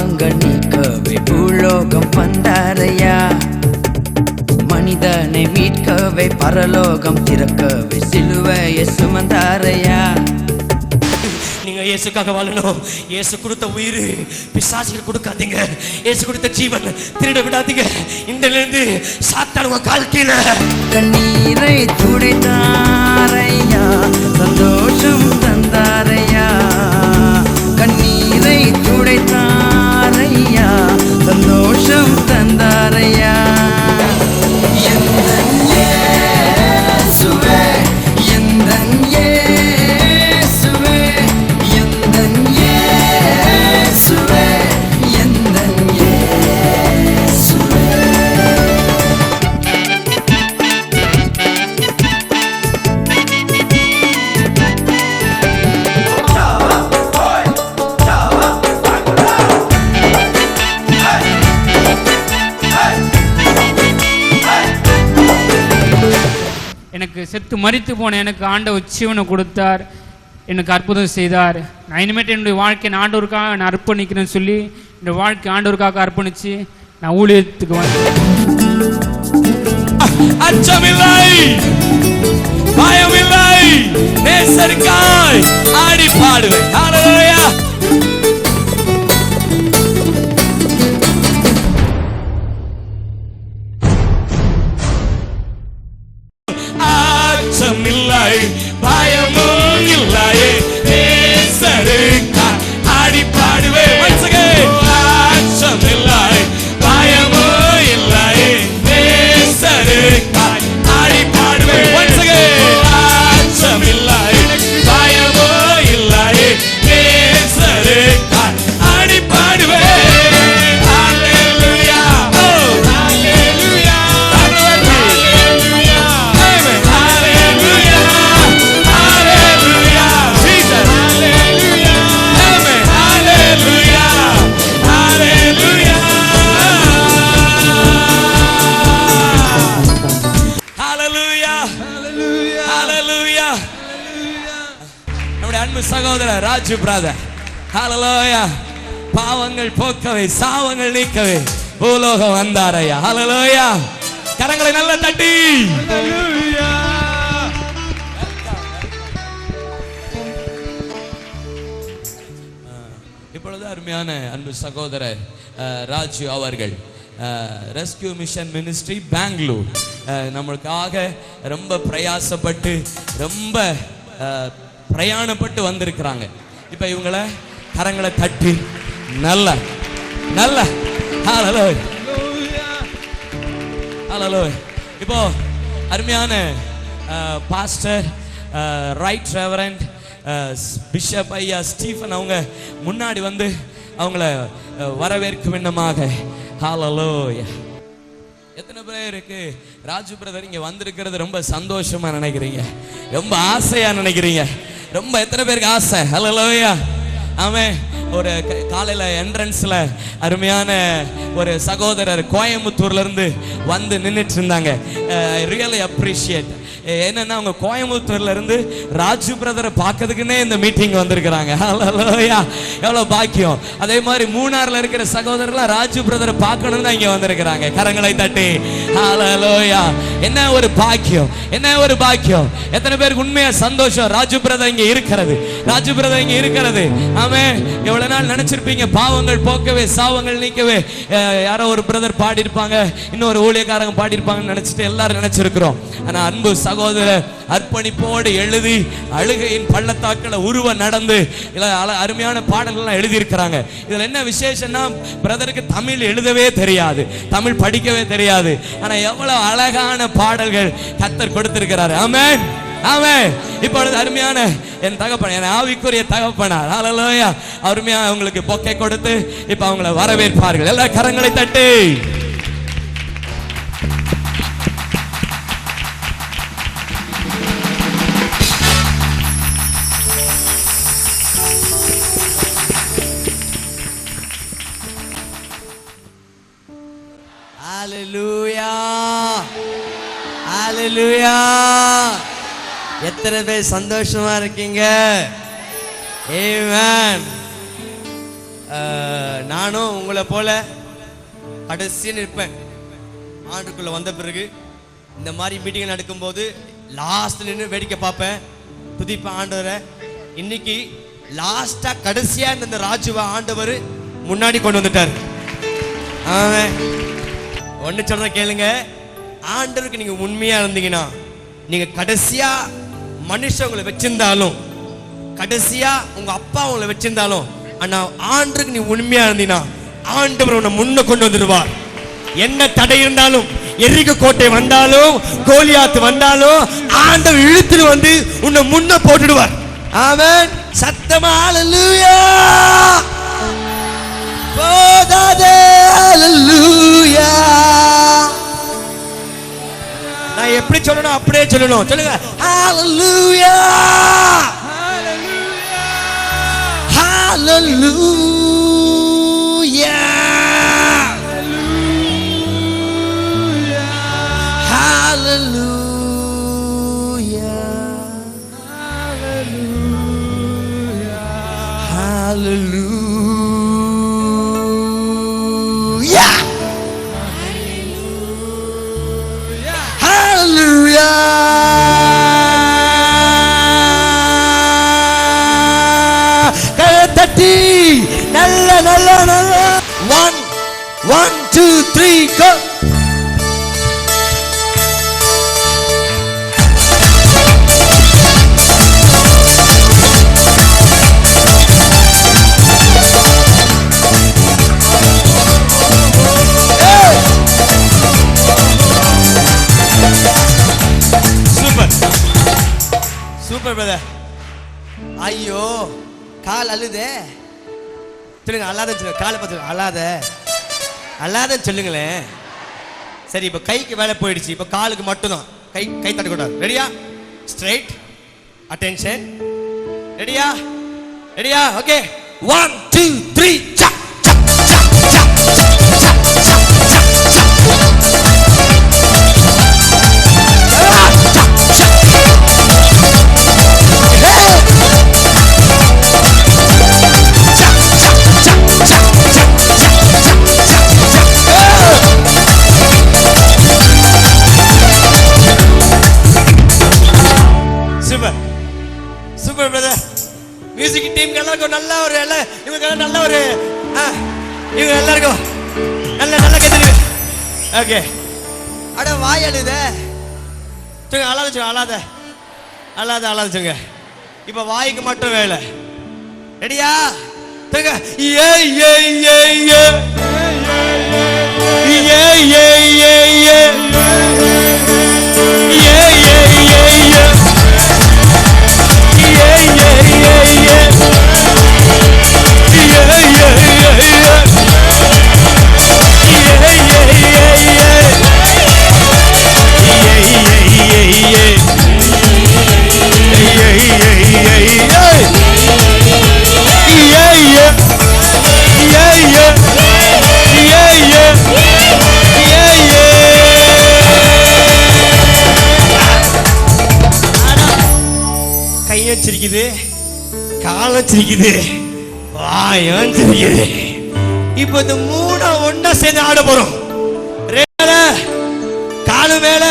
பாவங்கள் நீக்கவே பூலோகம் வந்தாரையா. மனிதனை மீட்கவே பரலோகம் திறக்கவே சிலுவையை சுமந்தாரையா. நீங்க இயேசுக்காக வாழணும். இயேசு கொடுத்த உயிர் பிசாசுக்கு கொடுக்காதீங்க. இயேசு கொடுத்த ஜீவன் திருட விடாதீங்க. இன்றிலிருந்து சாத்தான் உங்க கால் கீழே. கண்ணீரை துடைத்தாரையா, சந்தோஷம் தந்தாரையா. கண்ணீரை துடைத்தாரையா, சந்தோஷம் தந்தாரையா. எந்தன் இயேசுவே, எந்தன் இயேசுவே, எந்தன் இயேசுவே, எந்தன் இயேசுவே. எனக்கு செத்து மரித்து போன எனக்கு ஆண்டவர் ஜீவனை கொடுத்தார், எனக்கு அற்புதம் செய்தார். நான் இனிமேட்டு என்னுடைய வாழ்க்கையை ஆண்டவருக்காக நான் அர்ப்பணிக்கிறேன்னு சொல்லி இந்த வாழ்க்கை ஆண்டவருக்காக அர்ப்பணிச்சு நான் ஊழியத்துக்கு வந்தேன். அச்சமில்லை, பயமில்லை, நேசருக்காய் ஆடி பாடுவேன். ஹல்லேலூயா. அச்சமில்லை, பயமும் இல்லையே, நேசருக்காய் ஆடி பாடுவேன். Once again. அச்சமில்லை, பயமும் இல்லையே, நேசருக்காய் ஆடி பாடுவேன். Once again. அச்சமில்லை, பயமும் இல்லையே, நேசருக்காய் ஆடி பாடுவேன். Hallelujah. Oh, hallelujah. Hallelujah. Amen. Hallelujah. Hallelujah. Jesus. Hallelujah. Amen. Hallelujah. Hallelujah. Hallelujah. Hallelujah. நம்முடைய அன்பு சகோதரர் ராஜு பிரதர், ஹalleluya, பாவங்கள் போக்கவே சாவங்கள் நீக்கவே பூலோகம் வந்தாரையா. ஹalleluya. கரங்களை நல்லா தட்டி ஹalleluya. இப்பொழுது அருமையான அன்பு சகோதரர் ராஜு அவர்கள் ரெஸ்கியூ மிஷன் மினிஸ்ட்ரி பெங்களூர் நம்மளுக்காக ரொம்ப பிரயாசப்பட்டு ரொம்ப பிரயாணப்பட்டு வந்திருக்கிறாங்க. இப்ப இவங்களை கரங்களை தட்டி நல்ல நல்ல ஹalleluya ஹalleluya. இப்போ அருமையான பாஸ்டர் ரைட் ரெவரண்ட் பிஷப் ஐயா ஸ்டீஃபன் அவங்க முன்னாடி வந்து அவங்கள வரவேற்கும் விண்ணமாக ஹalleluya. எத்தனை பேருக்கு ராஜு பிரதர் இங்க வந்திருக்கிறது ரொம்ப சந்தோஷமா நினைக்கிறீங்க, ரொம்ப ஆசையா நினைக்கிறீங்க? ரொம்ப எத்தனை பேருக்கு ஆசை? ஹalleluya. ஆமென். ஒரு காலையில என்ட்ரன்ஸ்ல அருமையான ஒரு சகோதரர் கோயம்புத்தூர்ல இருந்து வந்து நின்றுட்டு இருந்தாங்க. Really appreciate. என்னன்னா அவங்க கோயம்புத்தூர்ல இருந்து ராஜு பிரதரை பார்க்கிறதுக்குன்னே இந்த மீட்டிங் வந்திருக்கிறாங்க. ஹalleluya. எவ்வளவு பாக்கியம். அதே மாதிரி மூணார்ல இருக்கிற சகோதரர்கள் ராஜு பிரதரை பார்க்கணும்னு தான் இங்க வந்திருக்கிறாங்க. கரங்களை தட்டி ஹalleluya. என்ன ஒரு பாக்கியம், என்ன ஒரு பாக்கியம். எத்தனை பேருக்கு உண்மையா சந்தோஷம் ராஜு பிரதர் இங்க இருக்கிறது, ராஜு பிரதர் இங்க இருக்கிறது. ஆமென். எவ்வளவு நாள் நினைச்சிருப்பீங்க பாவங்கள் போக்கவே சாவங்கள் நீக்கவே யாரோ ஒரு பிரதர் பாடி இருப்பாங்க, இன்னொரு ஊழியக்காரங்க பாடி இருப்பாங்கன்னு நினைச்சிட்டு எல்லாரும் நினைச்சிருக்கிறோம். ஆனா அன்பு சகோதரர் அர்ப்பணிப்போடு எழுதி அழுகையின் பள்ளத்தாக்களை உருவ நடந்து அருமையான பாடல்கள்லாம் எழுதி இருக்கிறாங்க. இதுல என்ன விசேஷம்னா பிரதருக்கு தமிழ் எழுதவே தெரியாது, தமிழ் படிக்கவே தெரியாது. ஆனா எவ்வளவு அழகான பாடல்கள் கர்த்தர் கொடுத்திருக்கிறாரு. ஆமென் ஆமென். இப்பொழுது அருமையான என் தகப்பன், என் ஆவிக்குரிய தகப்பனார் ஹalleluya, அருமையா அவங்களுக்கு பொக்கை கொடுத்து இப்ப அவங்கள வரவேற்பார்கள். எல்லா கரங்களை தட்டி ஹalleluya ஹalleluya. எத்தனை பேர் சந்தோஷமா இருக்கீங்க? ஆமென். நானும் உங்களை போல கடைசியாக நிற்பேன். ஆண்டுக்குள்ள வந்த பிறகு இந்த மாதிரி மீட்டிங் நடக்கும்போது லாஸ்ட்ல நின்று வேடிக்கை பார்ப்பேன், துதிப்பேன் ஆண்டவரை. இன்னைக்கு லாஸ்டா கடைசியா இந்த ராஜுவா ஆண்டவர் முன்னாடி கொண்டு வந்துட்டார். ஆமென். ஒன்னு சொல்ற கேளுங்க, ஆண்டவருக்கு நீங்க உண்மையா இருந்தீங்கன்னா, நீங்க கடைசியா மனுஷன் உங்களை வச்சிருந்தாலும், கடைசியா உங்க அப்பா உங்களை வச்சிருந்தாலும், ஆனா ஆண்டவருக்கு நீ உண்மையா இருந்தீங்கன்னா ஆண்டவர் உன்னை முன்ன கொண்டு வந்துடுவார். என்ன தடை இருந்தாலும், எரிகோ கோட்டை வந்தாலும், கோலியாத்து வந்தாலும், ஆண்டவர் இழுத்துட்டு வந்து உன்னை முன்ன போட்டுடுவார். ஆமென். சத்தமா ஹalleluya. போதாதே ஹalleluya. நான் எப்படி சொல்லணும் அப்படியே சொல்லணும். சொல்லுங்க ஹalleluya. ஹalleluya. ஹalleluya. Hallelujah. கரத்தட்டி நல்ல நல்ல நல்ல 1 2 3 go. Super brother. ஐயோ கால் அழுதே. சொல்லுங்க அல்லாத சொல்லுங்க. காலை பார்த்து அல்லாத அல்லாத சொல்லுங்களேன். சரி, இப்போ கைக்கு வேலை போயிடுச்சு, இப்போ காலுக்கு மட்டும்தான். கை கை தட்டக்கூடாது. ரெடியா? Straight attention. ரெடியா? ரெடியா? Okay 1 2 3 sub sub sub sub sub sub sub super brother. Music team எல்லாருக்கும் நல்ல ஒரு இவங்க நல்ல ஒரு இவங்க எல்லாருக்கும் நல்ல நல்ல கேட்குது. ஓகே. அட வாய் அழுத சொல்லுங்க. அழாத சொல்லுங்க. அழாத அழாத அழாத சொல்லுங்க. இப்போ வாய்க்கு மட்டும் வேலை. ரெடியா? சொல்லுங்க. ஏ ஏ ஏ ஏ ஏ ஏ ஏ ஏ ஏ கையும் சிரிக்குது, காலம் சிரிக்குது, வாயும் சிரிக்குது. இப்போ இந்த மூணு ஒன்னா சேர்ந்து ஆட போறோம். காலு மேல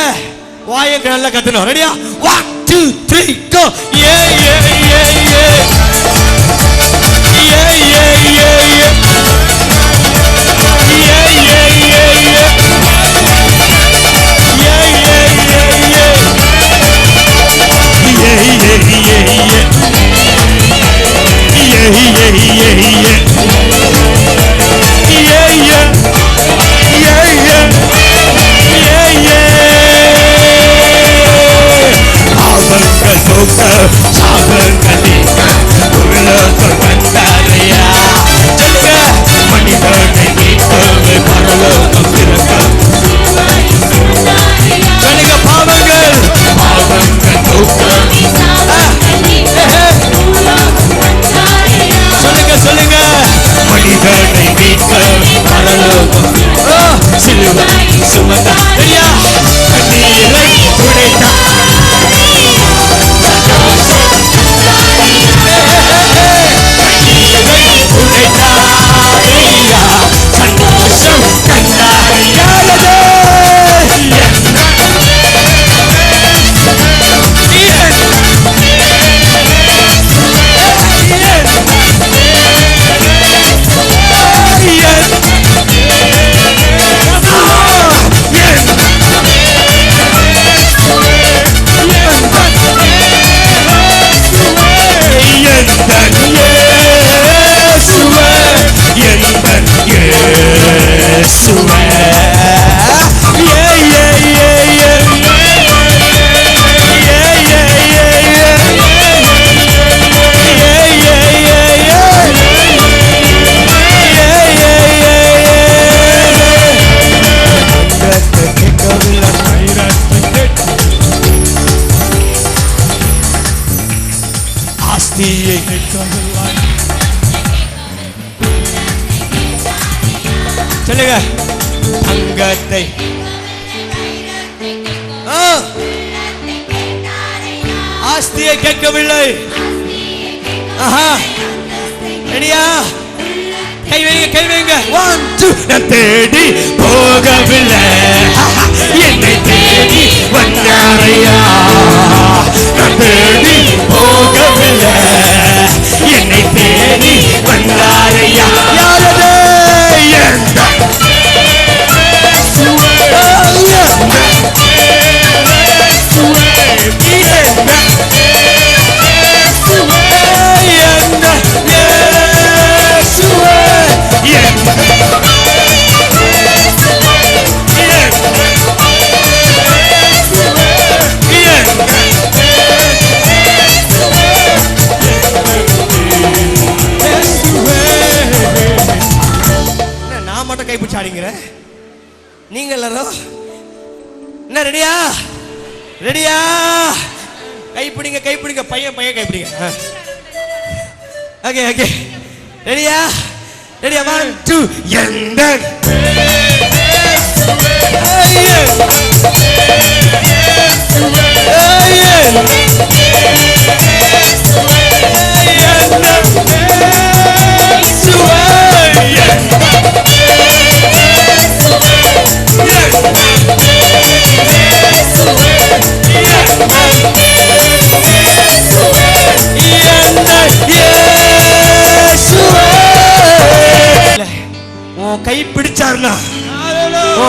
வாயை நல்லா கத்தணும். ரெடியா? 1 2 3 go. ஏ ஏ ஏ ஏ ஏ ஏ ஏ ஏ சாபங்கள் நீக்க சொல்லுங்க. தங்கத்தை ஆஸ்தியை கேட்கவில்லை. ரெடியா? கை வைங்க, கை வைங்க. 1 2. நான் தேடி போகவில்லை, என்னை தேடி வந்தாரையா. நான் தேடி போகவில்லை, என்னை தேடி வந்தாரையா. யாரது? நான் மட்டும் கைப்பிடிச்சாடிங்கிற நீங்க எல்லாரும் என்ன? ரெடியா? ரெடியா? கைப்பிடிங்க, கைப்பிடிங்க. பையன் பையன் கைப்பிடிங்க. Okay okay. ரெடியா? ரெடியா? 1 2. எந்த கை பிடிச்சாருனா,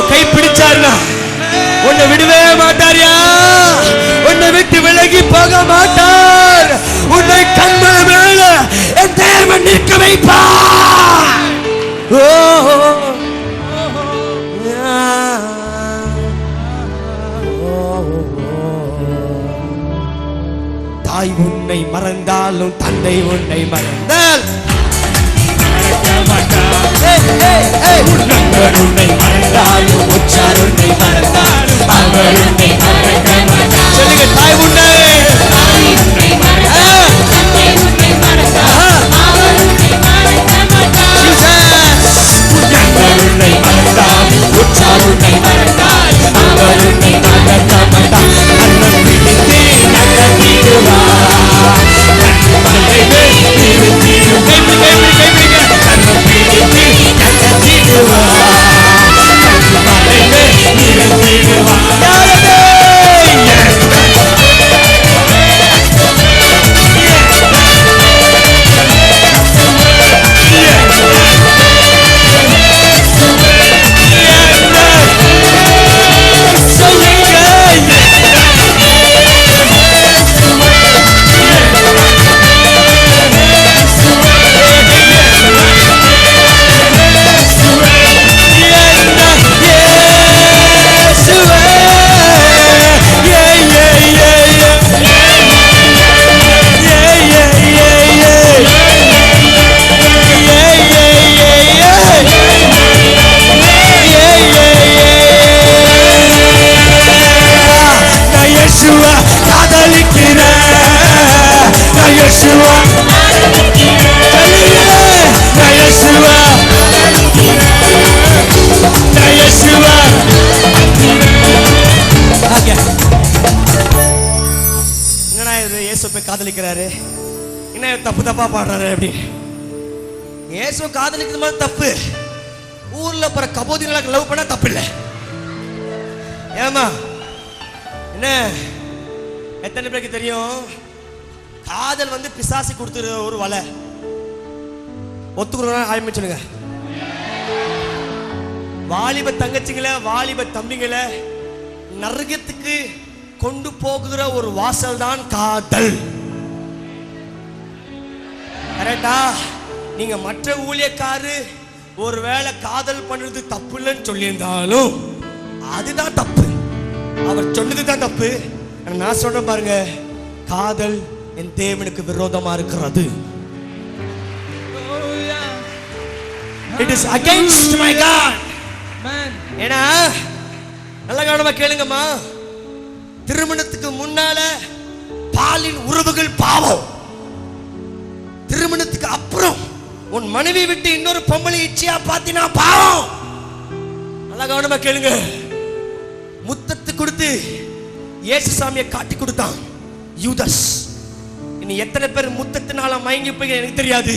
கை பிடிச்சாருனா உன்னை விடவே மாட்டாரியா. உன்னை விட்டு விலகி போக மாட்டார். உன்னை கண்மல மேல என் தேவன் நிற்க வைப்பார். தாய் உன்னை மறந்தாலும் தந்தை உன்னை மறந்தால் உன்னை மறந்தாலும் உச்சார் உன்னை மறந்தாலும் அவர் உன்னை மறக்க மாட்டார். சொல்லுங்க. தாய் உன்னை உன்னை மறந்தால் உச்சார் உன்னை மறந்தால் அவர் உன்னை மறக்க மாட்டார். அண்ணன் பிடித்து நகர்த்திடுவார். காதலிக்கிறாரு, என்ன தப்பு தப்பா பாடுறாரு. அப்படி இயேசு காதலிக்கிறது மாதிரி தப்பு. ஊர்ல பிற கபோதிகளுக்கு லவ் பண்ணா தப்பு இல்லை. ஏமா என்ன? எத்தனை பேருக்கு தெரியும் காதல் வந்து பிசாசி கொடுத்துரு ஒரு வலை? ஒத்துக்கிறோம் ஆரம்பிச்சுடுங்க. வாலிப தங்கச்சிங்களை வாலிப தம்பிங்களை நரகத்துக்கு கொண்டு போகுற ஒரு வாசல் தான் காதல். கரெக்டா? நீங்க மற்ற ஊழியக்காரு ஒருவேளை காதல் பண்றது தப்பு இல்லைன்னு சொல்லியிருந்தாலும் அதுதான் தப்பு. அவர் சொன்னதுதான் தப்பு. நான் சொல்றேன் பாருங்க, காதல் என் தேவனுக்கு விரோதமா இருக்கிறது. It is against my God. ஏன்னா நல்ல கவனமா கேளுங்கம்மா, திருமணத்துக்கு முன்னால பாலின் உறவுகள் பாவம். திருமணத்துக்கு அப்புறம் உன் மனைவி விட்டு இன்னொரு பொம்பளை இச்சையா பாத்தினா பாவம். நல்லா கவனமா கேளுங்க. முத்தத்தை கொடுத்து இயேசு சாமியை காட்டி கொடுத்தான் யூதாஸ். இனி எத்தனை பேர் முத்தத்தினால மயங்கி போய் எனக்கு தெரியாது.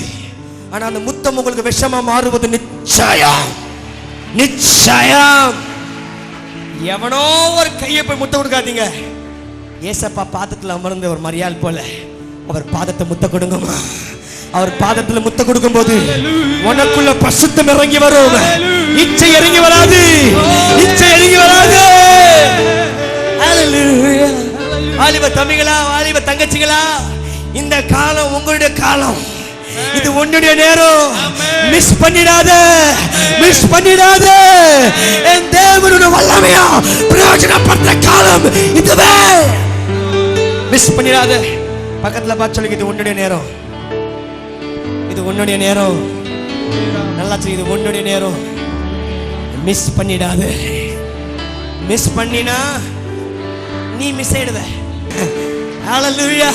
ஆனா அந்த முத்தம் உங்களுக்கு விஷமா மாறுவது நிச்சயம், நிச்சயம். எவனோ ஒரு கையை போய் முத்த கொடுக்காதீங்க. ஏசப்பா பாதத்துல அமர்ந்த ஒரு மரியாள் போல அவர் பாதத்தை முத்த கொடுங்கம்மா. அவர் பாதத்துல முத்த கொடுக்கும் போது உனக்குள்ள பசுத்தம் இறங்கி வரும். இச்சை இறங்கி வராது, இச்சை இறங்கி வராது. ஹalleluya. வாலிப தம்பிகளா, வாலிப தங்கச்சிகளா, இந்த காலம் உங்களுடைய காலம். இது உன்னுடைய நேரம். மிஸ் பண்ணிடாத, மிஸ் பண்ணிடாத. என் தேவனுடைய வல்லமையா பிரயோஜனப்படுற காலம் இதுவே. மிஸ் பண்ணிடாத. பக்கத்துல பார்த்து சொல்லுங்க, இது உன்னுடைய நேரம், இது உன்னுடைய நேரம். நல்லா சொல்லு, இது உன்னுடைய நேரம். மிஸ் பண்ணிடாத. மிஸ் பண்ணினா நீ மிஸ் ஆயிடுவ. ஹalleluya,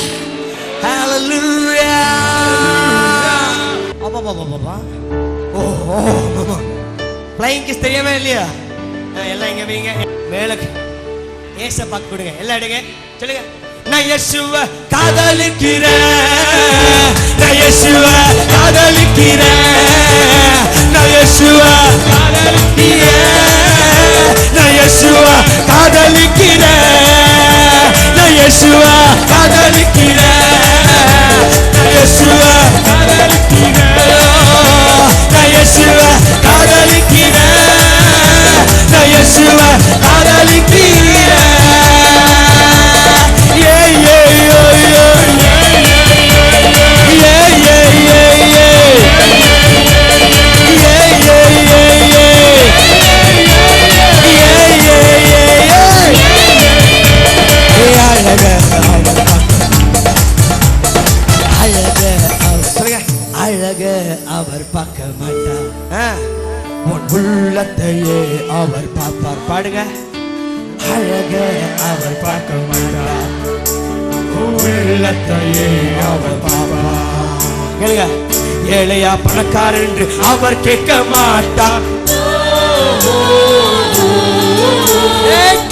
ஹalleluya. அப்பா ஓ மாமா ஃப்ளைங் கிஸ் தெரியாம இல்லையா? எல்லாம் இங்க வைங்க. மேல ஏச பாக்க கொடுங்க. எல்லாம் எடுங்க. சொல்லுங்க, நான் இயேசுவை காதலிக்கிறேன், நான் இயேசுவை காதலிக்கிறேன், நான் இயேசுவை காதலிக்கிறேன், நான் இயேசுவை காதலிக்கிறேன், நான் இயேசுவை காதலிக்கிறேன், நான் இயேசுவை காதலிக்கிறேன், நான் இயேசுவை காதலிக்கிறேன், நான் இயேசுவை காதலிக்கிறேன். அவர் பார்க்க மாட்டார், உன் உள்ளத்தையே அவர் பார்ப்பார். பாடுங்க, அழக அவர் பார்க்க மாட்டார், உள்ளத்தையே அவர் பார்ப்பார். கேளுங்க, ஏழையா பணக்காரர் என்று அவர் கேட்க மாட்டார்,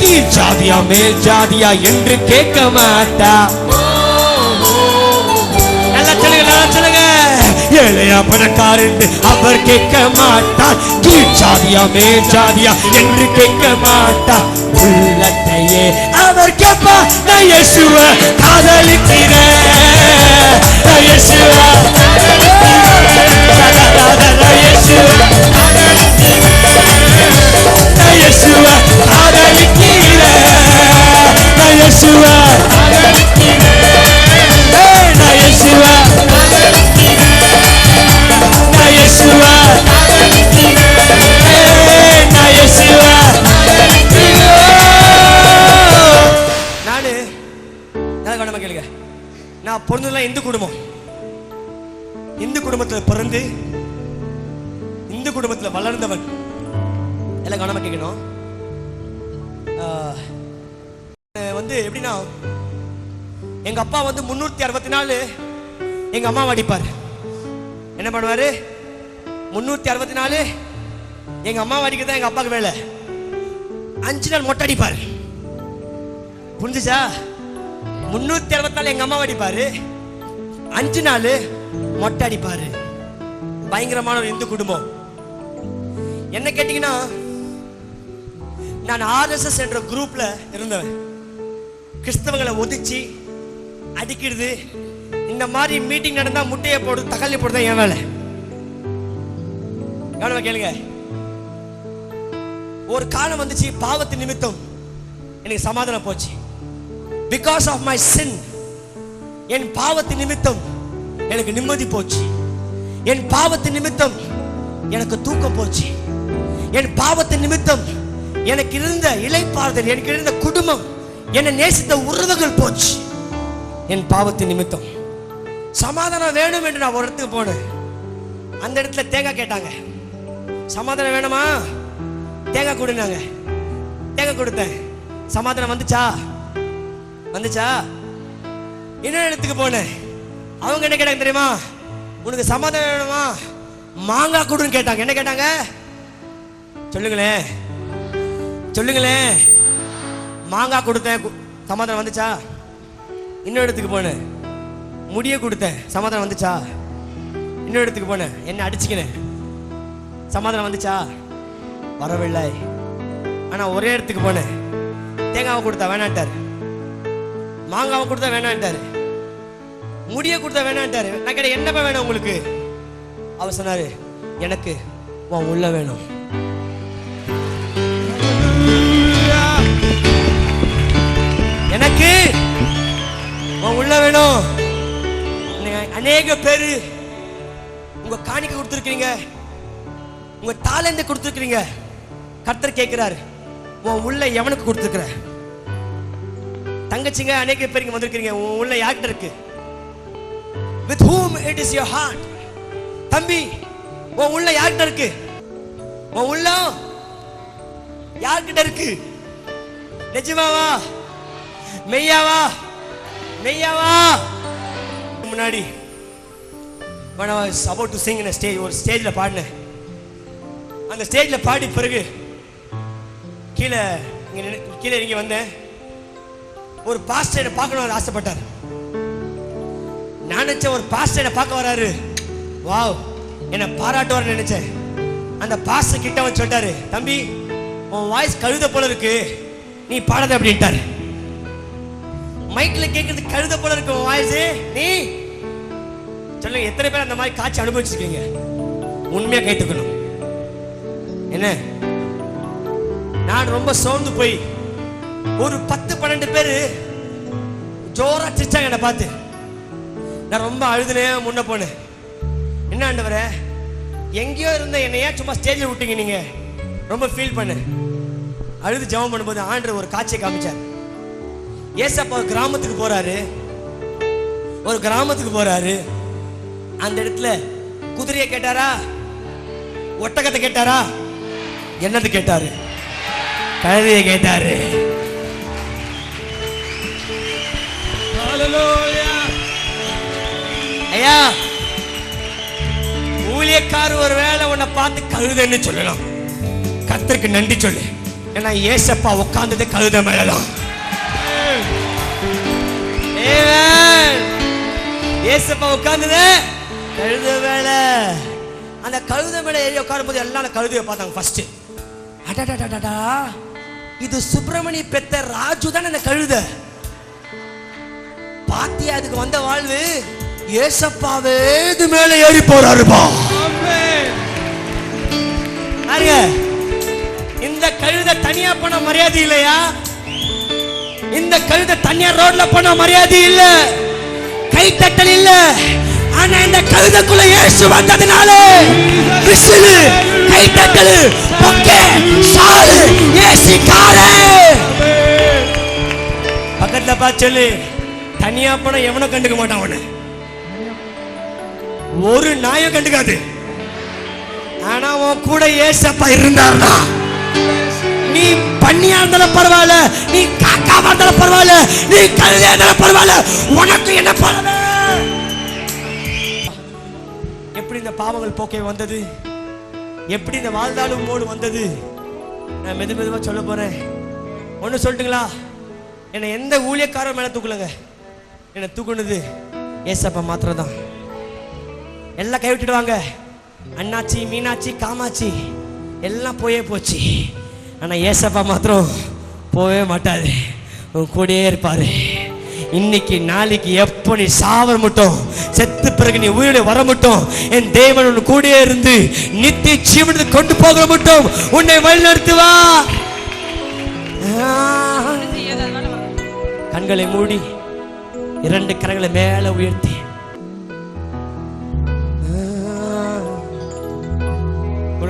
கீழ் ஜாதியா மேல் ஜாதியா என்று கேட்க மாட்டார். நல்லா சொல்லுங்க, நல்லா சொல்லுங்க. ஏழையா பணக்காரர் என்று அவர் கேட்க மாட்டார், கீழ் ஜாதியா மேல் ஜாதியா என்று கேட்க மாட்டார், உள்ளத்தையே அவர் கேட்பார். நான் இயேசுவை காதலிக்கிறேன், நான் இயேசுவை காதலிக்கிறேன், நான் இயேசுவை காதலிக்கிறேன், நான் இயேசுவை காதலிக்கிறேன், நான் இயேசுவை காதலிக்கிறேன், நான் இயேசுவை கேளுங்க. நான் பிறந்ததுலாம் இந்து குடும்பம். இந்து குடும்பத்தில் பிறந்து இந்து குடும்பத்தில் வளர்ந்தவன். எல்லாம் கவனமா கேட்கணும். வந்து எப்படின்னா, எங்க அப்பா வந்து 364 எங்க அம்மாவை அடிப்பார். என்ன பண்ணுவாரு? 364 எங்க அம்மாவை அடிக்கிறதா எங்க அப்பாவுக்கு வேலை. 5 நாள் மொட்டை அடிப்பார். புரிஞ்சுச்சா? 364 எங்க அம்மாவை அடிப்பாரு, 5 நாள் மொட்டை அடிப்பாரு. பயங்கரமான ஒரு இந்து குடும்பம். என்ன கேட்டீங்கன்னா, நான் RSS என்ற குரூப்ல இருந்தவன். கிறிஸ்தவங்களை ஒதுச்சி அடிக்கிறது, இந்த மாதிரி மீட்டிங் நடந்தா முட்டையை போடு தக்காளி போடுதான் என் வேலை. கவனமா கேளுங்க. ஒரு காலம் வந்துச்சு, பாவத்தின் நிமித்தம் எனக்கு சமாதானம் போச்சு. Because of my sin, என் பாவத்தின் நிமித்தம் எனக்கு நிம்மதி போச்சு. என் பாவத்தின் நிமித்தம் எனக்கு தூக்கம் போச்சு. என் பாவத்தின் நிமித்தம் எனக்கு இருந்த இளைப்பாறுதல், எனக்கு இருந்த குடும்பம், என்னை நேசித்த உறவுகள் போச்சு. என் பாவத்தின் நிமித்தம் சமாதானம் வேணும் என்று நான் ஒரு இடத்துக்கு போனேன். அந்த இடத்துல தேங்காய் கேட்டாங்க. சமாதானம் வேணுமா? தேங்காய் கொடுனாங்க. தேங்காய் கொடுத்தேன். சமாதானம் வந்துச்சா? வந்துச்சா? இன்னொரு இடத்துக்கு போனேன். அவங்க என்ன கேட்டாங்க தெரியுமா? உனக்கு சமாதானம் வேணுமா? மாங்காய் கொடுன்னு கேட்டாங்க. என்ன கேட்டாங்க சொல்லுங்களேன்? சொல்லுங்களேன். மாங்காய் கொடுத்தேன், சமாதானம் வந்துச்சா? இன்னொரு இடத்துக்கு போனேன், முடிய கொடுத்தேன், சமாதானம் வந்துச்சா? இன்னொரு இடத்துக்கு போனேன், என்ன அடிச்சுக்கினேன், சமாதானம் வந்துச்சா? வரவில்லை. ஆனா ஒரே இடத்துக்கு போனேன், தேங்காவை கொடுத்தா வேணான்ட்டாரு, மாங்காவை கொடுத்தா வேணான்ட்டாரு, முடிய கொடுத்தா வேணான்ட்டாரு. நான் கேட்டேன், என்னப்பா வேணும் உங்களுக்கு? அவர் சொன்னாரு, எனக்கு உன் உள்ள வேணும். எனக்கு உன் உள்ள வேணும். அநேக பேரு உங்க காணிக்கை கொடுத்துருக்கீங்க, உங்க டாலண்ட கொடுத்துருக்கீங்க. கர்த்தர் கேட்கிறாரு, உன் உள்ள எவனுக்கு கொடுத்துருக்கிற? தங்கச்சிங்க அநேக பேர் இங்க வந்திருக்கீங்க, உன் உள்ள யார்கிட்ட இருக்கு? With whom it is your heart? தம்பி, உன் உள்ள யார்கிட்ட இருக்கு? உன் உள்ள யார்கிட்ட இருக்கு? நிஜமாவா? மெய்யாவா? மெய்யாவா? முன்னாடி when I was about to sing in a stage, ஒரு ஸ்டேஜ்ல பாடினேன். அந்த ஸ்டேஜ்ல பாடி பிறகு கீழே இறங்கி வந்தேன். ஒரு பாஸ்டரை பார்க்கணும்னு ஆசைப்பட்டார். நான் நினைச்சேன் ஒரு பாஸ்டரை பார்க்க வராரு, வாவ் என்னை பாராட்டுவார்னு நினைச்சேன். அந்த பாஸ்டர் கிட்ட வந்து சொல்லிட்டாரு, தம்பி உன் வாய்ஸ் கழுத போல இருக்கு, நீ பாடாத அப்படின்ட்டாரு. மைக்ல கேட்கறது கழுத போல இருக்கு உன் வாய்ஸ், நீ சொல்லுங்க. எத்தனை பேர் அந்த மாதிரி காட்சி அனுபவிச்சிருக்கீங்க? உண்மையா கேட்டுக்கணும். என்ன, நான் ரொம்ப சோர்ந்து போய் ஒரு 10-12 பேரு ஜோரா சிரிச்சாங்க என்னை பார்த்து. நான் ரொம்ப அழுதுனேன், முன்ன போனேன். என்ன ஆண்டவரே, எங்கேயோ இருந்த என்னை ஏன் சும்மா ஸ்டேஜில் விட்டீங்க? நீங்க ரொம்ப ஃபீல் பண்ண அழுது ஜெபம் பண்ணும்போது ஆண்டவர் ஒரு காட்சியை காமிச்சார். ஏசப்பா கிராமத்துக்கு போறாரு, ஒரு கிராமத்துக்கு போறாரு. அந்த இடத்துல குதிரையை கேட்டாரா, ஒட்டகத்தை கேட்டாரா, என்னது கேட்டாரு? கழுதையை கேட்டாரு. ஐயா, ஊழியக்கார ஒரு வேளை உன்னை பார்த்து கழுதைன்னு சொல்லலாம், கர்த்தருக்கு நன்றி சொல்லு. ஏன்னா ஏசப்பா உட்கார்ந்தது கழுதை மேலதான். ஏசப்பா உட்கார்ந்தது கழுதை மேல. அந்த கழுதை மேல ஏறி உட்காரும் போது எல்லாம் கழுதையை பார்த்தாங்க. ஃபர்ஸ்ட் அடடடடா, இது சுப்பிரமணிய பெத்த ராஜு தான் அந்த கழுதை. பாத்தியா அதுக்கு வந்த வாழ்வு? ஏசப்பாவே இது மேல ஏறி போறாருப்பா. இந்த கழுதை தனியா போன மரியாதை இல்லையா? இந்த கழுதை தனியா ரோட்ல போன மரியாதை இல்ல, கைத்தட்டல் இல்ல. ஆனா இந்த கழுதைக்குள்ள இயேசு வந்ததுனால விசிலு, கைத்தட்டல், பொக்கே, ஷாலு, ஏசி காரே. பக்கத்துல பார்த்து சொல்லு, தனியா போன எவனும் கண்டுக்க மாட்டான். அவனை ஒரு நாயும் கண்டுக்காது. ஆனா உன் கூட ஏசப்பா இருந்தாருன்னா, நீ பண்ணியா இருந்தாலும் பரவாயில்ல, நீ காக்காவா இருந்தாலும் பரவாயில்ல, நீ கழுதையா இருந்தாலும் பரவாயில்ல, உனக்கு என்ன பரவாயில்ல? எப்படி இந்த பாவங்கள் போக்கே வந்தது, எப்படி இந்த வாழ்ந்தாலும் மோடு வந்தது, நான் மெதுவா சொல்ல போறேன். ஒண்ணு சொல்லட்டுங்களா? என்னை எந்த ஊழியக்காரர் மேல தூக்கலங்க, என்னை தூக்குனது ஏசப்பா மாத்திரம் தான். எல்லாம் கைவிட்டுடுவாங்க, அண்ணாச்சி, மீனாட்சி, காமாட்சி எல்லாம் போயே போச்சு. ஆனா ஏசப்பா மாத்திரம் போவே மாட்டாரு, உன் கூடயே இருப்பாரு. இன்னைக்கு நாளைக்கு எப்போ நீ சாவர மட்டும், செத்து பிறகு நீ உயிரோட வர மட்டும், என் தேவன் உன் கூடயே இருந்து நித்திய ஜீவனுக்கு கொண்டு போகிற மட்டும் உன்னை வழிநடத்துவா. கண்களை மூடி 2 கரங்களை மேல உயர்த்தி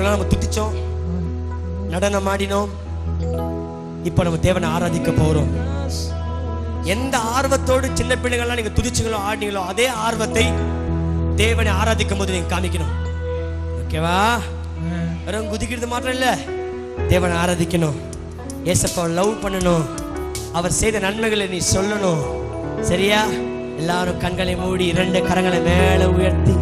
நம்ம துதிச்சோம், நடனம் ஆடினோம். இப்ப நம்ம தேவனை ஆராதிக்க போறோம். எந்த ஆர்வத்தோடு சின்ன பிள்ளைகள்லாம் நீங்க துதிச்சுங்களோ ஆடினீங்களோ அதே ஆர்வத்தை தேவனை ஆராதிக்கும் போது நீங்க காமிக்கணும். ஓகேவா? வெறும் குதிக்கிறது மாத்திரம் இல்ல, தேவனை ஆராதிக்கணும், ஏசப்பாவை லவ் பண்ணணும், அவர் செய்த நன்மைகளை நீ சொல்லணும். சரியா? எல்லாரும் கண்களை மூடி 2 கரங்களை மேல உயர்த்தி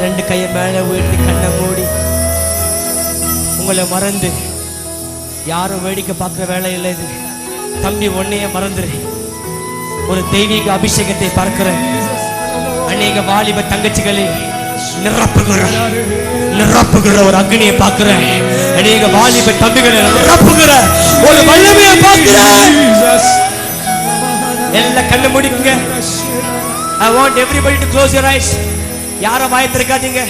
ரெண்டு கையை மேலே உயர்த்தி கண்ணை மூடி உங்களை மறந்து யாரும் வேடிக்கை பார்க்குற வேலை இல்லை இது. தம்பி ஒன்னையே மறந்துரு. ஒரு தெய்வீக அபிஷேகத்தை பார்க்கிறேன். அநேக வாலிப தங்கச்சிகளை நிரப்புகிற ஒரு அக்னியை பார்க்கிறேன். அநேக வாலிப தம்பிகளை நிரப்புகிற ஒரு வல்லமையை பார்க்கிறேன். எல்லாம் கண்ணை மூடிக்குங்க. I want everybody to close your eyes. யாரும் வாயத்திருக்காதீங்க.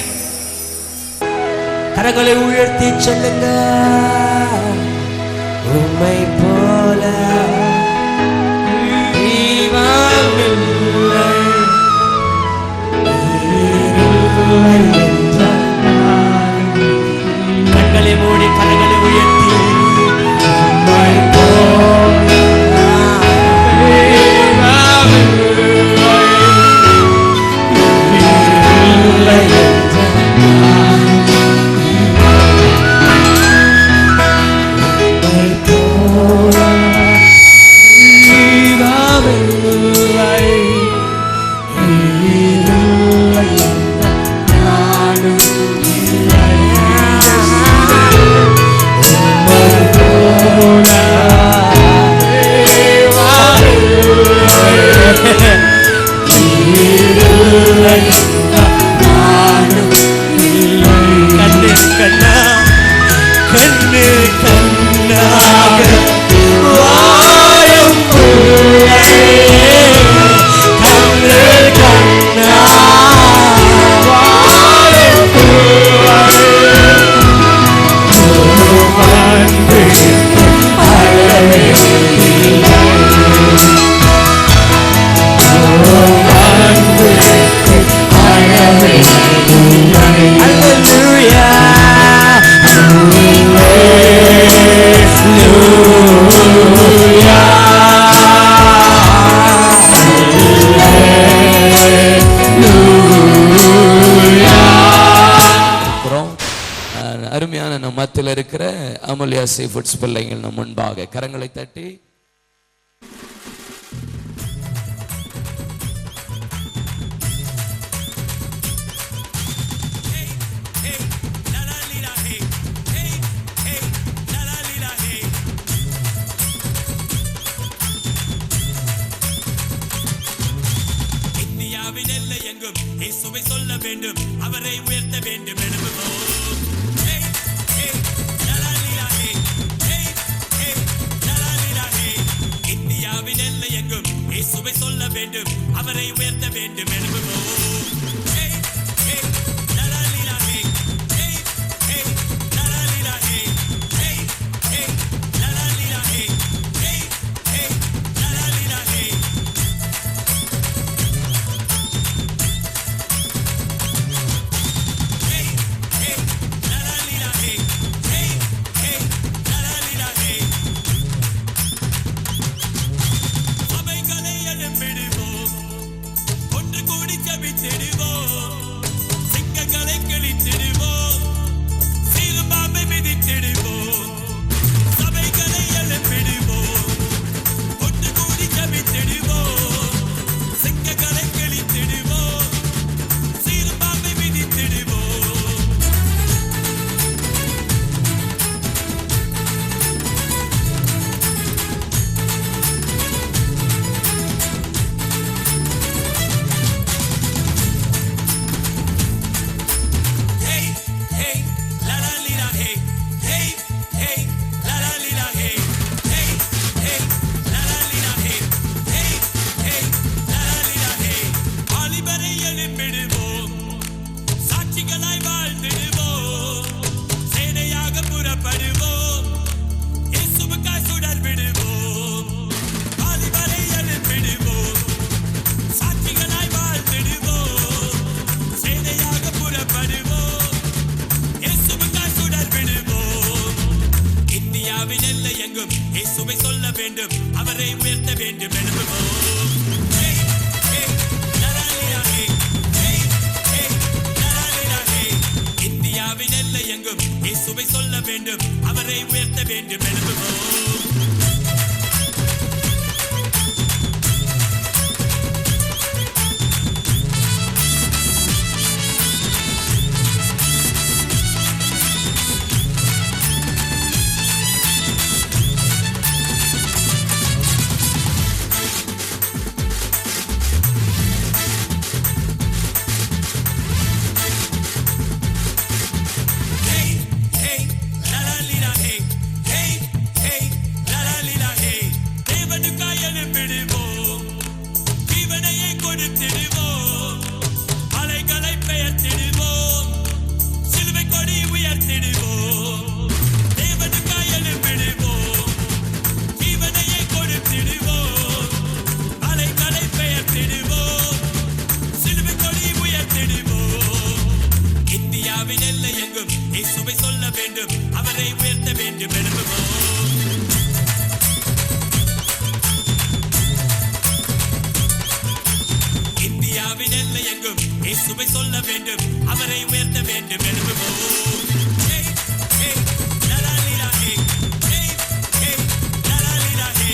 கரங்களை உயர்த்தி சொல்லுங்க. உம்மை போல கண்களை மூடி கரங்களை உயர்த்தி உம்மை போல அருமையான நம் மத்தியில் இருக்கிற அமுல்யா சீஃபுட்ஸ் பிள்ளைகள் நம் முன்பாக கரங்களை தட்டி இயேசுவை சொல்ல வேண்டும், அவரை உயர்த்த வேண்டும் எழுப்புவோம். இந்தியாவின் எல்லை எங்கும் இயேசுவை சொல்ல வேண்டும், அவரை உயர்த்த வேண்டும் எழுப்புவோம். சபைகளை எழுப்பிடுவோம், வேண்டும், அவரை உயர்த்த வேண்டும். எழுப்புவோம். ஹேய், ஹேய், லலாலிலா ஹே. ஹேய், ஹேய், லலாலிலா ஹே. இந்தியாவின் எல்லை எங்கும் இயேசுவை சொல்ல வேண்டும், அவரை உயர்த்த வேண்டும். எழுப்புவோம். இந்தியாவின் எல்லை எங்கும் இயேசுவை சொல்ல வேண்டும், அவரை உயர்த்த வேண்டும். எழுப்புவோம். இந்தியாவின் எல்லை எங்கும் இயேசுவை சொல்ல வேண்டும், அவரை உயர்த்த வேண்டும். எழுப்புவோம். ஹேய், ஹேய், லலாலிலா ஹே. ஹேய், ஹேய், லலாலிலா ஹே.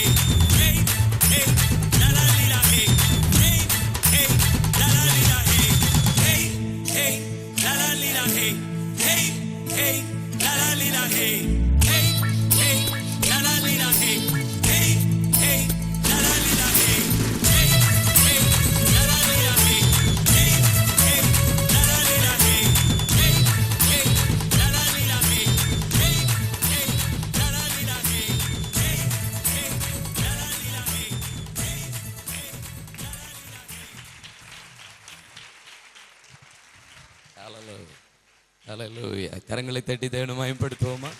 ஹேய், ஹேய், லலாலிலா ஹே. ஹேய், ஹேய், லலாலிலா ஹே. ஹேய், ஹேய், லலாலிலா ஹே. ஹேய், ஹேய், லலாலிலா ஹே. ஹேய், ஹேய், லலாலிலா ஹே. ஹேய், ஹேய், லலாலிலா ஹே. ஹேய், ஹேய், லலாலிலா ஹே. ஹேய், ஹேய், லலாலிலா ஹே. ஹேய், ஹேய், லலாலிலா ஹே. ஹேய், ஹேய், லலாலிலா ஹே. ஹேய், ஹேய், லலாலிலா ஹே. ஹேய், ஹேய், லலாலிலா ஹே. ஹல்லேலூயா. கரங்களை தட்டி தேவனை மகிமைப்படுத்துவோமா?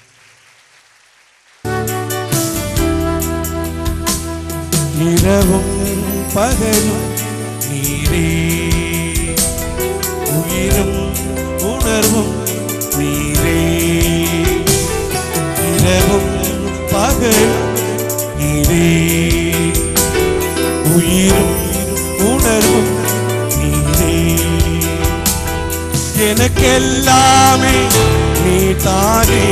இரவும் பகலும் நீரே, உயிரும் உணர்வும் நீரே. இரவும் பகலும் நீரே, உயிரும் உணர்வும் நீரே. எனக்கெல்லாமே நீ தானே,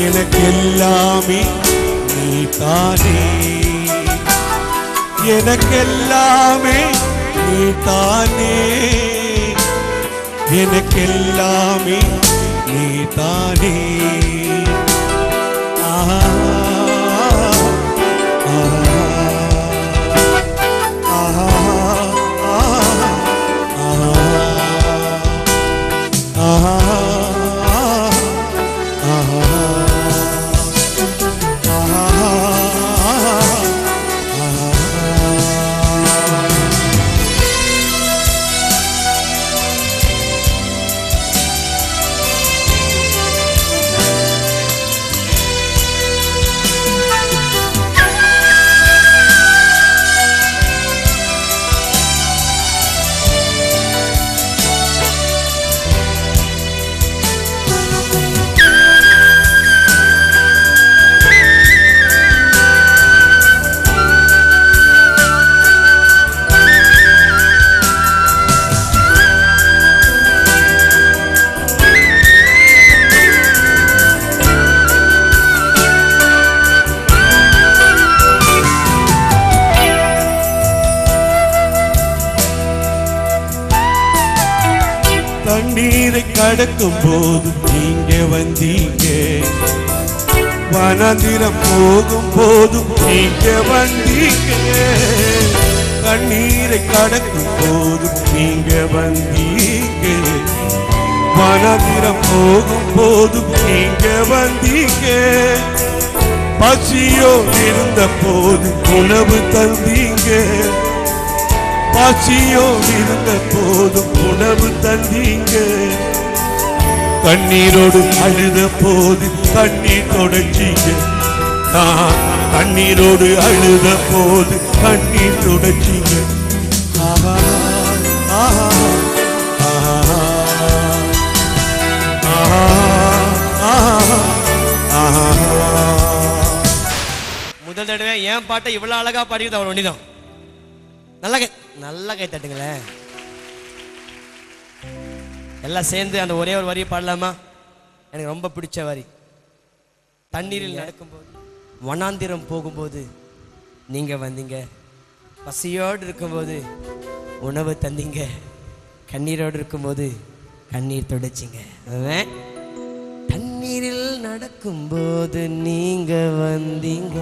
எனக்கெல்லாமே நீ தானே, எனக்கெல்லாமே நீ தானே, எனக்கெல்லாமே நீ தானே. ஆஹா, ஆஹா, ஆஹா, ஆஹா, தண்ணீரை கடக்கும் போது நீங்க வந்தீங்க, வனாந்திரம் போகும் போதும் நீங்க வந்தீங்க. கண்ணீரை கடக்கும் போது நீங்க வந்தீங்க, வனாந்திரம் போகும் போதும் நீங்க வந்தீங்க. பசியோ இருந்த போது உணவு தந்தீங்க, பசியோ இருந்த போதும் உணவு தந்தீங்க. கண்ணீரோடு அழுத போது கண்ணீர் தொடச்சிங்க, நான் கண்ணீரோடு அழுத போது கண்ணீர் தொடச்சிங்க. ஆஹா, ஆஹா, ஆஹா, ஆஹா, ஆஹா, ஆஹா. முதல் தடவை என் பாட்டை இவ்வளவு அழகா பாடிக்கிறது அவர் ஒண்டிதான். நல்லா கை தட்டுங்களேன். எல்லாம் சேர்ந்து அந்த ஒரே ஒரு வரியை பாடலாமா? எனக்கு ரொம்ப பிடிச்ச வரி. தண்ணீரில் நடக்கும்போது, வனாந்திரம் போகும்போது நீங்க வந்தீங்க, பசியோடு இருக்கும்போது உணவு தந்தீங்க, கண்ணீரோடு இருக்கும்போது கண்ணீர் துடைச்சிங்க. தண்ணீரில் நடக்கும்போது நீங்க வந்தீங்க,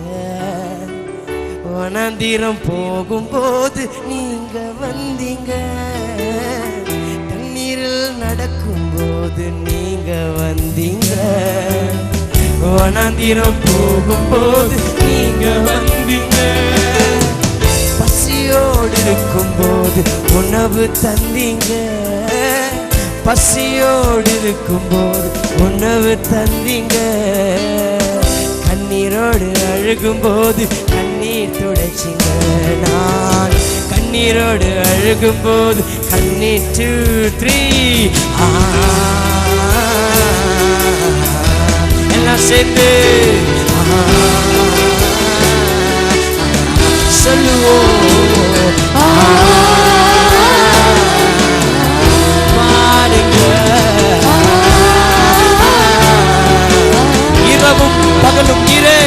வனாந்திரம் போகும்போது நீங்க வந்தீங்க, தண்ணீரில் நடக்கும்போது நீங்க வந்தீங்க, வனாந்திரம் போகும்போது நீங்க வந்தீங்க, பசியோடு இருக்கும்போது உணவு தந்தீங்க, பசியோடு இருக்கும்போது உணவு தந்தீங்க, கண்ணீரோடு அழுகும்போது கண்ணீர் துடைச்சிங்க. நான் கண்ணீரோடு அழுகும்போது கண்ணீர் 2 3 எல்லாம் சேர்ந்து சொல்லுவோம். பாருங்க, இரவும் பகலும் நீரே,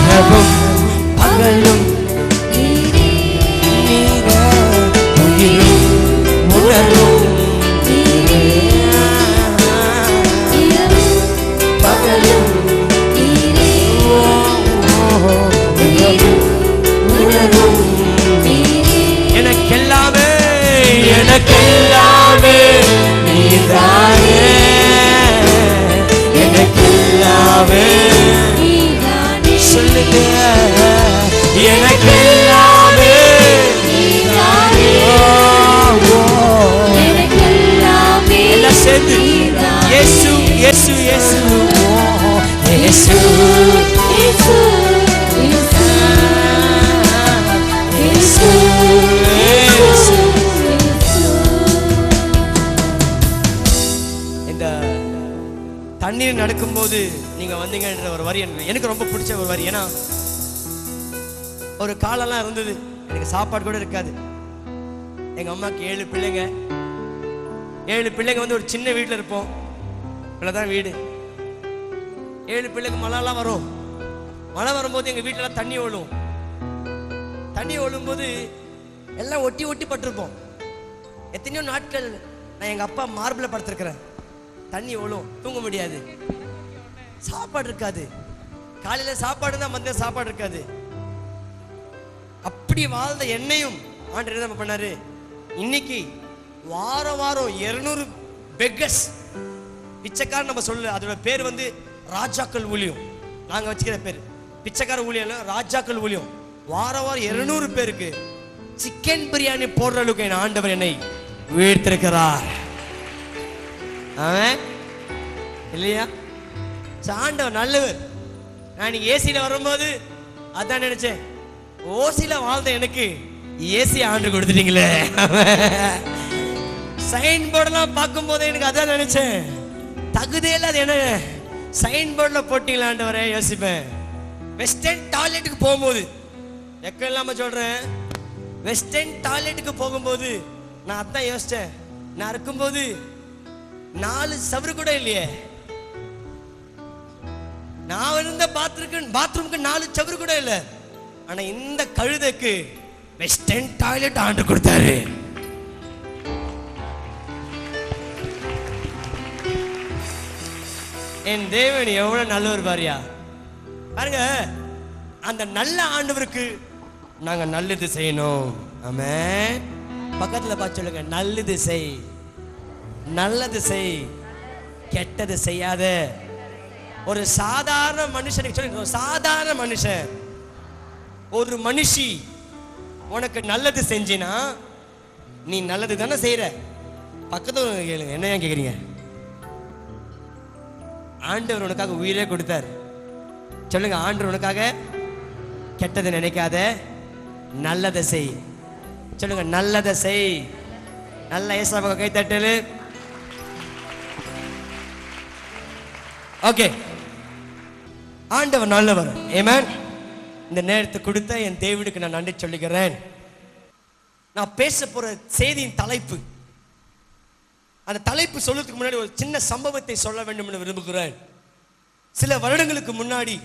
இரவும் பகலும் நீரே, உயிரும் உணர்வும் நீரே, பகலும் நீரே, உணர்வும் நீரே, எனக்கெல்லாமே எனக்கெல்லாமே நீதானே, எனக்கெல்லாமே சொல்லுங்க, எனக்கெல்லாமே நீதானே, எனக்கெல்லாமே எல்லாம் சேர்ந்து இயேசு இயேசு இயேசு இயேசு இயேசு இயேசு. இந்த தண்ணீர் நடக்கும்போது நீங்க வந்தீங்கன்ற ஒரு வரி எனக்கு ரொம்ப பிடிச்ச ஒரு வரி. ஏன்னா ஒரு காலெல்லாம் இருந்தது, எனக்கு சாப்பாடு கூட இருக்காது. எங்க அம்மாக்கு 7 பிள்ளைங்க, 7 பிள்ளைங்க வந்து ஒரு சின்ன வீட்டில் இருப்போம். இவ்வளோதான் வீடு. 7 பிள்ளைங்க மழைலாம் வரும். மழை வரும்போது எங்கள் வீட்டிலலாம் தண்ணி ஒழும். தண்ணி ஒழும்போது எல்லாம் ஒட்டி ஒட்டி பட்டிருப்போம். எத்தனையோ நாட்கள் நான் எங்கள் அப்பா மார்பில் படுத்திருக்கிறேன். தண்ணி ஒழும், தூங்க முடியாது, சாப்பாடு இருக்காது. காலையில் சாப்பாடு தான், மதியம் சாப்பாடு இருக்காது. அப்படி வாழ்ந்த என்னையும் ஆண்டவர் என்ன பண்ணாரு, இன்னைக்கு வாரம் வாரம் 200 பெக்கர்ஸ், பிச்சைக்காரன் நம்ம சொல்லல, அதோட பேர் வந்து ராஜாக்கள் ஊழியம். நாங்கள் வச்சுக்கிற பேர் பிச்சைக்கார ஊழியம், ராஜாக்கள் ஊழியம். வாரம் வாரம் 200 பேருக்கு சிக்கன் பிரியாணி போடுற அளவுக்கு என் ஆண்டவர் என்னை உயர்த்திருக்கிறார். அவன் இல்லையா? ஆண்டவர் நல்லவர். நான் நீங்க ஏசியில வரும்போது அதான் நினைச்சேன், ஓசியில வாழ்ந்த எனக்கு ஏசி ஆண்டு கொடுத்துட்டீங்களே. சைன் போர்டெல்லாம் பார்க்கும் போது எனக்கு அதான் நினைச்சேன், தகுதியில் அது என்ன சைன் போர்டில் போட்டீங்களா ஆண்டவரே யோசிப்பேன். வெஸ்டர்ன் டாய்லெட்டுக்கு போகும்போது, எக்க இல்லாம சொல்றேன், வெஸ்டர்ன் டாய்லெட்டுக்கு போகும்போது நான் அதான் யோசிச்சேன், நான் இருக்கும்போது 4 சவறு கூட இல்லையே. நான் இருந்த பாத்ரூமுக்கு 4 சவறு கூட இல்லை. ஆனா இந்த கழுதைக்கு வெஸ்டர்ன் டாய்லெட் ஆண்டு கொடுத்தாரு. என் தேவன் எவ்வளவு நல்லவர் பாரியா. பாருங்க, அந்த நல்ல ஆண்டவருக்கு நாங்க நல்லது செய்யணும். ஆமென். பக்கத்துல பார்த்து சொல்லுங்க, நல்லது செய், நல்லது செய், கெட்டது செய்யாத. ஒரு சாதாரண மனுஷனுக்கு சொல்லுங்க, ஒரு சாதாரண மனுஷன், ஒரு மனுஷி உனக்கு நல்லது செஞ்சினா நீ நல்லது தானே செய்யற. பக்கத்துல கேளுங்க, என்ன ஏன் கேக்குறீங்க? ஆண்டவர் உனக்காக உயிரே கொடுத்தார். சொல்லுங்க, ஆண்டவர் உனக்காக கெட்டதை நினைக்காத, நல்லதை செய். சொல்லுங்க, நல்லதை செய். நல்ல ஏசாவை கை தட்டலு. ஓகே, ஆண்டவர் நல்லவர். ஆமென். இந்த நேரத்தை கொடுத்த என் தேவனுக்கு நான் நன்றி சொல்லுகிறேன். நான் பேச போற செய்தியின் தலைப்பு, அந்த தலைப்பு சொல்றதுக்கு முன்னாடி ஒரு சின்ன சம்பவத்தை சொல்ல வேண்டும் என்று விரும்புகிறேன். சில வருடங்களுக்கு முன்னாடி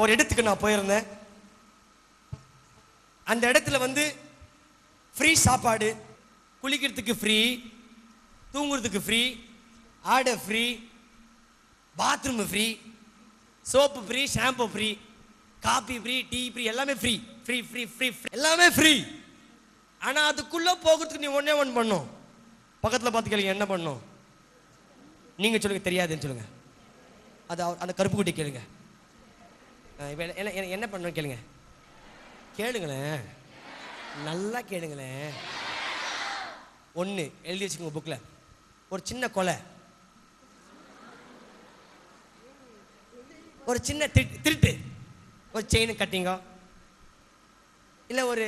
ஒரு இடத்துக்கு நான் போயிருந்தேன். அந்த இடத்துல ஃப்ரீ சாப்பாடு, குளிக்கிறதுக்கு ஃப்ரீ, தூங்குறதுக்கு ஃப்ரீ, ஆடை free, bathroom free, soap free, shampoo free, coffee free, tea free, எல்லாமே ஃப்ரீ ஃப்ரீ ஃப்ரீ ஃப்ரீ எல்லாமே ஃப்ரீ. ஆனால் அதுக்குள்ளே போகிறதுக்கு நீ ஒன்றே ஒன்று பண்ணும். பக்கத்தில் பார்த்து கேளுங்க, என்ன பண்ணும்? நீங்கள் சொல்லுங்க, தெரியாதுன்னு சொல்லுங்க. அது அந்த கருப்பு குட்டி கேளுங்க. என்ன பண்ணணும் கேளுங்க. கேளுங்களேன், நல்லா கேளுங்களேன். ஒன்று எழுதி வச்சுக்கோங்க புக்கில். ஒரு சின்ன கொலை, ஒரு சின்ன திருட்டு, ஒரு செயின் கட்டிங்க, இல்லை ஒரு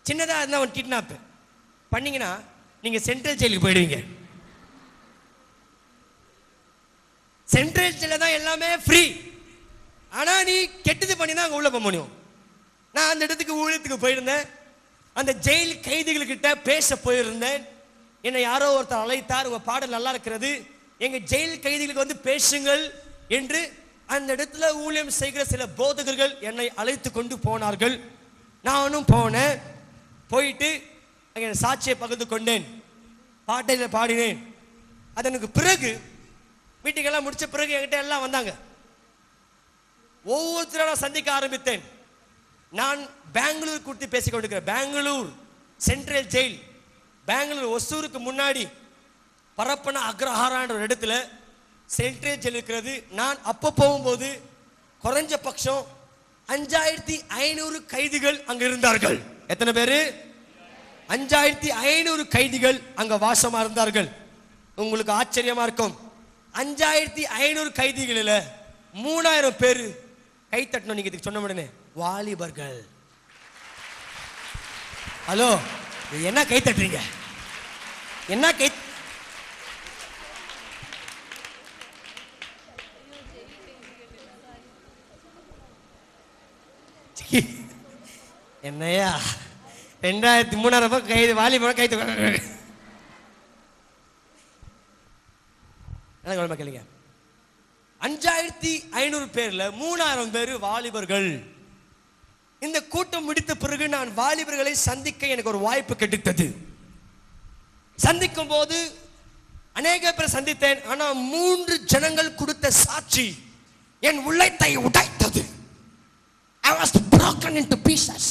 சின்னதாக இருந்தால் ஒரு கிட்னாப் பண்ணிங்கன்னா நீங்கள் சென்ட்ரல் ஜெயிலுக்கு போயிடுவீங்க. சென்ட்ரல் ஜெயிலில் தான் எல்லாமே ஃப்ரீ. ஆனால் நீ கெட்டது பண்ணி தான் அங்கே உள்ள போக முடியும். நான் அந்த இடத்துக்கு ஊழியத்துக்கு போயிருந்தேன். அந்த ஜெயில் கைதிகள்கிட்ட பேச போயிருந்தேன். என்னை யாரோ ஒருத்தர் அழைத்தார், உங்கள் பாடல் நல்லா இருக்கிறது, எங்கள் ஜெயில் கைதிகளுக்கு பேசுங்கள் என்று அந்த இடத்துல ஊழியம் செய்கிற சில போதகர்கள் என்னை அழைத்து கொண்டு போனார்கள். நானும் போனேன். போயிட்டு அங்கே சாட்சியை பகிர்ந்து கொண்டேன், பாட்டையில் பாடினேன். அதனுக்கு பிறகு மீட்டிங்கெல்லாம் முடிச்ச பிறகு என்கிட்ட எல்லாம் வந்தாங்க. ஒவ்வொருத்தரும் சந்திக்க ஆரம்பித்தேன். நான் பெங்களூர் குறித்து பேசிக் கொண்டிருக்கிறேன். பெங்களூர் சென்ட்ரல் ஜெயில், பெங்களூர் ஒசூருக்கு முன்னாடி பரப்பன அக்ரஹாரான்ற ஒரு இடத்துல சென்ட்ரல் ஜெயில் இருக்கிறது. நான் அப்போ போகும்போது குறைஞ்ச பட்சம் 5500 கைதிகள் அங்க இருந்தார்கள். எத்தனை பேரு? 5500 கைதிகள் அங்க வாசமா இருந்தார்கள். உங்களுக்கு ஆச்சரியமா இருக்கும், 5500 கைதிகளில் 3000 பேர் கை தட்டணும். நீங்க இதுக்கு சொன்ன உடனே வாலிபர்கள். ஹலோ, என்ன கை தட்டுறீங்க? என்ன கை? என்னையா 2300 கைது வாலிபர் கை தட்டு கேளுங்க. 5500 பேர்ல 3000 பேர் வாலிபர்கள். இந்த கூட்டம் முடித்த பிறகு நான் வாலிபர்களை சந்திக்க எனக்கு ஒரு வாய்ப்பு கிடைத்தது. சந்திக்கும் போது அநேக பேர் சந்தித்தேன். ஆனா 3 ஜனங்கள் கொடுத்த சாட்சி என் உள்ளத்தை உடைத்தது. I was broken into pieces.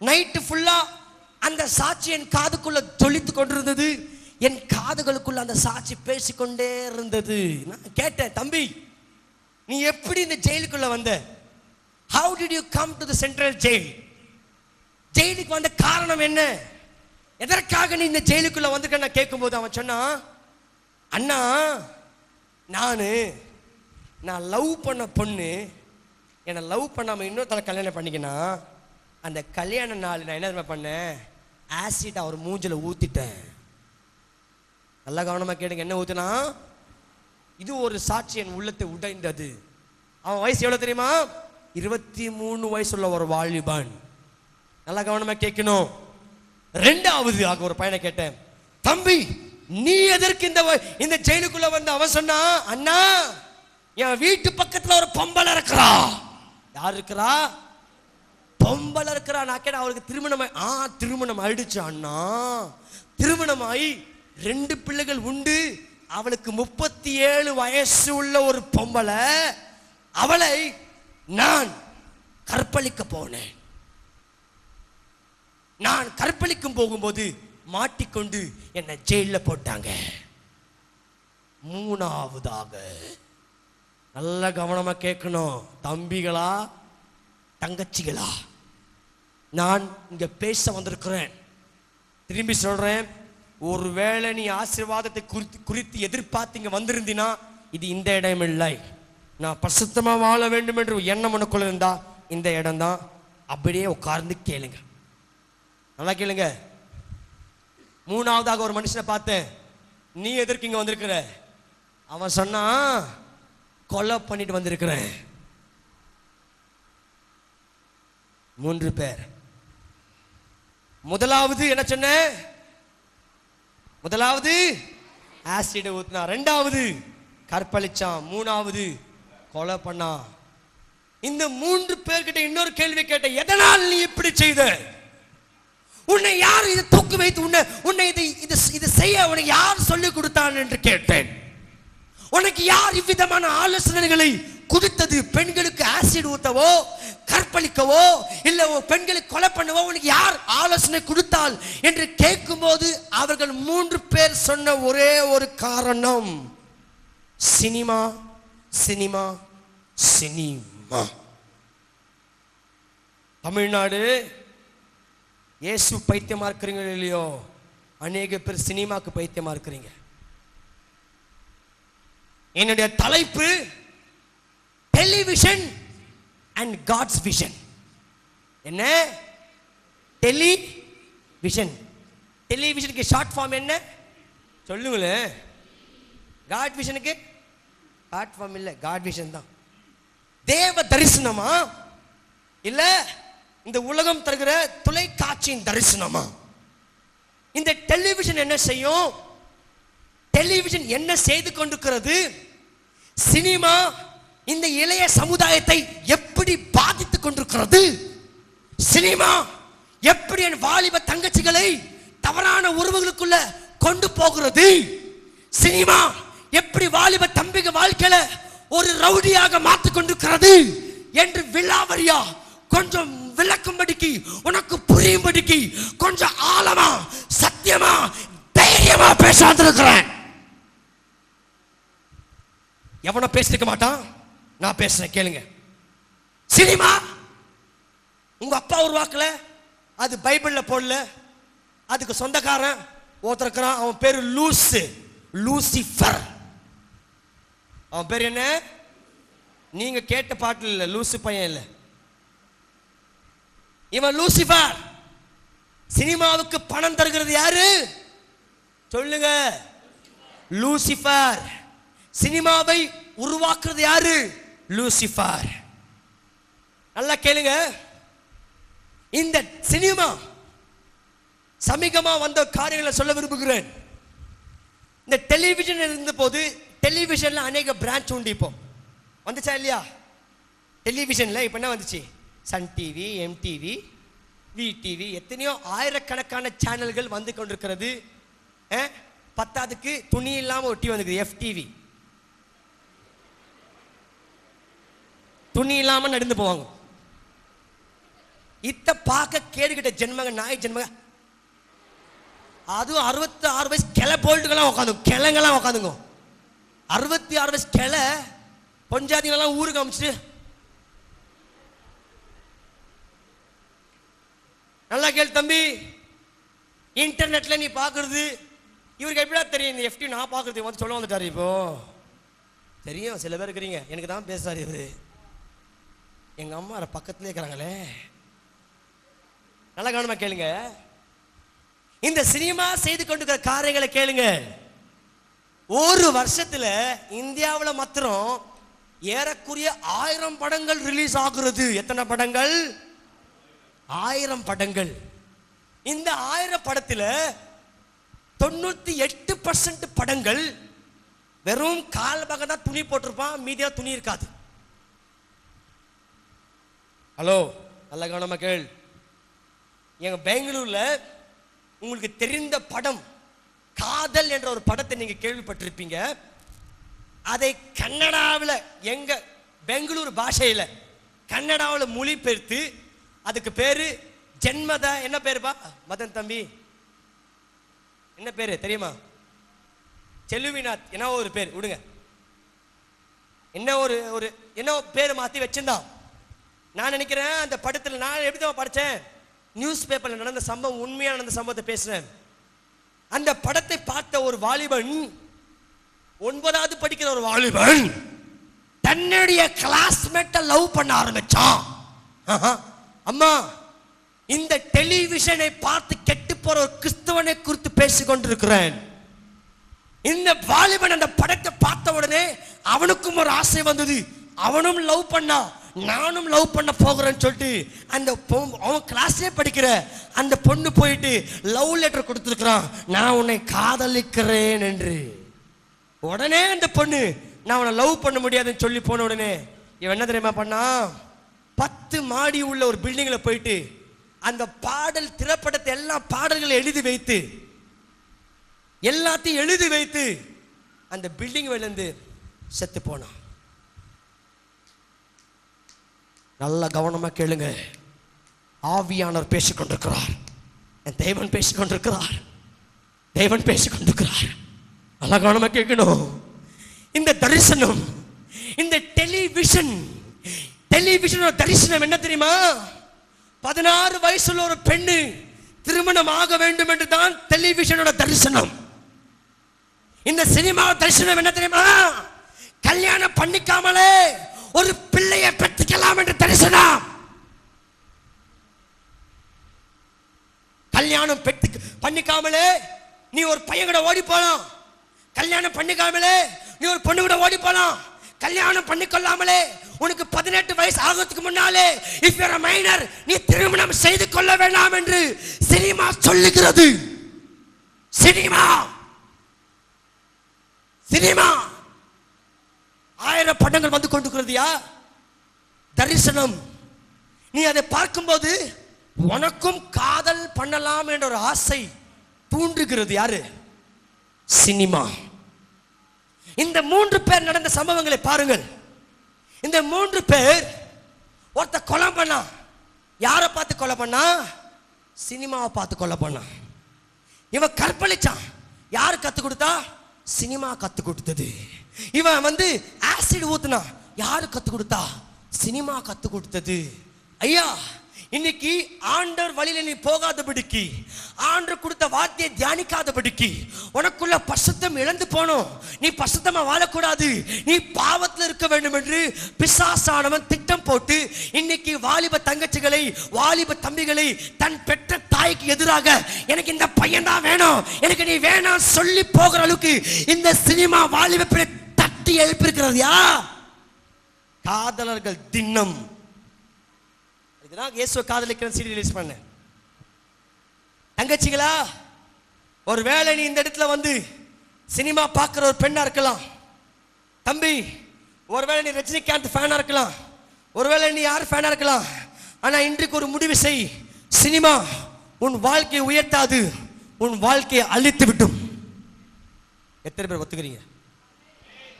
Night ஃபுல்லா அந்த சாட்சி என் காதுக்குள்ள தொளித்து கொண்டிருந்தது. என் காதுகளுக்குள்ள அந்த சாட்சி பேசிக்கொண்டே இருந்தது. நான் கேட்டேன், தம்பி நீ எப்படி இந்த ஜெயிலுக்குள்ள வந்த? How did you come to the central jail? ஜெயிலுக்கு வந்த காரணம் என்ன? எதற்காக நீ இந்த ஜெயிலுக்குள்ள வந்திருக்க? நான் கேட்கும்போது அவன் சொன்னான், அண்ணா நான் லவ் பண்ண பொண்ணு என்னை லவ் பண்ணாம இன்னொருத்தர கல்யாணம் பண்ணிக்கினா, அந்த கல்யாண நாள் நான் என்ன பண்ணேன், ஆசிட் அவர் மூஞ்சில ஊத்திட்டேன். நல்லா கவனமா கேளுங்க, என்ன ஊத்துனா? இது ஒரு சாட்சி என் உள்ளத்தை உடைந்தது. அவன் வயசு எவ்வளவு தெரியுமா? 23 வயசுள்ள ஒரு வாலிபன். நல்லா கவனமா கேட்கணும். ரெண்டாவது ஆக ஒரு பையனை கேட்டேன், தம்பி நீ எதற்கு இந்த ஜெயிலுக்குள்ள வந்த? அவன் சொன்னா, அண்ணா என் வீட்டு பக்கத்துல ஒரு பொம்பளை இருக்கிறா. யார் இருக்கிறா? பொம்பளை இருக்கிறா. நான் கேட்டேன், அவளுக்கு திருமணம் ஆயிடுச்சு அண்ணா. திருமணமாயி 2 பிள்ளைகள் உண்டு. அவளுக்கு 37 வயசு உள்ள ஒரு பொம்பளை. அவளை நான் கற்பழிக்க போனேன். நான் கற்பழிக்கும் போகும்போது மாட்டிக்கொண்டு என்னை ஜெயில போட்டாங்க. மூணாவதாக நல்ல கவனமா கேட்கணும், தம்பிகளா தங்கச்சிகளா, நான் இங்க பேச வந்திருக்கிறேன். திரும்பி சொல்றேன், ஒருவேளை நீ ஆசீர்வாதத்தை குறித்து எதிர்பார்த்து இங்க வந்திருந்தீனா இது இந்த இடம் இல்லை. நான் பரிசுத்தமா வாழ வேண்டும் என்று எண்ணம் உனக்குள்ள இருந்தா இந்த இடம் தான். அப்படியே உட்கார்ந்து கேளுங்க, நல்லா கேளுங்க. மூணாவதாக ஒரு மனுஷனை பார்த்தேன், நீ எதற்கு இங்க வந்திருக்கிற? அவன் சொன்னா, கொலை பண்ணிட்டு வந்திருக்கிறேன். 3 பேர். முதலாவது என்ன சொன்ன? முதலாவது ஆசிட் ஊத்தினா, ரெண்டாவது கற்பழிச்சான், மூணாவது கொலை பண்ணா. இந்த 3 பேர்கிட்ட இன்னொரு கேள்வி கேட்ட, எதனால் நீ இப்படி செய்த? உன்னை யார் இதை தூக்கி வைத்து உன்னை இது செய்ய உனக்கு யார் சொல்லிக் கொடுத்தான் என்று கேட்டேன். உனக்கு யார் இவ்விதமான ஆலோசனைகளை கொடுத்தது? பெண்களுக்கு ஆசிட் ஊத்தவோ, கற்பழிக்கவோ, இல்ல பெண்களை கொலை பண்ணவோ உனக்கு யார் ஆலோசனை கொடுத்தால் என்று கேட்கும்போது அவர்கள் 3 பேர் சொன்ன ஒரே ஒரு காரணம், சினிமா சினிமா சினிமா. தமிழ்நாடு இயேசு பைத்தியமா இருக்கிறீங்க இல்லையோ, அநேக பேர் சினிமாக்கு பைத்தியமா இருக்கிறீங்க. என்னுடைய தலைப்பு டெலிவிஷன் அண்ட் காட்ஸ் விஷன். என்ன டெலிவிஷன்? டெலிவிஷனுக்கு ஷார்ட் ஃபார்ம் என்ன சொல்லுங்களேன்? காட் விஷனுக்கு ஷார்ட் ஃபார்ம் இல்ல, காட் விஷன் தான். தேவ தரிசனமா இல்ல இந்த உலகம் தருகிற தொலைக்காட்சியின் தரிசனமா? இந்த டெலிவிஷன் என்ன செய்யும்? டெலிவிஷன் என்ன செய்து கொண்டிருக்கிறது? சினிமா இந்த இளைய சமுதாயத்தை எப்படி பாதித்துக் கொண்டிருக்கிறது? சினிமா எப்படி என் வாலிப தங்கச்சிகளை தவறான உறவுகளுக்குள்ள கொண்டு போகிறது? சினிமா எப்படி வாலிப தம்பிக வாழ்க்கையில ஒரு ரவுடியாக மாற்றிக் கொண்டிருக்கிறது என்று விலாவரியா கொஞ்சம் விளக்கும்படிக்கு, உனக்கு புரியும்படிக்கு கொஞ்சம் ஆழமா சத்தியமா தைரியமா பேசாதிருக்கிறேன். எவன பேசிக்க மாட்டான், நான் பேசுறேன் கேளுங்க. சினிமா உங்க அப்பா உருவாக்கல, அது பைபிள்ல போடல, அதுக்கு சொந்தக்காரன் ஒருத்தர் இருக்கிறான், அவன் பேரு லூசிஃபர். அவன் பேர் என்ன? நீங்க கேட்ட பாட்டு இல்ல, லூசு பையன் இல்ல, இவன் லூசிஃபர். சினிமாவுக்கு பணம் தருகிறது யாரு சொல்லுங்க? லூசிஃபர். சினிமாவை உருவாக்குறது யாரு? லூசிஃபர். நல்லா கேளுங்க. இந்த சினிமா சமீபமா வந்த காரியங்களை சொல்ல விரும்புகிறேன். இந்த டெலிவிஷன் இருந்த போது டெலிவிஷன்ல அநேக பிரான்ச் உண்டு. இப்போ வந்துச்சா இல்லையா? டெலிவிஷன்ல இப்ப என்ன வந்துச்சு? சன் டிவி, MTV, VTV, எத்தனையோ ஆயிரக்கணக்கான சேனல்கள் வந்து கொண்டிருக்கிறது. பத்தாவதுக்கு துணி இல்லாம ஒட்டி வந்துருக்கு FTV. துணி இல்லாம நடந்து போவாங்க. இத்த பார்க்க கேடுகிட்ட ஜென்மங்க, நாய் ஜென்மங்க. அதுவும் 66 வயசு கிளை போல்ட்டுகளாம் உட்காந்து, கிளைங்கெல்லாம் உட்காந்துங்க. 66 வயசு கிளை பொஞ்சாதிகளெல்லாம் ஊருக்கு அமைச்சிட்டு, நல்லா கேள் தம்பி, இன்டர்நெட்ல நீ பாக்குறது இவருக்கு எப்படியா தெரியும்? இந்த FTV நான் பாக்குறது வந்து சொல்ல வந்துட்டாரு. இப்போ தெரியும், சில பேர் இருக்கிறீங்க, எனக்கு தான் பேசுறாரு இவரு. எங்க அம்மா பக்கத்துலேயே இருக்கிறாங்களே. நல்லா கவனமா கேளுங்க. இந்த சினிமா செய்து கொண்டிருக்கிற காரியங்களை கேளுங்க. ஒரு வருஷத்துல இந்தியாவில் மாத்திரம் ஏறக்குறைய 1000 படங்கள் ரிலீஸ் ஆகுறது. எத்தனை படங்கள்? 1000 படங்கள். இந்த 1000 படத்துல 98% படங்கள் வெறும் கால் பக்கம் தான் துணி போட்டிருப்பான், மீதியா துணி இருக்காது. ஹலோ, நல்ல கவனமா கேள். எங்க பெங்களூர்ல உங்களுக்கு தெரிந்த படம் காதல் என்ற ஒரு படத்தை நீங்க கேள்விப்பட்டிருப்பீங்க. அதை கன்னடாவில், எங்க பெங்களூர் பாஷையில கன்னடாவில் மொழிபெயர்த்து அதுக்கு பேரு ஜென்மத, என்ன பேருப்பா மதன் தம்பி? என்ன பேரு தெரியுமா? செல்லுவிநாத், என்ன ஒரு பேர் விடுங்க, என்ன ஒரு என்ன பேர் மாத்தி வச்சிருந்தான். நான் நினைக்கிறேன் அந்த படத்தில் நான் எப்படி தான் படித்தேன், நியூஸ் பேப்பர்ல நடந்த சம்பவம், உண்மையான நடந்த சம்பவத்தை பேசுறேன். அந்த படத்தை பார்த்த ஒரு வாலிபன், 9வது படிக்கிற ஒரு வாலிபன் தன்னுடைய கிளாஸ்மேட்டை லவ் பண்ண ஆரம்பிச்சான். அம்மா, இந்த டெலிவிஷனை பார்த்து கெட்டு போற ஒரு கிறிஸ்தவனை குறித்து பேசிக் கொண்டிருக்கிறேன். இந்த வாலிபன் அந்த படத்தை பார்த்த உடனே அவனுக்கும் ஒரு ஆசை வந்தது, அவனும் லவ் பண்ணா. நானும் லவ் பண்ண போகிறேன்னு சொல்லிட்டு அந்த அவன் கிளாஸ்லயே படிக்கிற அந்த பொண்ணு போயிட்டு லவ் லெட்டர் கொடுத்துருக்கிறான், நான் உன்னை காதலிக்கிறேன் என்று. உடனே அந்த பொண்ணு நான் அவனை லவ் பண்ண முடியாதுன்னு சொல்லி போன உடனே இவன் என்ன தெரியுமா பண்ணா, 10 மாடி உள்ள ஒரு பில்டிங்ல போயிட்டு அந்த பாடல் திரைப்படத்தை எல்லா பாடல்களை எல்லாத்தையும் எழுதி வைத்து அந்த பில்டிங் விழுந்து செத்து போனான். நல்ல கவனமா கேளுங்க, ஆவியானவர் பேசிக்கொண்டிருக்கிறார், என் தேவன் பேசிக்கொண்டிருக்கிறார், தேவன் பேசிக்கொண்டிருக்கிறார். நல்ல கவனமா கேட்கணும். இந்த தரிசனம், இந்த டெலிவிஷன் தரிசனம் என்ன தெரியுமா? 16 வயசுல ஒரு பெண்ணு திருமணம் ஆக வேண்டும் என்று தான் டெலிவிஷனோட தரிசனம். இந்த சினிமா தரிசனம் என்ன தெரியுமா? கல்யாணம் பண்ணிக்காமலே ஒரு பிள்ளையை பெற்றுக்கலாம் என்று தரிசனம். கல்யாணம் பண்ணிக்காமலே நீ ஒரு பையன் கூட ஓடி போலாம், கல்யாணம் பண்ணிக்காமலே நீ ஒரு பொண்ணு கூட ஓடி போலாம், கல்யாணம் பண்ணிக்கொள்ளாமலே உனக்கு 18 வயசு ஆகிறதுக்கு முன்னாலே if you are a minor நீ திருமணம் செய்து கொள்ள வேண்டாம் என்று சினிமா சொல்லுகிறது. சினிமா 1000 படங்கள் வந்து கொண்டிருக்கிறதுயா. தரிசனம், நீ அதை பார்க்கும்போது உனக்கும் காதல் பண்ணலாம் என்ற ஒரு ஆசை தூண்டுகிறது. யாரு? சினிமா. இந்த 3 பேர் நடந்த சம்பவங்களை பாருங்கள். இந்த 3 பேர், ஒருத்த கொலை பண்ணா, யாரை பார்த்து கொலை பண்ணா? சினிமாவை பார்த்து கொலை பண்ணா. இவன் கற்பழிச்சான், யாரு கத்து கொடுத்தா? சினிமா கத்து கொடுத்தது. இவன் வந்து ஆசிட் ஊத்துனா, யாரு கத்து கொடுத்தா? சினிமா கத்து கொடுத்தது. ஐயா, இன்னைக்கு ஆண்டவர் வழியில நீ போகாதபடிக்கு, ஆண்டவர் கொடுத்த வார்த்தையை தியானிக்காதபடிக்கு உனக்குள்ள பரிசுத்தம் இழந்து போனோம். நீ பரிசுத்தமா வாழக்கூடாது, நீ பாவத்தில் இருக்க வேண்டும் என்று பிசாசானவன் திட்டம் போட்டு இன்னைக்கு வாலிப தங்கச்சிகளை, வாலிப தம்பிகளை தன் பெற்ற தாய்க்கு எதிராக எனக்கு இந்த பையன் தான் வேணும், எனக்கு நீ வேணாம் சொல்லி போகிற அளவுக்கு இந்த சினிமா வாலிப தட்டி எழுப்பியிருக்கிறதா? காதலர்கள் திண்ணம். இயேசுவை காதலிக்கிறேன் CD ரிலீஸ் பண்ண தங்கச்சிகளா, ஒருவேளை நீ இந்த இடத்துல வந்து சினிமா பார்க்கிற ஒரு பெண்ணா இருக்கலாம். தம்பி, ஒருவேளை நீ ரஜினிகாந்த் ஃபேனா இருக்கலாம், ஒருவேளை நீ யார் ஃபேனா இருக்கலாம். ஆனா இன்றைக்கு ஒரு முடிவு செய், சினிமா உன் வாழ்க்கையை உயர்த்தாது, உன் வாழ்க்கையை அழித்து விட்டும். எத்தனை பேர் ஒத்துக்கிறீங்க?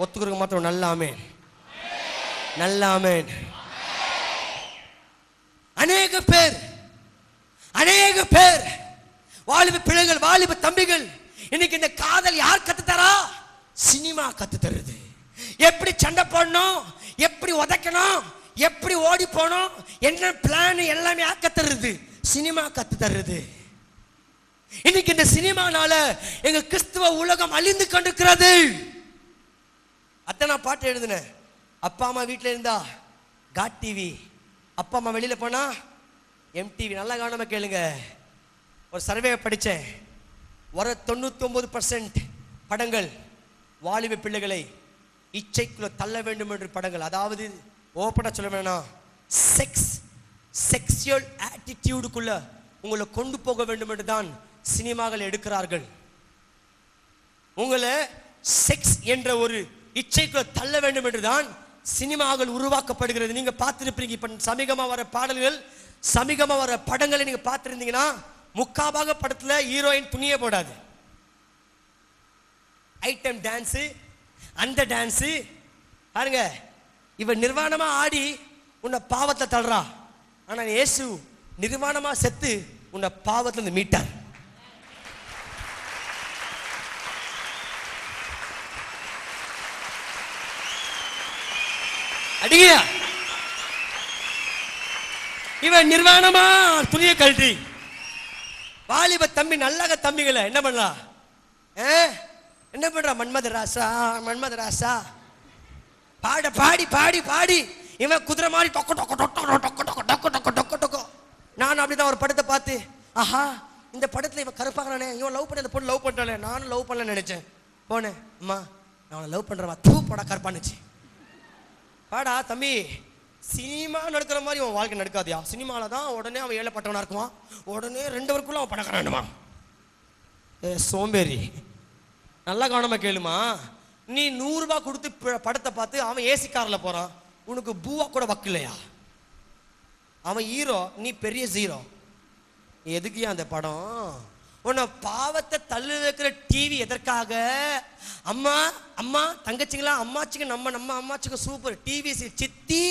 ஒத்துக்கிறவங்க மாத்திரம் நல்ல ஆமென், நல்ல ஆமென். அநேக பேர் வாலிப பிள்ளைகள், வாலிப தம்பிகள், இன்னைக்கு இந்த காதல் யார் கத்து தரா? சினிமா கத்து தருது. எப்படி சண்டை போடணும், எப்படி உதைக்கணும், எப்படி ஓடி போகணும், என்ன பிளான் எல்லாமே யார் கத்து தருது? சினிமா கத்து தருது. இன்னைக்கு இந்த சினிமானால எங்க கிறிஸ்துவ உலகம் அழிந்து கொண்டிருக்கிறது. அத்தனை பாட்டு எழுதுனேன். அப்பா அம்மா வீட்டில் இருந்தா காட் டிவி, அப்பா அம்மா வெளியில போனா MTV. நல்லா கவனமா கேளுங்க. ஒரு சர்வே படித்தேன். வர 99% படங்கள் வாலிப பிள்ளைகளை இச்சைக்குள்ள தள்ள வேண்டும் என்று படங்கள். அதாவது ஓப்பனா சொல்ல வேணாம், செக்ஸுவல் ஆட்டிடியூடுக்குள்ள உங்களை கொண்டு போக வேண்டும் என்று தான் சினிமாக்கள் எடுக்கிறார்கள். உங்களை செக்ஸ் என்ற ஒரு இச்சைக்குள்ள தள்ள வேண்டும் என்று தான் சினிமாக்கள் உருவாக்கப்படுகிறது. நீங்க பார்த்திருப்பீங்க. இப்ப சமீபமா வர பாடல்கள், சமீபமா வர படங்களை நீங்க பார்த்திருந்தீங்கன்னா முக்காபாக படத்துல ஹீரோயின் துணியே போடாது. ஐட்டம் டான்ஸ், அந்த டான்ஸ் பாருங்க. இவன் நிர்வாணமா ஆடி உன்னை பாவத்தை தள்ளுறா. ஆனா இயேசு நிர்வாணமா செத்து உன்னை பாவத்துல இருந்து மீட்டார். அடிங்க. இவன் நிர்வாணமா துணியை கழட்டி, வாலிப தம்பி நல்லக தம்பிகளை என்ன பண்றா? என்ன பண்றா? மன்மத ராசா, மன்மத ராசா பாட பாடி பாடி பாடி இவன் குதிரை மாதிரி டொக்க டொக்க டொக்க டொக்க டொக்க டொக்க டொக்க டொக்க டொக்க. நான் அப்படிதான் ஒரு படத்தை பார்த்து, ஆஹா இந்த படத்துல இவன் கருப்பாகிறானே, இவன் லவ் பண்ண அந்த பொண்ணு லவ் பண்றானே, நானும் லவ் பண்ணலன்னு நினைச்சேன். போனேன், அம்மா நான் அவனை லவ் பண்றவா, தூ போடா கருப்பானுச்சு. பாடா தம்பி, சினிமா நடக்கிற மாதிரி அவன் வாழ்க்கை நடக்காதியா. சினிமாவில் தான் உடனே அவன் ஏழைப்பட்டவனா இருக்குவான், உடனே 2 வருக்குள்ள அவன் பணக்காரனுமா. சோம்பேறி, நல்லா கவனமா கேளுமா. நீ 100 ரூபாய் கொடுத்து படத்தை பார்த்து அவன் ஏசி காரில் போறான், உனக்கு பூவா கூட வக்கில்லையா? அவன் ஹீரோ, நீ பெரிய ஜீரோ. எதுக்கு அந்த படம்? உன்னை பாவத்தை தள்ளி வைக்கிற டிவி எதற்காக? அம்மா அம்மா தங்கச்சிங்களா, அம்மாச்சிங்க, நம்ம அம்மாச்சிங்க சூப்பர் டிவி. சித்தி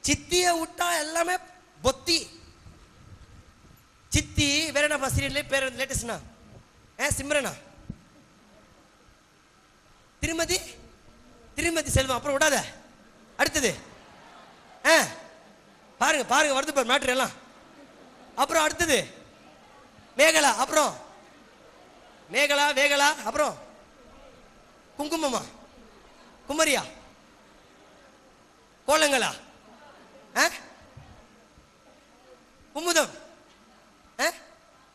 சித்தியை விட்டா எல்லாமே பொத்தி. சித்தி வேற என்ன சீரியல் பேர் லேட்டஸ்ட்னா? சிம்ரனா, திருமதி செல்வம். அப்புறம் விடாத, அடுத்தது பாருங்க பாருங்க வருது பாரு மேட்ரு எல்லாம். அப்புறம் அடுத்தது மேகலா, அப்புறம் வேகலா, அப்புறம் குங்குமமா, குமரியா, கோலங்களா, குமுதம்,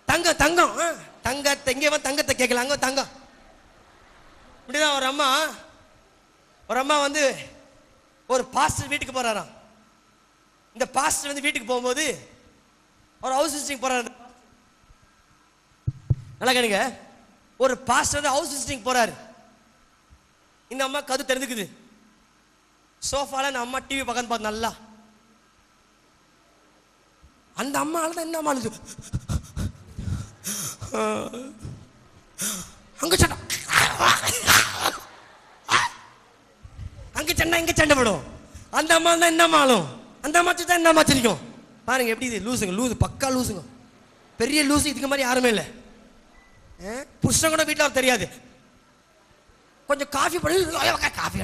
தங்கம் தங்கத்தை இங்கே தங்கத்தை கேட்கலாம். அங்க தங்கம். இப்படிதான் ஒரு அம்மா வந்து ஒரு பாஸ்டர் வீட்டுக்கு போறாராம். இந்த பாஸ்டர் வந்து வீட்டுக்கு போகும்போது ஒரு ஹவுஸ் விசிட்டிங் போறாரு. நல்லா கேளுங்க, ஒரு பாஸ்டர் ஹவுஸ் விசிட்டிங் போறாரு. இந்த அம்மா கது தெரிஞ்சுக்குது. சோஃபால இந்த அம்மா டிவி பக்கம் பார்த்து நல்லா. அந்த அம்மால தான் என்ன அம்மா அங்க சண்டை, அங்க சண்டை, இங்க சண்டை போடும். அந்த அம்மா தான் என்ன மாலும், அந்த அம்மா தான் என்ன மாச்சிருக்கும். பாருங்க எப்படி இது லூசுங்க, பக்கா லூசுங்க, பெரிய லூசு. இதுக்கு மாதிரி யாருமே இல்லை. புருஷன் கூட வீட்டில் தெரியாது. கொஞ்சம் காஃபி போடு, காஃபி.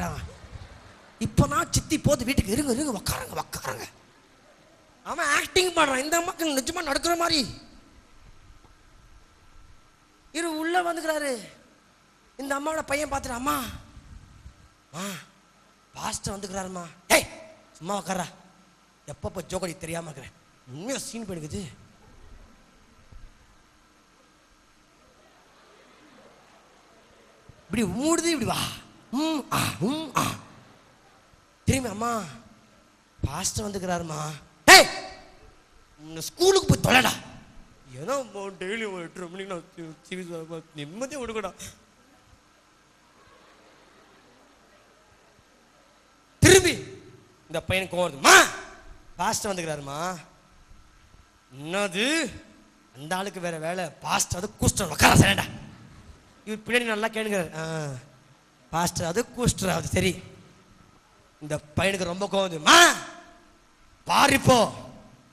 இப்போதான் சித்தி போது வீட்டுக்கு, இருங்க உக்காருங்க. அவன் ஆக்டிங் பண்றான். இந்த அம்மாக்கு நிஜமா நடக்கிற மாதிரி. உள்ள வந்துக்கிறாரு. இந்த அம்மாவோட பையன் பார்த்துட்டு, அம்மா பாஸ்டர் வந்துக்கிறாருமா. ஏய் சும்மா உக்காரா, எப்பப்போ ஜோக்கடி தெரியாம இருக்கிறேன். உண்மையா சீன் போயிடுக்குது. இப்படி மூடுது, இப்படி வா, திரும்பி அம்மா பாஸ்டர் வந்துக்கிறாருமா. ஏய் ஸ்கூலுக்கு போய் தொலைடா. ஏன்னா டெய்லி 8:30 மணிக்கு நான் நிம்மதியாக விடுக்கடா. திரும்பி இந்த பையனுக்கு கோவருதுமா, பாஸ்டர் வந்துக்கிறாருமா. என்னது அந்த ஆளுக்கு வேற வேலை, பாஸ்டர் அது கூஸ்டர் உக்கார சரிடா. இவர் பின்னாடி நல்லா கேளுங்கிறார். பாஸ்டர் அது கூஸ்டர், அது சரி. இந்த பையனுக்கு ரொம்ப கோவம். பாரு இப்போ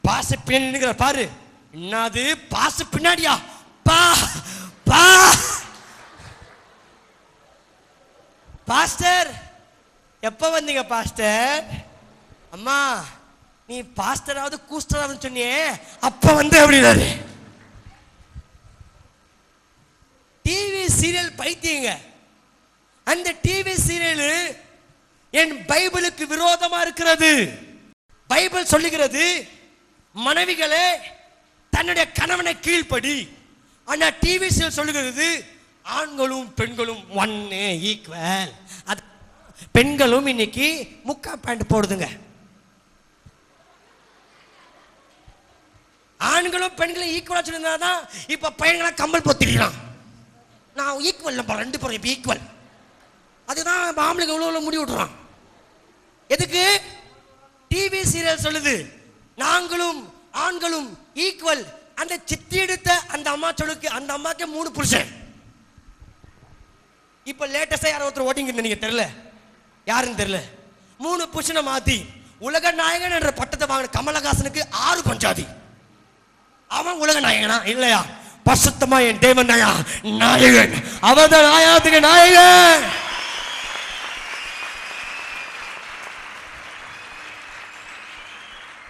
பாச பின்னாடி பாரு. என்னது பாச பின்னாடியா? பாஸ்டர் எப்ப வந்தீங்க பாஸ்டர்? அம்மா நீ பாஸ்டராவது கூஸ்டராவது சொன்னியே, அப்ப வந்து அப்படின்னாரு. டிவி சீரியல் பைத்தியங்க. அந்த டிவி சீரியல் என் பைபிளுக்கு விரோதமா இருக்கிறது. பைபிள் சொல்லுகிறது, மனைவிகளே தன்னுடைய கணவனை கீழ்ப்படி. ஆனா டிவி சீரியல் சொல்லுகிறது, ஆண்களும் பெண்களும் ஒன்னு ஈக்குவல். அது பெண்களும் இன்னைக்கு முக்கா பேண்ட் போடுதுங்க. ஆண்களும் பெண்களும் ஈக்குவலா சொல்லியிருந்தாதான் இப்ப பையன்களா கம்பல் போத்திக்கிறான். நான் ஈக்குவல், நம்ம 2 பேரும் இப்ப ஈக்குவல். அதுதான் ஆம்பளைங்க இவ்வளவு முடி விட்டுறான். எதுக்கு? டிவி சீரியல் சொல்லுது நாங்களும் ஆண்களும் ஈக்குவல். அந்த சித்தி எடுத்த அந்த அம்மா சொல்லுக்கு, அந்த அம்மாக்கு 3 புருஷன். இப்ப லேட்டஸ்டா யாரோ ஒருத்தர் ஓட்டிங்க நீங்க தெரியல, யாருன்னு தெரியல. 3 புருஷனை மாத்தி உலக நாயகன் என்ற பட்டத்தை வாங்கின கமலஹாசனுக்கு 6 பஞ்சாதி. அவன் உலக நாயகனா இல்லையா? பசுத்தமா என் தேவன் நாயகன், அவதான் நாயகத்துக்கு நாயகன்.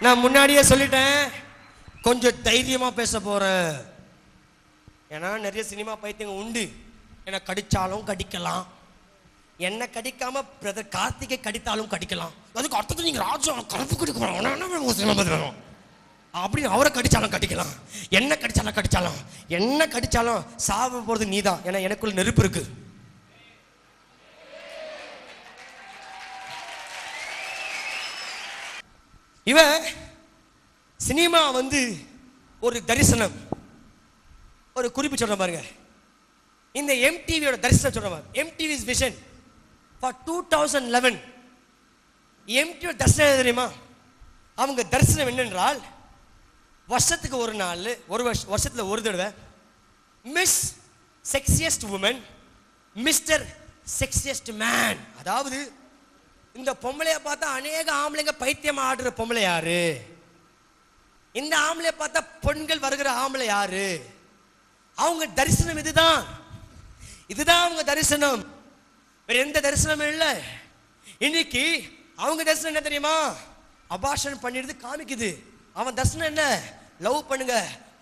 நான் முன்னாடியே சொல்லிட்டேன், கொஞ்சம் தைரியமா பேச போறேன். ஏன்னா நிறைய சினிமா பைத்தியங்க உண்டு. என்ன கடிச்சாலும் கடிக்கலாம், என்ன கடிக்காம பிரதர் கார்த்திகை கடித்தாலும் கடிக்கலாம். அதுக்கு அர்த்தத்தை நீங்க ராஜா கருப்பு கடிக்க போறோம் அப்படின்னு அவரை கடிச்சாலும் கடிக்கலாம், என்ன கடிச்சாலும் என்ன கடிச்சாலும் சாவ போறது நீதான். ஏன்னா எனக்குள்ள நெருப்பு இருக்கு. இவன் சினிமா வந்து ஒரு தரிசனம், ஒரு குறிப்பு சொல்ற பாருங்க. இந்த எம்டிவியோட தரிசனம் சொல்ற பாருங்க. MTV's vision for 2011. எம்டிவி தரிசனம் தெரியுமா? அவங்க தரிசனம் என்னென்றால், வருஷத்துக்கு ஒரு நாள், வருஷத்துல ஒரு தடவை miss sexiest woman, mister sexiest man. அதாவது இந்த பொம்பளைய பார்த்தா அநேக ஆம்பளைங்க பைத்தியம் ஆடுற பொம்பளை யாரு, இந்த ஆம்பளைய பார்த்தா பெண்கள் வருகிற ஆம்பளை யாரு, அவங்க தரிசனம் இதுதான். இதுதான் அவங்க தரிசனம், வேற எந்த தரிசனமும் இல்லை. இன்னைக்கு அவங்க தரிசனம் என்ன தெரியுமா? அபார்ஷன் பண்ணிடுது காமிக்குது. அவன் தரிசனம் என்ன? லவ் பண்ணுங்க,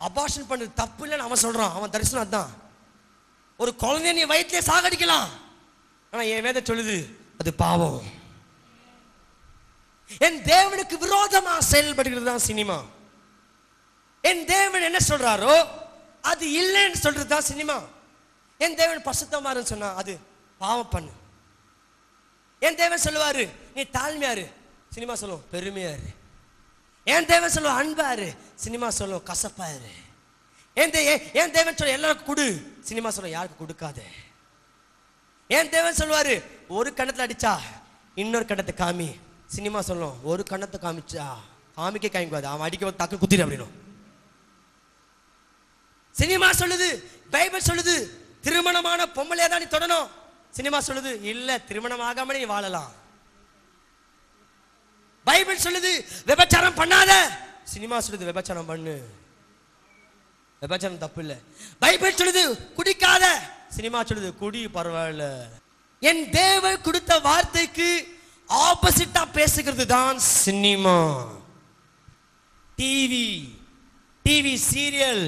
அபார்ஷன் பண்ணுறது தப்பு இல்லைன்னு அவன் சொல்றான். அவன் தரிசனம் அதான். ஒரு குழந்தைய நீ வயிற்றிலே சாகடிக்கலாம், ஆனா என் வேதம் சொல்லுது அது பாவம். என் தேவனுக்கு விரோதமா செயல்படுகிறது தான் சினிமா. என் தேவன் என்ன சொல்றாரோ அது இல்லைன்னு சொல்றது தான் சினிமா. என் தேவன் பசுத்தமா சொன்னா அது பாவம் பண்ணு. என் தேவன் சொல்லுவாரு நீ தாழ்மையாரு, சினிமா சொல்லும் பெருமையாரு. என் தேவன் சொல்லுவா அன்பாரு, சினிமா சொல்லும் கசப்பாரு. என் தேவன் சொல்ல எல்லாருக்கும் கொடு, சினிமா சொல்ல யாருக்கு கொடுக்காத. என் தேவன் சொல்லுவாரு ஒரு கண்ணத்துல அடிச்சா இன்னொரு கண்ணத்தை காமி, சினிமா சொல்லும் ஒரு கண்ணத்தை காமிச்சா காமிக்க காமிக்காது, அவன் அடிக்க டக்கு குத்திடு அப்படின்னு. சினிமா சொல்லுது, பைபிள் சொல்லுது திருமணமான பொம்பளையா தான் நீ தொடணும், சினிமா சொல்லுது இல்ல திருமணம் ஆகாம நீ வாழலாம். பைபிள் சொல்லுது விபச்சாரம் பண்ணாத, சினிமா சொல்லுது விபச்சாரம் பண்ணு, விபச்சாரம் தப்பு இல்ல. பைபிள் சொல்லுது குடிக்காத, சினிமா சொல்லுது குடி பரவாயில்ல. என் தேவன் கொடுத்த வார்த்தைக்கு ஆப்போசிட்டா பேசுகிறது தான் சினிமா. TV serial.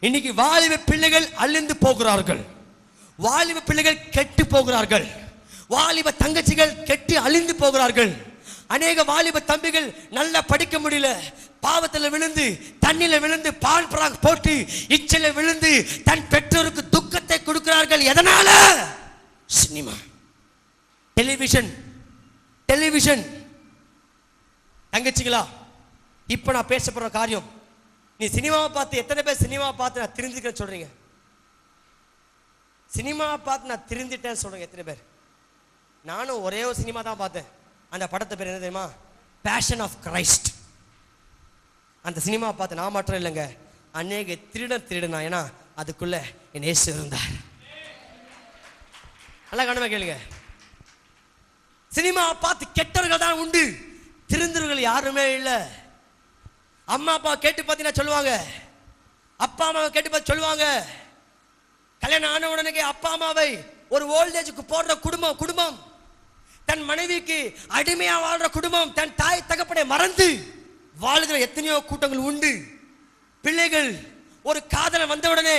இன்னைக்கு வாலிப பிள்ளைகள் அழிந்து போகிறார்கள், வாலிப பிள்ளைகள் கெட்டு போகிறார்கள், வாலிப தங்கச்சிகள் கெட்டு அழிந்து போகிறார்கள். அநேக வாலிப தம்பிகள் நல்லா படிக்க முடியல, பாவத்துல விழுந்து தண்ணில விழுந்து பால் பராக் போட்டு இச்சல விழுந்து தன் பெற்றோருக்கு துக்கத்தை கொடுக்கிறார்கள். எதனால? Cinema, television. தங்கச்சிங்களா, இப்ப நான் பேச போற காரியம், நீ சினிமாவை பார்த்து எத்தனை பேர் சினிமாவை பார்த்து நான் திருந்திக்கிறேன்னு சொல்றீங்க? சினிமாவை பார்த்து நான் திருந்திட்டேன்னு சொல்றேன் எத்தனை பேர்? நானும் ஒரே ஒரு சினிமா தான் பார்த்தேன். அந்த படத்தை பேர் என்ன தெரியுமா? Passion of Christ. அந்த சினிமாவை பார்த்து நான் மட்டும் இல்லைங்க, அநேக திருடனா, ஏன்னா அதுக்குள்ள என் இயேசு இருந்தார். நல்லா கவனமா கேளுங்க. சினிமாவை பார்த்து கெட்டவர்கள் தான் உண்டு, திருந்தவர்கள் யாருமே இல்லை. அம்மா அப்பா கேட்டு பார்த்தீங்கன்னா சொல்லுவாங்க, அப்பா அம்மாவை கேட்டு பார்த்து சொல்லுவாங்க, கல்யாணம் ஆன உடனே அப்பா அம்மாவை ஒரு ஓல்டேஜுக்கு போடுற குடும்பம், தன் மனைவிக்கு அடிமையா வாழ்ற குடும்பம், தன் தாய் தகப்பனை மறந்து வாழ்கிற எத்தனையோ கூட்டங்கள் உண்டு. பிள்ளைகள் ஒரு காதல் வந்த உடனே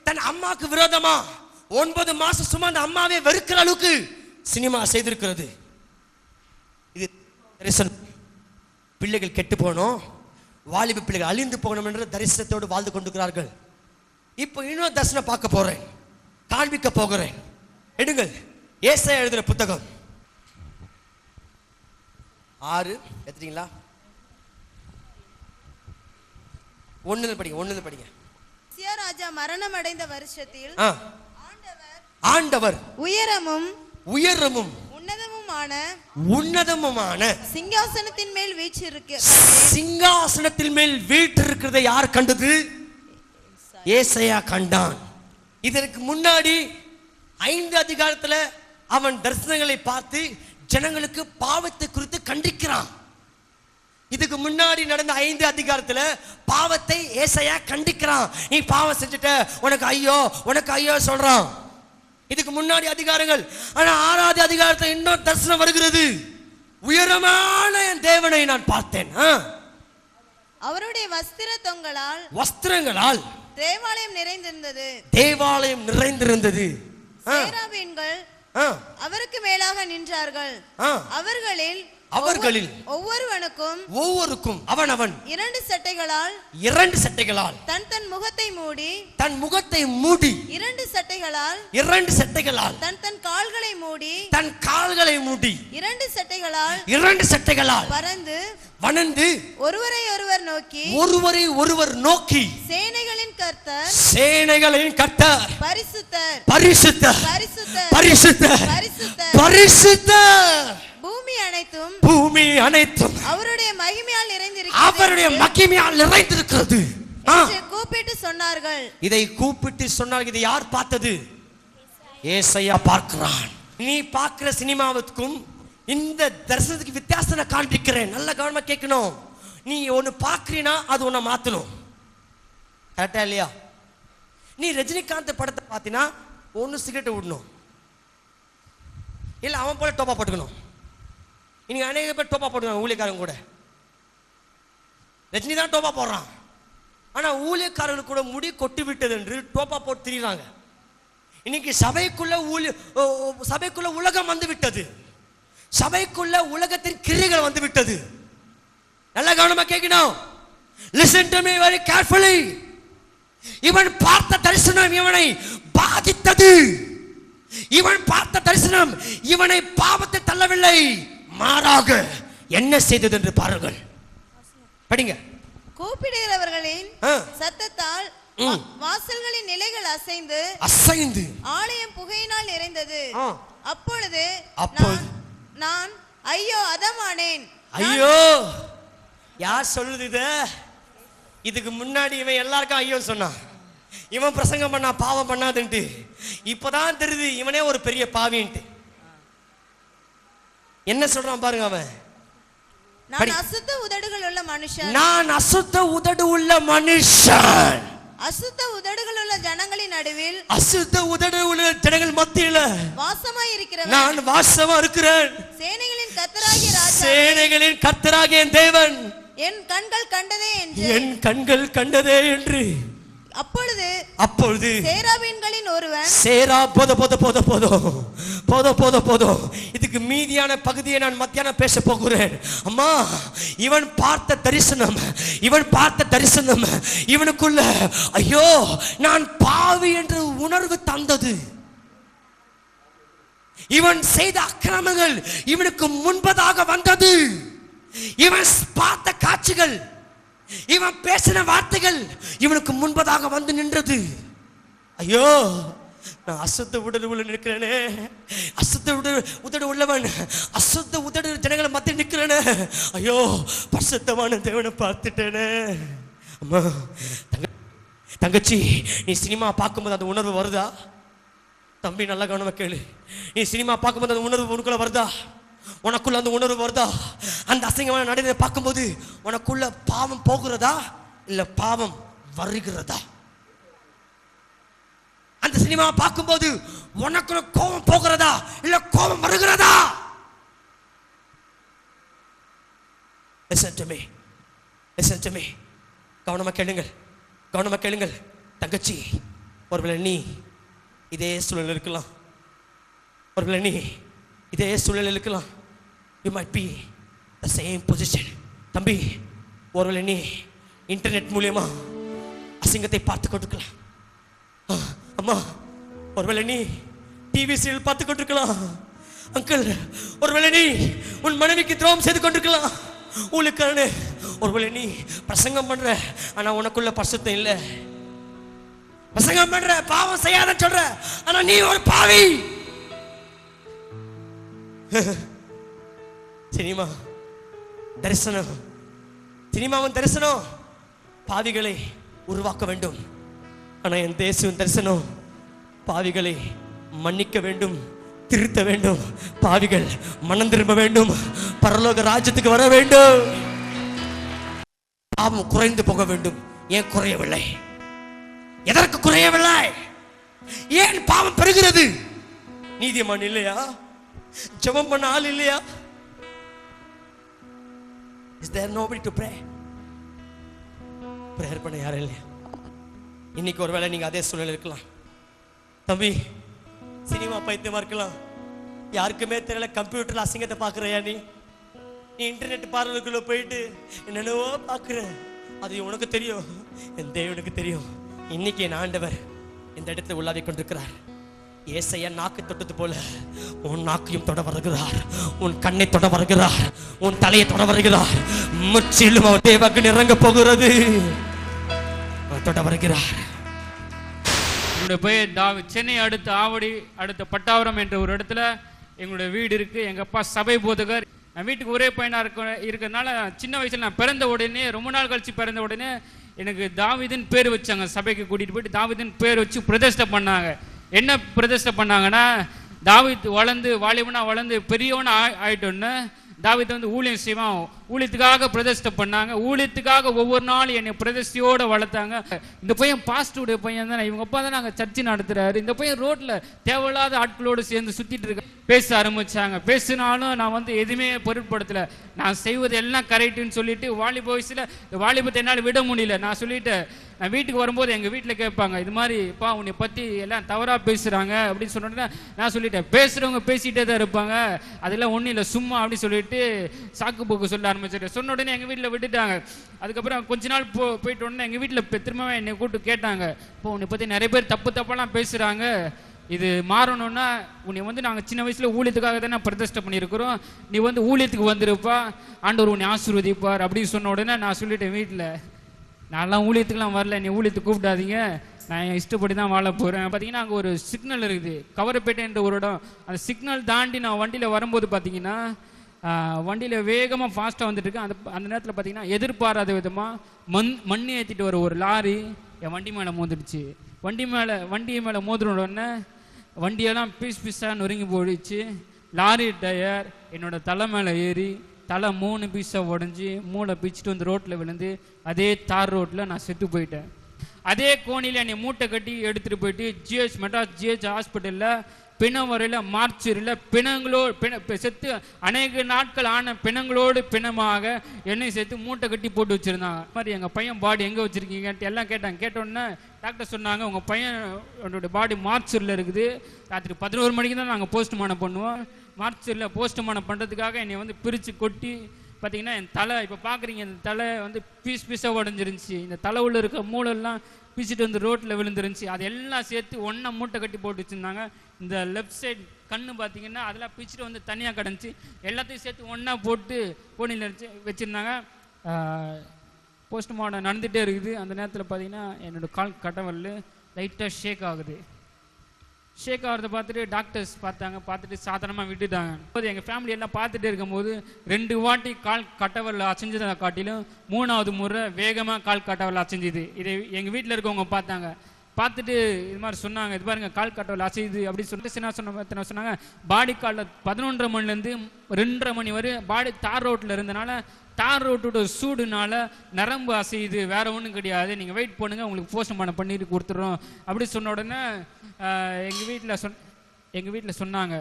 தன் அம்மாக்கு விரோதமா 9 மாசம் சுமந்த அம்மாவே வெறுக்கிற அளவுக்கு சினிமா செய்திருக்கிறது. இது பிள்ளைகள் கெட்டு போகணும், வாலிப பிள்ளைகள் அழிந்து போகணும் என்ற தரிசனத்தோடு வாழ்ந்து கொண்டிருக்கிறார்கள். இப்போ இன்னொரு தரிசனம் பார்க்க போறேன், காண்பிக்க போகிறேன். எடுங்கள் ஏசாயா எழுதுற புத்தகம் 6 எடுத்துட்டீங்களா? 1 படிங்க. உசியா ராஜா மரணம் அடைந்த வருஷத்தில் ஆண்டவர் உயரமும் உன்னதமுமான சிங்காசனத்தின் மேல் வீற்றிருக்கிறதை யார் கண்டது? ஏசாயா கண்டான். இதற்கு முன்னாடி 5 அதிகாரத்துல அவன் தரிசனங்களை பார்த்து ஜனங்களுக்கு பாவத்தை குறித்து கண்டிக்கிறான். இதுக்கு முன்னாடி நடந்த 5 அதிகாரத்துல பாவத்தை ஏசாயா கண்டிக்கிறான். நீ பாவம் செஞ்சுட்ட, உனக்கு ஐயோ சொல்றான். இதுக்கு முன்னாடி அதிகாரங்கள். ஆனா 6வது அதிகாரத்துல இன்னொரு தரிசனம் வருகிறது. உயரமான என் தேவனை நான் பார்த்தேன், அவருடைய வஸ்திரங்களால் தேவாலயம் நிறைந்திருந்தது. சேராபீன்கள் அவருக்கு மேலாக நின்றார்கள். அவர்களில் அவர்களில் ஒவ்வொருவனுக்கும் அவனவன் 2 சட்டைகளால் 2 சட்டைகளால் தன் முகத்தை மூடி 2 சட்டைகளால் தன் கால்களை மூடி 2 சட்டைகளால் வணந்து ஒருவரை ஒருவர் நோக்கி சேனைகளின் கர்த்தர் பரிசுத்தர் பூமி அனைத்தும் அவருடைய மகிமையால் நிறைந்திருக்கிறது கூப்பிட்டு சொன்னார்கள். இதை சொன்னார்கள். இதை யார் பார்த்தது? ஏசாயா பார்க்கிறான். நீ பார்க்கிற சினிமாவுக்கும் இந்த தரிசனத்துக்கு வித்தியாசத்தை காண்பிக்கிறேன். நல்ல கவனமா கேட்கணும். நீ ஒன்னு பார்க்கிறீனா அது உன்னை மாத்தணும். கரெக்டா இல்லையா? நீ ரஜினிகாந்த் படத்தை பார்த்தினா ஒன்னு சிகரெட் விடணும், இல்ல அவன் போல டோப்பா போட்டுக்கணும். இன்னைக்கு அநேக பேர் டோப்பா போட்டுக்காங்க. ஊழியக்காரங்க கூட ரஜினி தான் டோப்பா போடுறான். ஆனா ஊழியக்காரர்கள் கூட முடி கொட்டி விட்டது என்று டோப்பா போட்டு திரிகிறாங்க. இன்னைக்கு சபைக்குள்ள உலகம் வந்து விட்டது. சபைக்குள்ள உலகத்தின் கிரியைகள் வந்து விட்டது. நல்ல கவனமா கேட்கணும். Listen to me very carefully. இவன் பார்த்த தரிசனம் இவனை பாதித்தது. இவன் பார்த்த தரிசனம் இவனை பாவத்தை தள்ளவில்லை, மாறாக என்ன செய்தது என்று பாருங்கள். படிங்க. கூப்பிடுகிறவர்களின் சத்தத்தால் வாசல்களின் நிலைகள் அசைந்து ஆலயம் புகையினால் நிறைந்தது. அப்பொழுது நான் ஐயோ அதமானேன். ஐயோ யார் சொல்லுது இத? இதுக்கு முன்னாடி இவன் எல்லாருக்கும் ஐயோ சொன்னான். இவன் பிரசங்கம் பண்ணா பாவம் பண்ணாதுன்ட்டு. இப்பதான் தெரியுது இவனே ஒரு பெரிய பாவின்ட்டு. என்ன சொல்றான் பாருங்க அவன். நான் அசுத்த உதடுகள் உள்ள மனுஷன். அசுத்த உதடுகள் உள்ள ஜனங்களின் நடுவில், அசுத்த உதடுகள் உள்ள ஜனங்கள் மத்தியில வாசமாய் இருக்கிறவன். நான் வாசமா இருக்கிறேன். சேனைகளின் கர்த்தராகிய தேவன் என் கண்கள் கண்டதே என்று. அப்பொழுது சேராபீன்களின் ஒருவன் போதும். இதுக்கு மீதியான பகுதியை நான் மத்தியானம் பேச போகிறேன். அம்மா, இவன் பார்த்த தரிசனம் இவனுக்குள்ள ஐயோ நான் பாவி என்ற உணர்வு தந்தது. இவன் செய்த அக்கிரமங்கள் இவனுக்கு முன்பதாக வந்தது. இவன் பார்த்த காட்சிகள், இவன் பேசின வார்த்தைகள் இவனுக்கு முன்பதாக வந்து நின்றது. ஐயோ நான் அசுத்த உதடு உள்ள நிற்கிறேனே, அசுத்த உதடு உள்ளவன், அசுத்த உதடு ஜனங்களை மத்திய நிற்கிறேனே. ஐயோ பரிசுத்தமான தேவனை பார்த்துட்டேனே. அம்மா தங்கச்சி, நீ சினிமா பார்க்கும்போது அந்த உணர்வு வருதா? தம்பி நல்ல கவனமா கேளு. நீ சினிமா பார்க்கும்போது அந்த உணர்வு உனக்குள்ள வருதா? உனக்குள்ள அந்த உணர்வு வருதா? அந்த அசிங்கமான நடைமுறை பார்க்கும்போது உனக்குள்ள பாவம் போகிறதா இல்ல பாவம் வருகிறதா? அந்த சினிமா பார்க்கும்போது உனக்குள்ள கோபம் போகிறதா இல்ல கோபம் வருகிறதா? Listen to me. கவனமா கேளுங்கள். தங்கச்சி, ஒருவேளை நீ இதே சூழலில் இருக்கலாம். You might be the same position. தம்பி, ஒருவேளை நீ இன்டர்நெட் மூலமா அசிங்கத்தை பார்த்து கொண்டிருக்கலாம். அம்மா, ஒருவேளை நீ டிவி சீரியல் பார்த்து கொண்டிருக்கலாம். அங்கிள், ஒருவேளை நீ உன் மனைவிக்கு துரோகம் செய்து கொண்டிருக்கலாம். ஊழியக்காரனே, ஒருவேளை நீ பிரசங்கம் பண்ற, ஆனா உனக்குள்ள பரிசுத்தம் இல்ல. பிரசங்கம் பண்ற, பாவம் செய்யாத சொல்ற, ஆனா நீ ஒரு பாவி. சினிமாவின் தரிசனம் பாவிகளை உருவாக்க வேண்டும். ஆனா என் தேசுவின் தரிசனம் பாவிகளை மன்னிக்க வேண்டும், திருத்த வேண்டும். பாவிகள் மனம் திரும்ப வேண்டும், பரலோக ராஜ்யத்துக்கு வர வேண்டும், பாவம் குறைந்து போக வேண்டும். ஏன் குறையவில்லை? எதற்கு குறையவில்லை? ஏன் பாவம் பெறுகிறது? நீதிமான் இல்லையா? ஜெபம் பண்ண ஆள் இல்லையா? Is there nobody to pray? Prayer பண்ண யாரும் இல்லையா? இன்னைக்கு ஒருவேளை நீங்க அதே சூழல் இருக்கலாம். தம்பி, சினிமா பைத்தியமா இருக்கலாம். யாருக்குமே தெரியல, கம்ப்யூட்டர்ல அசிங்கத்தை பாக்குறியா நீ? நீ இன்டர்நெட் பார்வைக்குள்ள போயிட்டு என்னென்னவோ பார்க்குற. அது உனக்கு தெரியும், என் தேவனுக்கு தெரியும். இன்னைக்கு என் ஆண்டவர் இந்த இடத்துல உள்ளாவிக் கொண்டிருக்கிறார். ஏசையா நாக்கு தொட்டது போல உன் நாக்கையும் தொட வருகிறார், உன் கண்ணை தொட வருகிறார், உன் தலையை தொட வருகிறார். முற்றிலும் அவர் தேவக்கு இறங்க போகிறது, தொட வருகிறார். என்னுடைய பெயர் தாவீது. சென்னை அடுத்த ஆவடி அடுத்த பட்டாவரம் என்ற ஒரு இடத்துல எங்களுடைய வீடு இருக்கு. எங்க அப்பா சபை போதகர். நான் வீட்டுக்கு ஒரே பையனா இருக்கிறதுனால சின்ன வயசுல நான் பிறந்த உடனே, ரொம்ப நாள் கழிச்சு பிறந்த உடனே எனக்கு தாவீதுன்னு பேர் வச்சாங்க. சபைக்கு கூட்டிட்டு போயிட்டு தாவீதுன்னு பேர் வச்சு பிரதிஷ்டை பண்ணாங்க. என்ன பிரதிஷ்டை பண்ணாங்கன்னா, தாவீது வளர்ந்து வாலிபனா வளர்ந்து பெரியவனா ஆயிட்டோன்னு தாவீது வந்து ஊழியம் செய்வான். ஊழியத்துக்காக பிரதிஷ்டை பண்ணாங்க. ஊழியத்துக்காக ஒவ்வொரு நாளும் என்னை பிரதிஷ்டையோட வளர்த்தாங்க. இந்த பையன் பாஸ்டருடைய பையன் தானே, இவங்க அப்பா தான் நாங்கள் சர்ச்சை நடத்துறாரு. இந்த பையன் ரோட்ல தேவையில்லாத ஆட்களோடு சேர்ந்து சுத்திட்டு இருக்க பேச ஆரம்பிச்சாங்க. பேசினாலும் நான் வந்து எதுவுமே பொருட்படுத்தல. நான் செய்வது எல்லாம் கரெக்டுன்னு சொல்லிட்டு வாலிப வயசுல வாலிபத்தை என்னால் விட முடியல. நான் சொல்லிட்டேன். நான் வீட்டுக்கு வரும்போது எங்கள் வீட்டில் கேட்பாங்க, இது மாதிரி பா உன்னை பற்றி எல்லாம் தவறாக பேசுகிறாங்க அப்படின்னு சொன்னோன்னே நான் சொல்லிட்டேன், பேசுகிறவங்க பேசிகிட்டே தான் இருப்பாங்க, அதெல்லாம் ஒன்றும் இல்லை சும்மா அப்படின்னு சொல்லிட்டு சாக்கு போக்கு சொல்ல ஆரம்பிச்சிட்டேன். சொன்ன உடனே எங்கள் வீட்டில் விட்டுட்டாங்க. அதுக்கப்புறம் கொஞ்ச நாள் போயிட்டு உடனே எங்கள் வீட்டில் திரும்பவும் என்னை கூப்பிட்டு கேட்டாங்க, இப்போ உன்னை பற்றி நிறைய பேர் தப்பெல்லாம் பேசுகிறாங்க, இது மாறணும்னா உன்னை வந்து நாங்கள் சின்ன வயசில் ஊழியத்துக்காக தானே பிரதிஷ்டை பண்ணியிருக்கிறோம், நீ வந்து ஊழியத்துக்கு வந்துருப்பா, ஆண்டவர் உன்னை ஆசீர்வதிப்பார் அப்படின்னு சொன்ன உடனே நான் சொல்லிட்டேன் வீட்டில், நான்லாம் ஊழியத்துக்குலாம் வரல, நீ ஊழியத்துக்கு கூப்பிடாதீங்க, நான் என் இஷ்டப்படி தான் வாழ போகிறேன். பார்த்தீங்கன்னா அங்கே ஒரு சிக்னல் இருக்குது, கவரப்பேட்டை என்ற ஒரு இடம். அந்த சிக்னல் தாண்டி நான் வண்டியில் வரும்போது பார்த்தீங்கன்னா வண்டியில் வேகமாக ஃபாஸ்ட்டாக வந்துட்டு இருக்கேன். அந்த நேரத்தில் பார்த்தீங்கன்னா எதிர்பாராத விதமாக மண் ஏற்றிட்டு வர ஒரு லாரி என் வண்டி மேலே மோதிடுச்சு. வண்டி மேலே மோதின உடனே வண்டியெல்லாம் பீஸாக நொறுங்கி போயிடுச்சு. லாரி டயர் என்னோட தலை மேலே ஏறி தலை 3 பீஸாக உடஞ்சி மூளை பிச்சுட்டு வந்து ரோட்டில் விழுந்து அதே தார் ரோட்டில் நான் செத்து போயிட்டேன். அதே கோணியில் என்னை மூட்டை கட்டி எடுத்துகிட்டு போயிட்டு மெட்ராஸ் ஜிஹெச் ஹாஸ்பிட்டலில் பிணம் வரையில் மார்ச்சரியில் செத்து அநேக நாட்கள் ஆன பிணங்களோடு பிணமாக என்னை சேர்த்து மூட்டை கட்டி போட்டு வச்சுருந்தாங்க. மாதிரி எங்கள் பையன் பாடி எங்கே வச்சுருக்கீங்கன்ட்டு எல்லாம் கேட்டாங்க. கேட்டோன்னே டாக்டர் சொன்னாங்க, உங்கள் பையனோட பாடி மார்ச்சரியில் இருக்குது, ராத்திரி 11 மணிக்கு தான் நாங்கள் போஸ்ட்மார்ட்டம் பண்ணுவோம். மார்ச்சரியில் போஸ்ட்மார்ட்டம் பண்ணுறதுக்காக என்னை வந்து பிரித்து கொட்டி பார்த்தீங்கன்னா என் தலை இப்போ பார்க்குறீங்க, இந்த தலை வந்து பீஸாக உடஞ்சிருந்துச்சி. இந்த தலை உள்ள இருக்க மூளைலாம் பீச்சிட்டு வந்து ரோட்டில் விழுந்துருந்துச்சு. அது எல்லாம் சேர்த்து ஒன்றா மூட்டை கட்டி போட்டு வச்சுருந்தாங்க. இந்த லெஃப்ட் சைடு கண்ணு பார்த்தீங்கன்னா அதெல்லாம் பிச்சுட்டு வந்து தனியாக கிடந்துச்சு. எல்லாத்தையும் சேர்த்து ஒன்றா போட்டு கோணியில் வச்சுருந்தாங்க. போஸ்ட்மார்ட்டம் நடந்துகிட்டே இருக்குது. அந்த நேரத்தில் பார்த்தீங்கன்னா என்னோடய கால் கட்டவல் லைட்டாக ஷேக் ஆகுது. ஷேக் ஆகிறத பார்த்துட்டு டாக்டர்ஸ் பார்த்துட்டு சாதாரணமாக விட்டுட்டாங்க. அப்போது எங்கள் ஃபேமிலி எல்லாம் பார்த்துட்டே இருக்கும்போது 2 வாட்டி கால் கட்டவரில் அசைஞ்சதை காட்டிலும் 3வது முறை வேகமாக கால் கட்டவரில் அசைஞ்சுது. இதை எங்கள் வீட்டில் இருக்கவங்க பார்த்துட்டு இது மாதிரி சொன்னாங்க, இது பாருங்க கால் கட்டவரில் அசையுது அப்படின்னு சொல்லிட்டு சொன்னாங்க. பாடி காலில் 11:30 மணிலேருந்து 2:30 மணி வரை பாடி தார் ரோட்டில் இருந்தனால தார் ரோட்டோட சூடுனால நரம்பு அசையுது, வேற ஒன்றும் கிடையாது, நீங்கள் வெயிட் பண்ணுங்க, உங்களுக்கு போஸ்ட்மார்ட்டம் பண்ணிட்டு கொடுத்துட்றோம் அப்படி சொன்ன உடனே எங்கள் வீட்டில் சொன்னாங்க,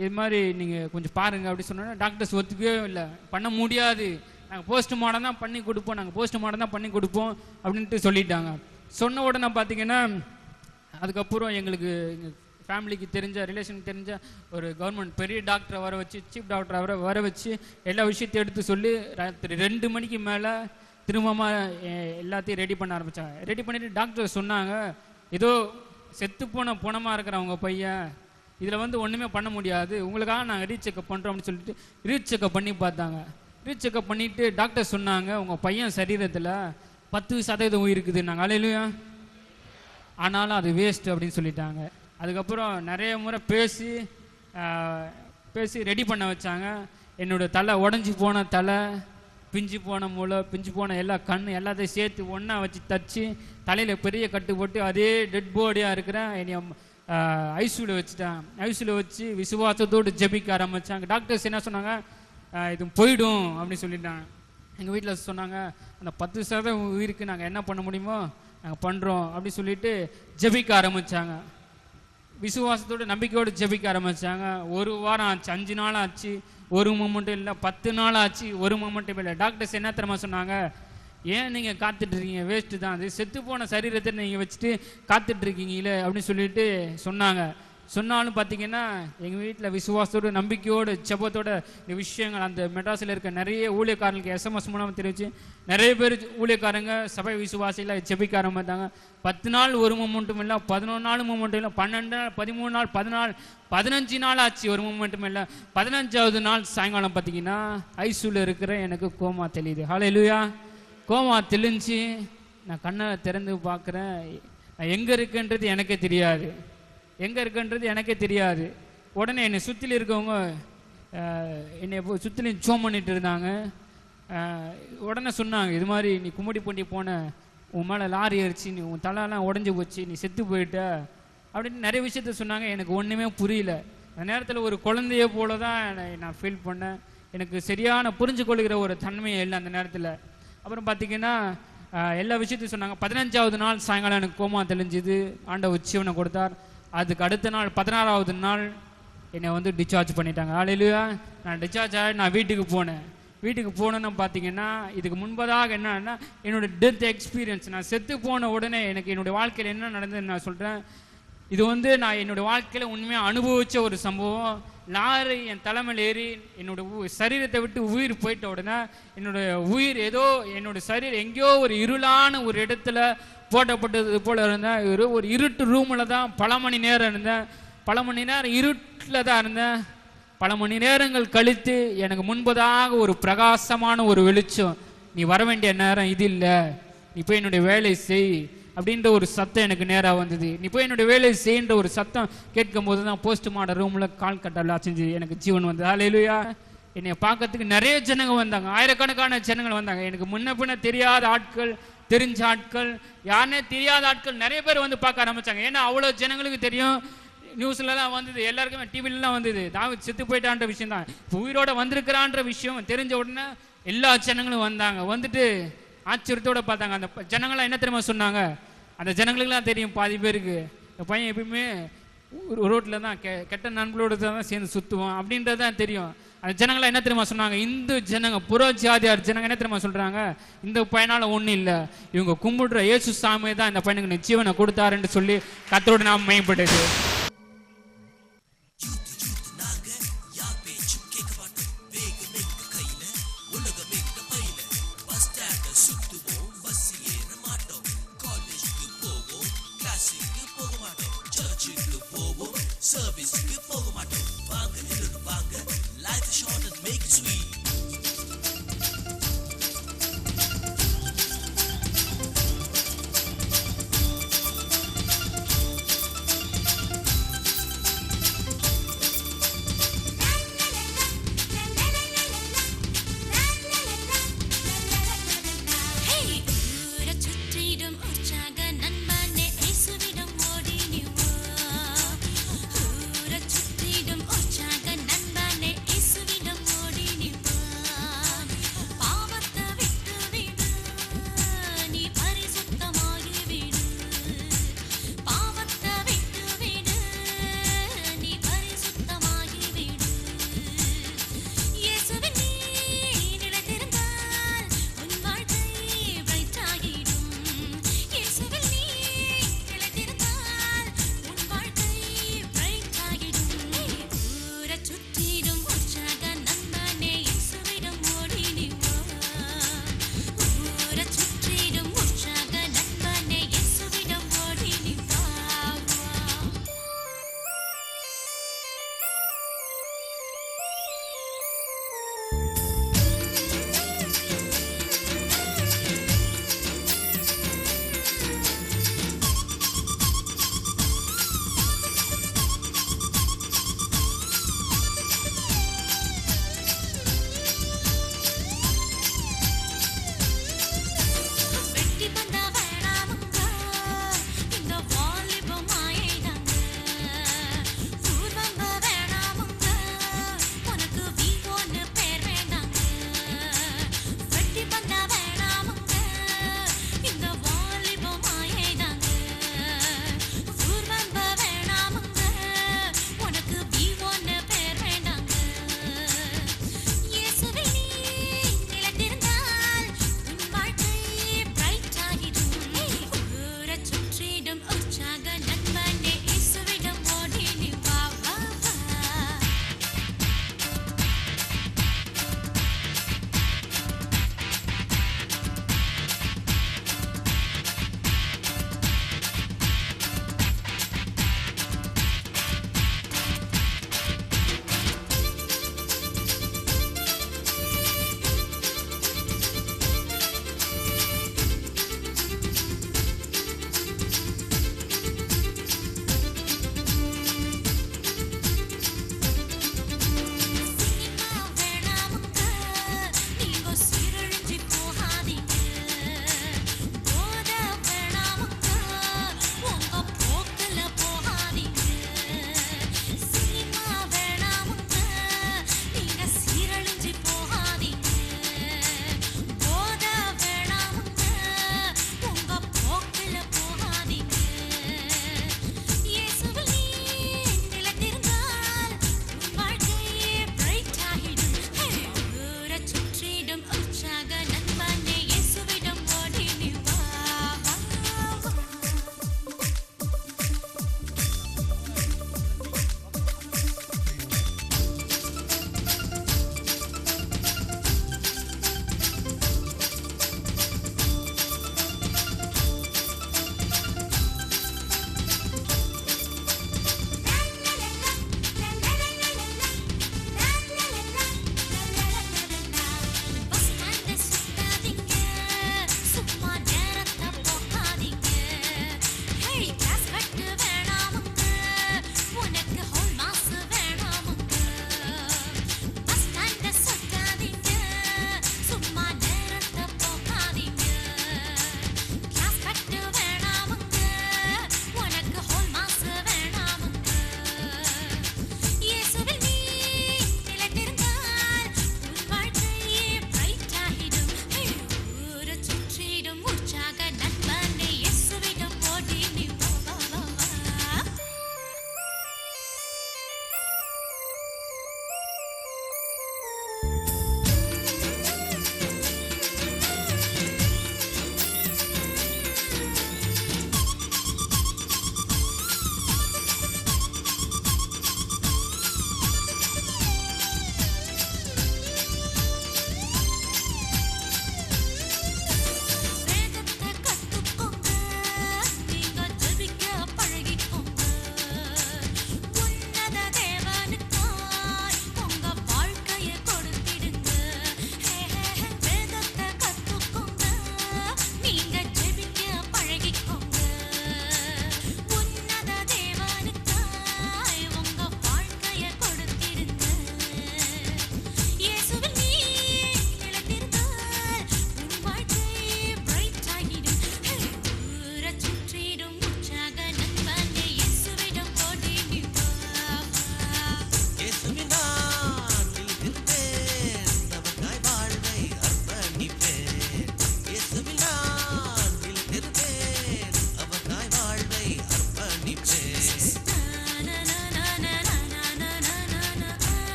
இது மாதிரி நீங்கள் கொஞ்சம் பாருங்கள் அப்படி சொன்னோன்னா டாக்டர்ஸ் ஒத்துக்கவே இல்லை, பண்ண முடியாது, நாங்கள் போஸ்ட்மார்ட்டம் தான் பண்ணி கொடுப்போம் அப்படின்ட்டு சொல்லிட்டாங்க. சொன்ன உடனே பார்த்தீங்கன்னா அதுக்கப்புறம் எங்களுக்கு எங்கள் ஃபேமிலிக்கு தெரிஞ்ச ரிலேஷனுக்கு தெரிஞ்ச ஒரு கவர்மெண்ட் பெரிய டாக்டரை வர வச்சு, சீஃப் டாக்டரை வர வச்சு எல்லா விஷயத்தையும் எடுத்து சொல்லி ராத்திரி 2 மணிக்கு மேலே திரும்பமாக எல்லாத்தையும் ரெடி பண்ண ஆரம்பித்தாங்க. ரெடி பண்ணிவிட்டு டாக்டர் சொன்னாங்க, ஏதோ செத்து போன பணமாக இருக்கிறவங்க பையன், இதில் வந்து ஒன்றுமே பண்ண முடியாது, உங்களுக்காக நாங்கள் ரீசெக்கப் பண்ணுறோம் அப்படின்னு சொல்லிட்டு ரீசெக்கப் பண்ணி பார்த்தாங்க. ரீசெக்கப் பண்ணிவிட்டு டாக்டர் சொன்னாங்க, உங்கள் பையன் சரீரத்தில் 10% இருக்குது, நாங்கள் அலையிலையா ஆனாலும் அது வேஸ்ட் அப்படின்னு சொல்லிட்டாங்க. அதுக்கப்புறம் நிறைய முறை பேசி ரெடி பண்ண வச்சாங்க. என்னோட தலை உடஞ்சி போன தலை, பிஞ்சு போன மூளை, பிஞ்சு போன எல்லா கண் எல்லாத்தையும் சேர்த்து ஒன்றா வச்சு தச்சு தலையில் பெரிய கட்டு போட்டு அதே டெட் பாடியாக இருக்கிறேன் என்னை ஐசியூவில் வச்சுட்டாங்க. ஐசியூவில் வச்சு விசுவாசத்தோடு ஜெபிக்க ஆரம்பித்தாங்க. டாக்டர்ஸ் என்ன சொன்னாங்க, இது போயிடும் அப்படின்னு சொல்லிட்டாங்க. எங்கள் வீட்டில் சொன்னாங்க, அந்த 10% உயிருக்கு நாங்கள் என்ன பண்ண முடியுமோ நாங்கள் பண்ணுறோம் அப்படின்னு சொல்லிட்டு ஜெபிக்க ஆரம்பித்தாங்க. விசுவாசத்தோடு நம்பிக்கையோடு ஜெபிக்க ஆரம்பித்தாங்க. 1 வாரம் ஆச்சு, 5 நாள் ஆச்சு, ஒரு மூமெண்ட்டும் இல்லை, 10 நாள் ஆச்சு, ஒரு மூமெண்ட்டும் இல்லை. டாக்டர்ஸ் என்ன தெரியுமா சொன்னாங்க, ஏன் நீங்கள் காத்துட்ருக்கீங்க, வேஸ்ட்டு தான், அது செத்து போன சரீரத்தை நீங்கள் வச்சுட்டு காத்துட்ருக்கீங்களே அப்படின்னு சொல்லிட்டு சொன்னாங்க. சொன்னாலும் பார்த்தீங்கன்னா எங்கள் வீட்டில் விசுவாசத்தோடு நம்பிக்கையோடு செபத்தோட இந்த விஷயங்கள் அந்த மெட்ராஸில் இருக்க நிறைய ஊழியக்காரங்களுக்கு SMS மூலமாக தெரிவிச்சு நிறைய பேர் ஊழியக்காரங்க சபை விசுவாசியில் செபிக்க ஆரம்பித்தாங்க. 10 நாள் ஒரு மூமெண்ட்டும் இல்லை, 11 நாள் மூமெண்ட்டும் இல்லை, 12 நாள், 13 நாள், 14, 15 நாள் ஆச்சு ஒரு மூமெண்ட்டும் இல்லை. 15வது நாள் சாயங்காலம் பார்த்தீங்கன்னா ஐசியூவில் இருக்கிற எனக்கு கோமா தெளியுது. ஹல்லேலூயா. கோமா தெளிஞ்சு நான் கண்ணை திறந்து பார்க்குறேன். நான் எங்கே இருக்குன்றது எனக்கே தெரியாது. உடனே என்னை சுற்றில இருக்கவங்க என்னை சுற்றிலையும் ஜோம் பண்ணிட்டு இருந்தாங்க. உடனே சொன்னாங்க, இது மாதிரி நீ கும்மிடி பூண்டி போன, உன் மேலே லாரி அடிச்சு நீ உன் தலையெல்லாம் உடஞ்சி போச்சு, நீ செத்து போயிட்ட அப்படின்னு நிறைய விஷயத்த சொன்னாங்க. எனக்கு ஒன்றுமே புரியல. அந்த நேரத்தில் ஒரு குழந்தைய போல தான் நான் ஃபீல் பண்ணேன். எனக்கு சரியான புரிஞ்சு கொள்கிற ஒரு தன்மையே இல்லை அந்த நேரத்தில். அப்புறம் பார்த்தீங்கன்னா எல்லா விஷயத்தையும் சொன்னாங்க. 15வது நாள் சாயங்காலம் எனக்கு கோமா தெளிஞ்சுது. ஆண்டவர் ஜீவனை கொடுத்தார். அதுக்கு அடுத்த நாள் 16வது நாள் என்னை டிஸ்சார்ஜ் பண்ணிட்டாங்க. ஹல்லேலூயா. நான் டிஸ்சார்ஜ் ஆகி நான் வீட்டுக்கு போனேன்னு பார்த்தீங்கன்னா இதுக்கு முன்பதாக என்னன்னா என்னோட டெத் எக்ஸ்பீரியன்ஸ். நான் செத்து போன உடனே எனக்கு என்னுடைய வாழ்க்கையில் என்ன நடந்ததுன்னு நான் சொல்கிறேன். இது நான் என்னுடைய வாழ்க்கையில் உண்மையாக அனுபவித்த ஒரு சம்பவம். லாரி என் தலைமையில் ஏறி என்னோட சரீரத்தை விட்டு உயிர் போயிட்ட உடனே என்னுடைய உயிர் ஏதோ என்னோட சரீரம் எங்கேயோ ஒரு இருளான ஒரு இடத்துல போட்டப்பட்டது போல இருந்தேன். ஒரு இருட்டு ரூமில் தான் பல மணி நேரம் இருந்தேன். பல மணி நேரம் இருட்டில் தான் இருந்தேன். பல மணி நேரங்கள் கழித்து எனக்கு முன்பதாக ஒரு பிரகாசமான ஒரு வெளிச்சம், நீ வர வேண்டிய நேரம் இது இல்லை, நீ போய் என்னுடைய வேலை செய் அப்படின்ற ஒரு சத்தம் எனக்கு நேராக வந்தது. நீ போய் என்னுடைய வேலை செய்கின்ற ஒரு சத்தம் கேட்கும் போது தான் போஸ்ட்மார்ட்டம் ரூமில் கால் கட்டலாம் செஞ்சு எனக்கு ஜீவன் வந்தது. ஹல்லேலூயா. என்னை பார்க்கறதுக்கு நிறைய ஜனங்க வந்தாங்க, ஆயிரக்கணக்கான ஜனங்கள் வந்தாங்க. எனக்கு முன்ன பின்ன தெரியாத ஆட்கள், தெரிஞ்ச ஆட்கள், யாருன்னே தெரியாத ஆட்கள் நிறைய பேர் பார்க்க ஆரம்பிச்சாங்க. ஏன்னா அவ்வளோ ஜனங்களுக்கு தெரியும், நியூஸ்லலாம் வந்தது, எல்லாருக்குமே டிவிலலாம் வந்தது, தாவீது செத்து போயிட்டான்ற விஷயம் தான். உயிரோட வந்திருக்கிறான்ற விஷயம் தெரிஞ்ச உடனே எல்லா ஜனங்களும் வந்தாங்க. வந்துட்டு ஆச்சரியத்தோட பார்த்தாங்க. அந்த ஜனங்களாம் என்ன தெரியுமா சொன்னாங்க, அந்த ஜனங்களுக்குலாம் தெரியும் பாதி பேருக்கு இந்த பையன் எப்பயுமே ரோட்டில் தான் கெட்ட நண்பர்களோடு தான் சேர்ந்து சுற்றுவான் அப்படின்றது தான் தெரியும். அந்த ஜனங்களாம் என்ன தெரியுமா சொன்னாங்க, இந்து ஜனங்க, புற ஜாதியார் ஜனங்க என்ன தெரியுமா சொல்கிறாங்க, இந்த பையனால் ஒன்றும் இல்லை, இவங்க கும்பிடுற இயேசு சாமியை தான் இந்த பையனுக்கு ஜீவனை கொடுத்தாருன்னு சொல்லி கர்த்தரோடு நாம் மேம்பட்டது. ஊரை சுற்றிடும் உற்சாக நண்பனே இயேசுவிடம் ஓடி நீ வா.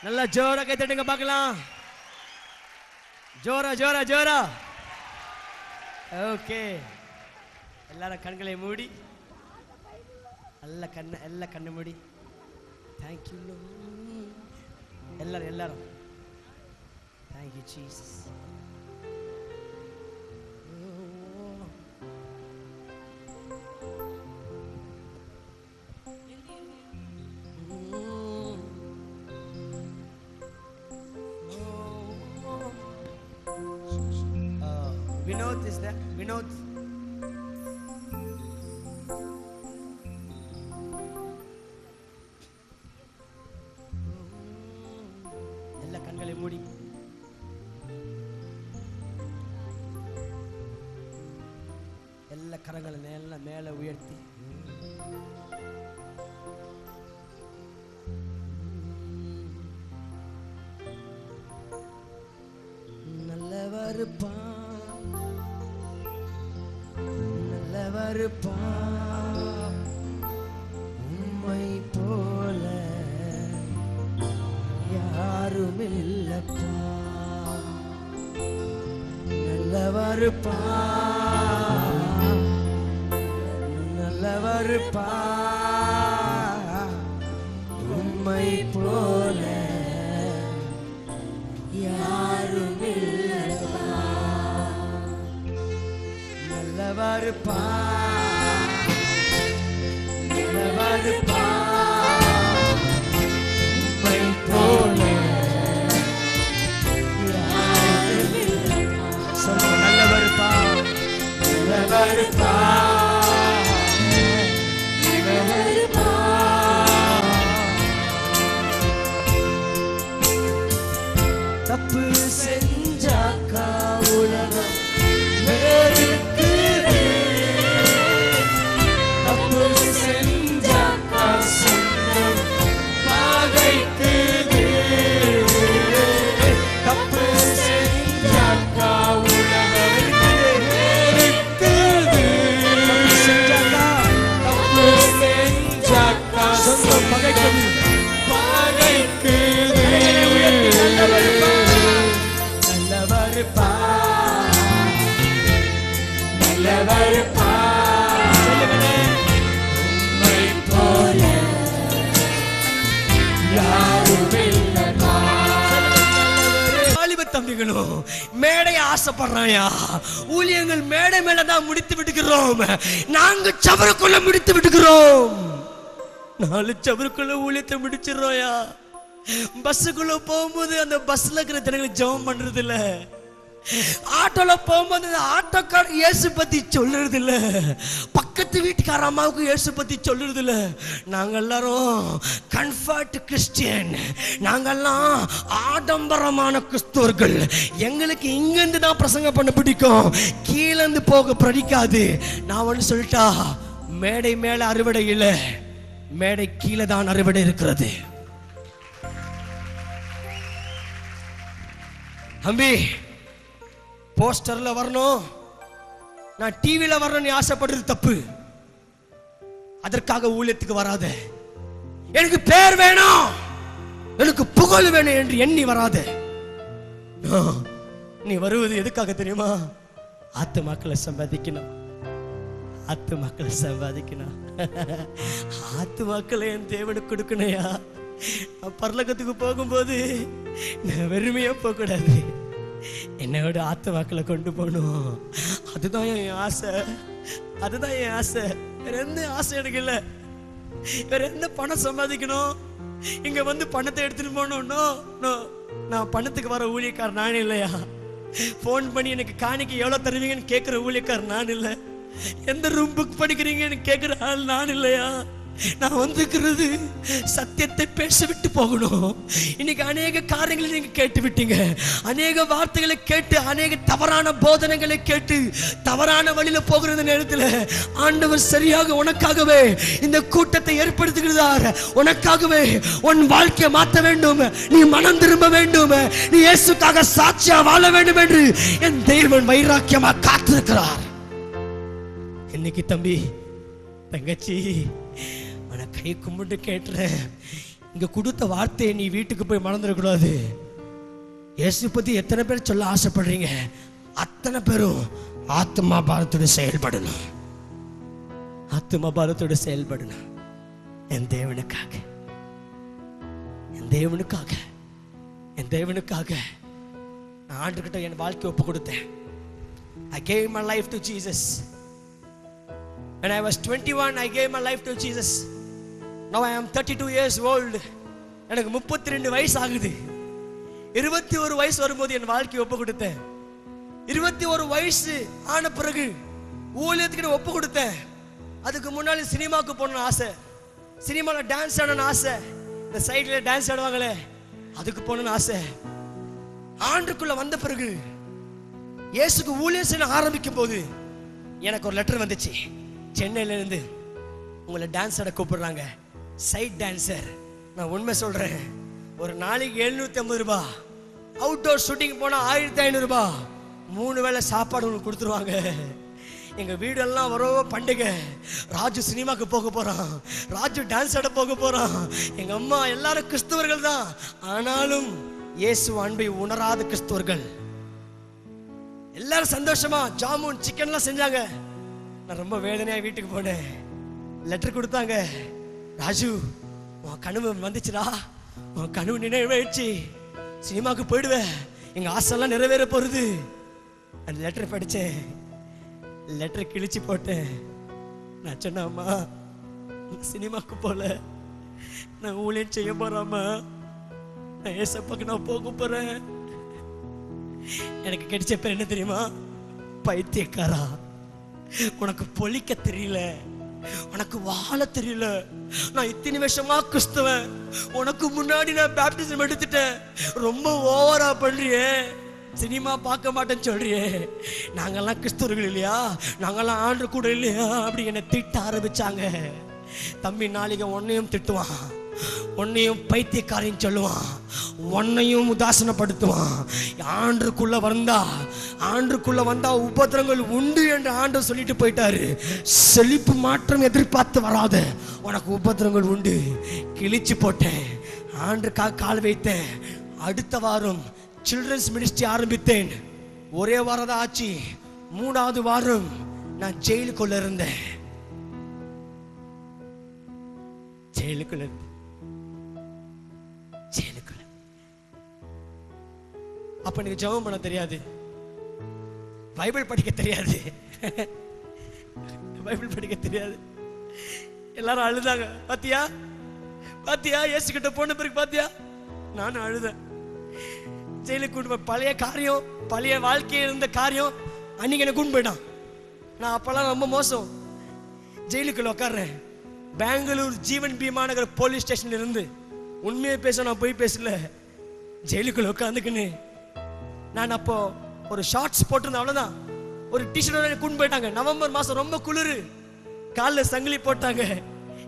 நல்லா ஜோரா கை தட்டுங்க பார்க்கலாம். ஜோரா ஜோரா ஜோரா. ஓகே, எல்லாரும் கண்களை மூடி, எல்லா கண்ணை மூடி. தேங்க்யூ எல்லாரும் thank you Jesus. Vinod is there? Vinod. எல்லா கண்களை மூடி. எல்லா கரங்களை மேல உயர்த்தி நல்லவருப்பா நல்லவருப்பா உம்மை போல யாரும் இல்லப்பா. நல்லவருப்பா நல்லவருப்பா உம்மை போல யாரும் இல்லப்பா. நல்லவருப்பா நல்லவருப்பா உம்மை போல யாரும் இல்லப்பா. சொல்லுங்க, நல்லவருப்பா நல்லவருப்பா நல்லவருப்பா. தப்பு செஞ்சாக்கா உலகம் வெறுக்குது. தப்பு செஞ்சாக்கா சொந்தம் பகைக்குது. தப்பு செஞ்சாக்கா உலகம் வெறுக்குது. தப்பு செஞ்சாக்கா சொந்தம் பகைக்குது. நல்லவருப்பா நல்லவருப்பா உம்மை போல யாரும் இல்லப்பா. வாலிப தம்பிகளும் மேடைய ஆசைப்படுறாயா? ஊழியங்கள் மேடை மேலதான் முடித்து விடுகிறோம். நாங்க சவருக்குள்ள முடித்து விடுகிறோம். 4 சவருக்குள்ள ஊழியத்தை முடிச்சிடறோயா. பஸ்ஸுக்குள்ள போகும்போது அந்த பஸ்ல இருக்கிற ஜனங்களுக்கு ஜெபம் பண்றது இல்ல. ஆட்டோல போகும்போது அந்த ஆட்டோக்கார இயேசு பத்தி சொல்றது இல்ல. பக்கத்து வீட்டுக்கார அம்மாவுக்கு இயேசு பத்தி சொல்றது இல்ல. நாங்க எல்லாரும் கன்வர்ட் கிறிஸ்டியன். நாங்கெல்லாம் ஆடம்பரமான கிறிஸ்தவர்கள். எங்களுக்கு இங்கிருந்து தான் பிரசங்கம் பண்ண பிடிக்கும், கீழேந்து போக பிடிக்காது. நான் ஒன்று சொல்லிட்டா, மேடை மேல அறுவடை இல்லை, மேடை கீழே தான் அறுவடை இருக்கிறது. அம்பி போஸ்டர்ல வரணும், நான் டிவில வரணும் நீ ஆசைப்படுறது தப்பு. அதற்காக ஊழியத்துக்கு வராத. எனக்கு பேர் வேணும், எனக்கு புகழ் வேணும் என்று எண்ணி வராத. நீ வருவது எதுக்காக தெரியுமா? ஆத்துமாக்களை சம்பாதிக்கணும், ஆத்துமாக்களை சம்பாதிக்கணும். ஆத்துமாக்களை என் தேவனுக்கு கொடுக்கணையா. நான் பரலோகத்துக்கு போகும்போது நான் வெறுமையா போக கூடாது, என்னோட ஆத்துமாக்களை கொண்டு போகணும். அதுதான் என் ஆசை, அதுதான் என் ஆசை. வேற எந்த ஆசை எனக்கு இல்லை. வேற எந்த பணம் சம்பாதிக்கணும், இங்க வந்து பணத்தை எடுத்துட்டு போகணும். நான் பணத்துக்கு வர ஊழியக்காரர் நான் இல்லையா. போன் பண்ணி எனக்கு காணிக்கு எவ்வளவு தருவீங்கன்னு கேட்கிற ஊழியக்காரர் நான் இல்லை. எந்த ரூம் புக் பண்ணிக்கிறீங்கன்னு கேட்கிற ஆள் நான் இல்லையா. நான் வந்துக்கிறது சத்தியத்தை பேச விட்டு போகணும். இன்னைக்கு அநேக காரியங்களை நீங்க கேட்டு விட்டீங்க, அநேக வார்த்தைகளை கேட்டு, அநேக தவறான போதனைகளை கேட்டு தவறான வழியில போகிற நேரத்தில் ஆண்டவர் சரியாக உனக்காகவே இந்த கூட்டத்தை ஏற்படுத்துகிறார். உனக்காகவே உன் வாழ்க்கையை மாற்ற வேண்டும், நீ மனம் திரும்ப வேண்டும், நீ இயேசுக்காக சாட்சியா வாழ வேண்டும் என்று என் தேவன் வைராக்கியமா காத்திருக்கிறார். இன்னைக்கு தம்பி தங்கச்சி உன கை கும்பிட்டு கேட்டுறேன், இங்க கொடுத்த வார்த்தையை நீ வீட்டுக்கு போய் மறந்துடக்கூடாது. இயேசு பத்தி எத்தனை பேர் சொல்ல ஆசைப்படுறீங்க, அத்தனை பேரும் ஆத்மா பாரத்தோடு செயல்படணும். ஆத்மா பாரத்தோடு செயல்படணும். என் தேவனுக்காக, என் தேவனுக்காக, என் தேவனுக்காக நான் ஆண்டுகிட்ட என் வாழ்க்கையை ஒப்பு கொடுத்தேன். I gave my life to Jesus. When I was 21, I gave my life to Jesus. Now I am 32 years old. எனக்கு 32 வயசு ஆகுது. 21 வயசு வரும்போது என் வாழ்க்கையை ஒப்பு கொடுத்தேன். 21 வயசு ஆன பிறகு ஊழியத்துக்கு ஒப்பு கொடுத்தேன். அதுக்கு முன்னாடி சினிமாவுக்கு போகணும்னு ஆசை, சினிமாவில் டான்ஸ் ஆடணும்னு ஆசை, இந்த சைடில் டான்ஸ் ஆடுவாங்களே அதுக்கு போகணும்னு ஆசை. ஆண்டுக்குள்ள வந்த பிறகு இயேசுக்கு ஊழியம் செய்ய ஆரம்பிக்கும் போது எனக்கு ஒரு லெட்டர் வந்துச்சு. சென்னையில இருந்து உங்களை டான்ஸ் ஆட கூப்பிடுறாங்க, சைட் டான்சர். நான் உண்மை சொல்றேன், ஒரு நாளைக்கு 750 ரூபாய், அவுட்டோர் ஷூட்டிங் போனா 1500 ரூபாய், 3 வேளை சாப்பாடு உங்களுக்கு கொடுத்துருவாங்க. எங்க வீடெல்லாம் வர பண்டிகை. ராஜு சினிமாக்கு போக போறான், ராஜு டான்ஸ் ஆட போக போறான். எங்க அம்மா எல்லாரும் கிறிஸ்தவர்கள் தான், ஆனாலும் இயேசு அன்பை உணராத கிறிஸ்தவர்கள். எல்லாரும் சந்தோஷமா ஜாமுன் சிக்கன்லாம் செஞ்சாங்க. நான் ரொம்ப வேதனையா வீட்டுக்கு போனேன். லெட்டர் கொடுத்தாங்க, ராஜு உன் கனவு வந்துச்சுடா, உன் கனவு நினைவாயிடுச்சு, சினிமாவுக்கு போயிடுவேன், எங்க ஆசைலாம் நிறைவேற போறது. அந்த லெட்டர் படிச்சேன், லெட்டர் கிழிச்சு போட்டேன். நான் சொன்னேன், அம்மா சினிமாவுக்கு போல, நான் ஊழியம் செய்ய போறாமா, நான் ஏசப்பாக்கு நான் போக போறேன். எனக்கு கிடைச்ச பேர் என்ன தெரியுமா? பைத்தியக்காரா, உனக்கு பொழிக்க தெரியல, உனக்கு வாழ தெரியல. நான் இத்தனை வருஷமா கிறிஸ்தவன், உனக்கு முன்னாடி நான் பேப்டிசம் எடுத்துட்டேன், ரொம்ப ஓவரா பண்றியே, சினிமா பார்க்க மாட்டேன்னு சொல்றியே, நாங்கெல்லாம் கிறிஸ்தவர்கள் இல்லையா, நாங்கெல்லாம் ஆண்டு கூட இல்லையா, அப்படி என்னை திட்ட ஆரம்பிச்சாங்க. தம்பி நாளைக்கு உன்னையும் திட்டுவான், உன்னையும் பைத்தியக்காரையும் சொல்லுவான், உன்னையும் உதாசனப்படுத்துவான். ஆண்டுக்குள்ள வந்தா உபத்திரங்கள் உண்டு என்று ஆண்டவர் சொல்லிட்டு போயிட்டாரு. செழிப்பு மாற்றம் எதிர்பார்த்து வராத, உனக்கு உபத்திரங்கள் உண்டு. கிழிச்சு போட்டேன், ஆண்டுக்காக கால் வைத்தேன். அடுத்த வாரம் சில்ட்ரன்ஸ் மினிஸ்ட்ரி ஆரம்பித்தேன். ஒரே வாரம் தான் ஆச்சு, 3வது வாரம் நான் ஜெயிலுக்குள்ள இருந்தேன். ஜெயிலுக்குள்ள அப்ப எனக்கு ஜெபம் பண்ண தெரியாது, பைபிள் படிக்க தெரியாது, பைபிள் படிக்க தெரியாது. எல்லாரும் அழுதாங்க, பாத்தியா பாத்தியா இயேசு கிட்ட போன பிறகு பாத்தியா. நானும் அழுதேன். ஜெயிலுக்கு கூட்டு பழைய காரியம், பழைய வாழ்க்கையில் இருந்த காரியம் அன்னைக்கு எனக்கு கூண்டு போயிட்டான். நான் அப்பெல்லாம் ரொம்ப மோசம். ஜெயிலுக்குள்ள உட்கார்றேன். பெங்களூர் ஜீவன் பீமா நகர் போலீஸ் ஸ்டேஷன்ல இருந்து உண்மையை பேச நான் போய் பேசல. ஜெயிலுக்குள்ள உட்காந்துக்குன்னு நான் அப்போ ஒரு ஷார்ட்ஸ் போட்டிருந்தேன், அவ்வளவுதான். ஒரு டிஷர்ட் கூண்டு போயிட்டாங்க. நவம்பர் மாசம் ரொம்ப குளிர், காலில் சங்கிலி போட்டாங்க,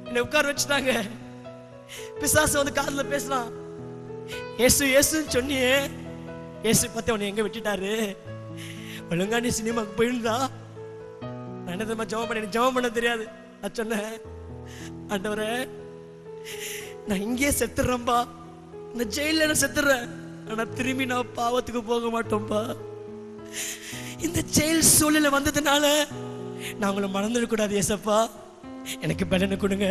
என்னை உட்கார வச்சுட்டாங்க. பிசாசு வந்து காலில் பேசலாம், ஏசு ஏசுன்னு சொன்னியே, ஏசு பத்தி அவனை எங்க விட்டுட்டாரு, ஒழுங்கா நீ சினிமாவுக்கு போயிருந்தா. நான் என்ன தெரியுமா ஜெபம் பண்ண, எனக்கு ஜெபம் பண்ண தெரியாது. நான் சொன்னேன், ஆண்டவரே நான் இங்கே செத்துறேன்பா, இந்த ஜெயில நான் செத்துறேன், ஆனா திரும்பி நான் பாவத்துக்கு போக மாட்டோம்பா. இந்த ஜெயில் சூழ்நிலை வந்ததுனால நான் உங்களை மறந்துடக்கூடாது ஏசப்பா, எனக்கு பலனை கொடுங்க,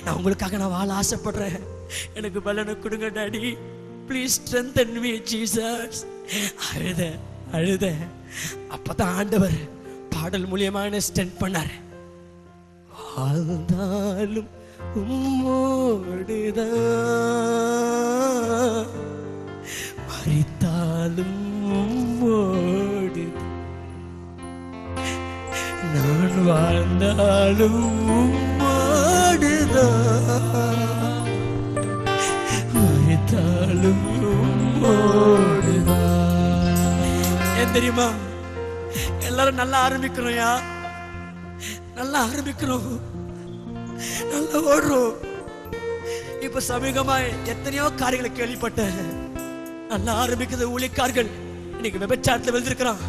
நான் உங்களுக்காக நான் வாழ ஆசைப்படுறேன், எனக்கு பலனை கொடுங்க daddy, please strengthen me Jesus. அழுத அப்பதான் ஆண்டவர் பாடல் மூலியமா என்ன ஸ்ட்ரென்த் பண்ணார். வாழ்ந்தாலும் உம்மோடுதான், மரித்தாலும் உம்மோடு, நான் வாழ்ந்தாலும் உம்மோடுதான், மரித்தாலும் உம்மோடுதான். ஏன் தெரியுமா? எல்லாரும் நல்லா ஆரம்பிக்கிறோம்யா, நல்லா ஆரம்பிக்கிறோம், நல்லா ஓடுறோம். இப்ப சமீபமா எத்தனையோ காரியங்களை கேள்விப்பட்டேன். நல்லா ஆரம்பிக்கிறது ஊழியக்காரர்கள் இன்னைக்கு விபச்சாரத்துல விழுந்திருக்கிறான்.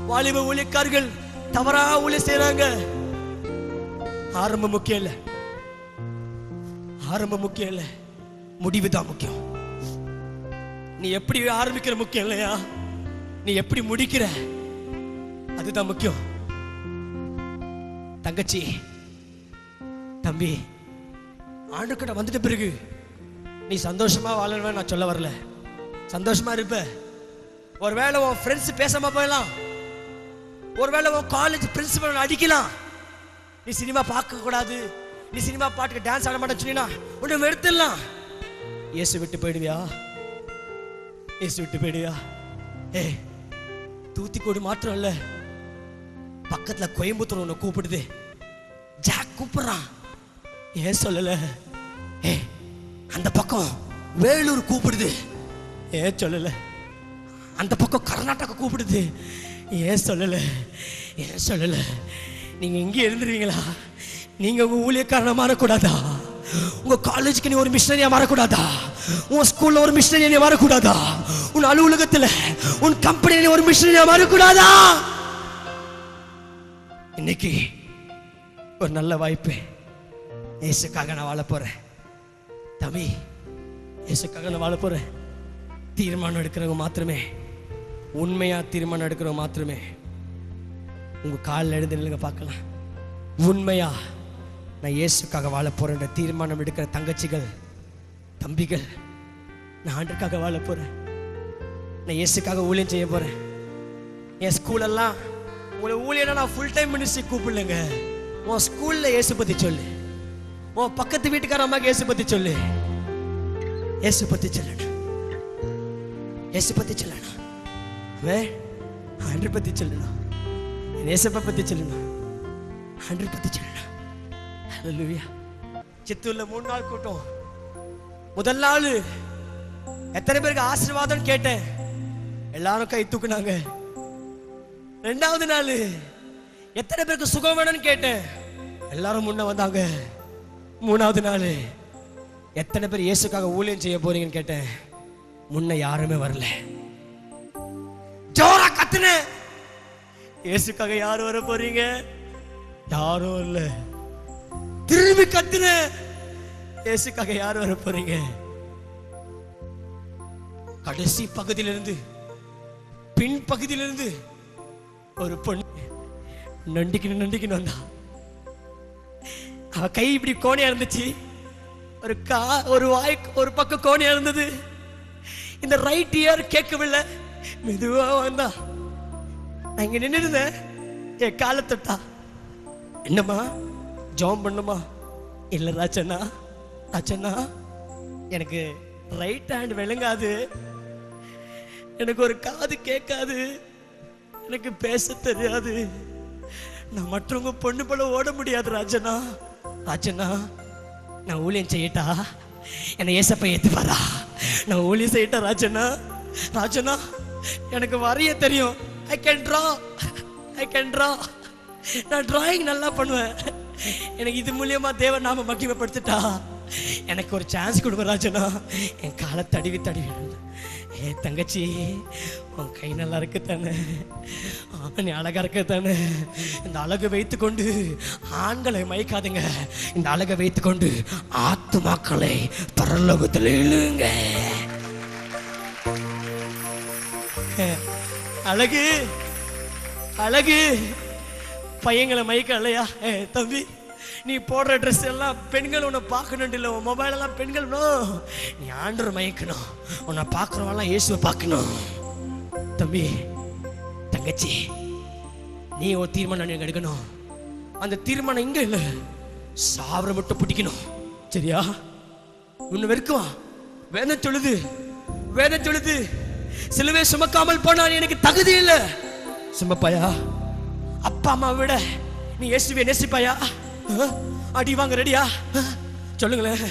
வாலிப ஊழியக்காரர்கள் தவறா ஊழியம் செய்யறாங்க. ஆரம்பம் முக்கியம் இல்ல, ஆரம்பம் முக்கியம் இல்ல. முடிவு தான் முக்கியம். நீ எப்படி ஆரம்பிக்கிற முக்கியம் இல்லையா, நீ எப்படி முடிக்கிற அதுதான் முக்கியம். தங்கச்சி, தம்பி, ஆண்டுக்கிட்ட வந்துட்ட பிறகு நீ சந்தோஷமா வாழணும் நான் சொல்ல வரல. சந்தோஷமா இருப்ப. ஒருவேளை உன் ஃப்ரெண்ட்ஸ் பேசாம போயலாம், ஒருவேளை உன் காலேஜ் பிரின்சிபல் அடிக்கலாம், நீ சினிமா பார்க்க கூடாது, நீ சினிமா பாட்டுக்கு டான்ஸ் ஆட மாட்டேன்னு சொன்னா உன்னை வெறுத்துடலாம். இயேசு விட்டு போயிடுவியா? இயேசு விட்டு போயிடுவியா? தூத்துக்குடி மாத்திரம் இல்ல, பக்கத்துல கோயம்புத்தூர் உன்னை கூப்பிடுது, ஜாக் கூப்பிடுறான். ஏன் சொல்லல? அந்த பக்கம் வேலூர் கூப்பிடுது, ஏன் சொல்லல? அந்த பக்கம் கர்நாடகா கூப்பிடுது, ஏன் சொல்லல? ஏன் சொல்லல? நீங்க இங்கே இருந்துருவீங்களா? நீங்க உங்க ஊழியக்காரனா மாறக்கூடாதா? உங்க காலேஜுக்கு நீ ஒரு மிஷனரியா மாறக்கூடாதா? உன் ஸ்கூல்ல ஒரு மிஷனரியா மாறக்கூடாதா? உன் அலுவலகத்துல உன் கம்பெனில ஒரு மிஷனரியா மாறக்கூடாதா? இன்னைக்கு ஒரு நல்ல வாய்ப்பு. இயேசுக்காக நான் வாழ போறேன் தம்பி, இயேசுக்காக நான் வாழ போறேன். தீர்மானம் எடுக்கிறவங்க மாத்திரமே, உண்மையா தீர்மானம் எடுக்கிறவங்க மாத்திரமே உங்க காலில் எழுந்து நில்லுங்க பார்க்கலாம். உண்மையா நான் இயேசுக்காக வாழ போறேன் தீர்மானம் எடுக்கிற தங்கச்சிகள், தம்பிகள், நான் ஆண்டுக்காக வாழ போறேன். நான் இயேசுக்காக ஊழியம் செய்ய போறேன். என் ஸ்கூலெல்லாம் உங்களை ஊழியனா நான் ஃபுல் டைம் மினிஸ்ட்ரி கூப்பிடலங்க. உன் ஸ்கூல்ல இயேசு பத்தி சொல்லு, உன் பக்கத்து வீட்டுக்கார அம்மாக்கு இயேசு பத்தி சொல்லு. இயேசு பத்தி சொல்லணும், இயேசு பத்தி சொல்லணும், ஆண்டரை பத்தி சொல்லணும், இயேசுவை பத்தி சொல்லணும், ஆண்டரை பத்தி சொல்லணும். ஹல்லேலூயா. சித்தூர்ல 3 நாள் கூட்டம். முதல் நாள் எத்தனை பேருக்கு ஆசீர்வாதம் கேட்டேன், எல்லாரும் கை தூக்குனாங்க. 2வது நாள் எத்தனை பேருக்கு சுகம் வேணும்னு கேட்டேன், எல்லாரும் முன்ன வந்தாங்க. 3வது நாள் எத்தனை பேர் இயேசுக்காக ஊழியம் செய்ய போறீங்கன்னு கேட்டேன், முன்ன யாருமே வரல. ஜோரா கத்துன, இயேசுக்காக யாரு வர போறீங்க? யாரும் இல்ல. திரும்பி கத்துன, இயேசுக்காக யாரு வர போறீங்க? கடைசி பகுதியிலிருந்து பின் பகுதியிலிருந்து ஒரு பொண்ணு நண்டிக்கணும் வந்தா. அவ கை இப்படி கோணையா இருந்துச்சு, ஒரு வாய் ஒரு பக்கம் கோணையா இருந்தது. இந்த ரைட் இயர் கேட்கவில்லை, மெதுவா வந்தா. நான் இங்க நின்று இருந்தேன், என் காலை தொட்டா. என்னம்மா ஜாம் பண்ணுமா? இல்ல ராஜண்ணா, ராஜண்ணா எனக்கு ரைட் ஹேண்ட் விளங்காது, எனக்கு ஒரு காது கேட்காது, எனக்கு பேச தெரியாது, நான் மற்றவங்க பொண்ணு போல ஓட முடியாது ராஜண்ணா. ராஜண்ணா நான் ஊழியம் செய்யட்டா? என்னை ஏசப்ப ஏத்துப்பாரா? நான் ஊழியம் செய்யட்டா ராஜண்ணா? ராஜண்ணா எனக்கு வரைய தெரியும், ஐ கேன் ட்ரா, நான் டிராயிங் நல்லா பண்ணுவேன், எனக்கு இது மூலியமா தேவன் நாம மகிமைப்படுத்திட்டா, எனக்கு ஒரு சான்ஸ் கொடுங்க ராஜண்ணா. என் காலை தடவி ஏ தங்கச்சி, உன் கை நல்லா இருக்கு தானே, நீ அழகா இருக்க தானே, இந்த அழகை வைத்து கொண்டு ஆண்களை மயக்காதுங்க, இந்த அழகை வைத்து கொண்டு ஆத்துமாக்களை பரலோகத்தில் எழுங்க. அழகு அழகு பையங்களை மயக்க இல்லையா? தம்பி, நீ போடுற ட்ரெஸ் எல்லாம் பெண்கள் உன்னை பார்க்கணும் இல்லை, உன் மொபைல் எல்லாம் பெண்கள், நீ ஆண்டவர் மயக்கணும், உன்னை பார்க்குறவெல்லாம் இயேசுவை பார்க்கணும். தம்பி தங்கச்சி, நீ ஒரு தீர்மானம் எடுக்கணும். அந்த தீர்மானம் இங்க இல்லை, சாவர மட்டும் பிடிக்கணும், சரியா? உன்னை வெறுக்குவா, வேதம் சொல்லுது, சிலுவை சுமக்காமல் போனால் எனக்கு தகுதி இல்லை. சுமப்பாயா? அப்பா அம்மா விட நீ இயேசுவை நேசிப்பாயா? அடி வாங்க ரெடியா? சொல்லுங்களேன்.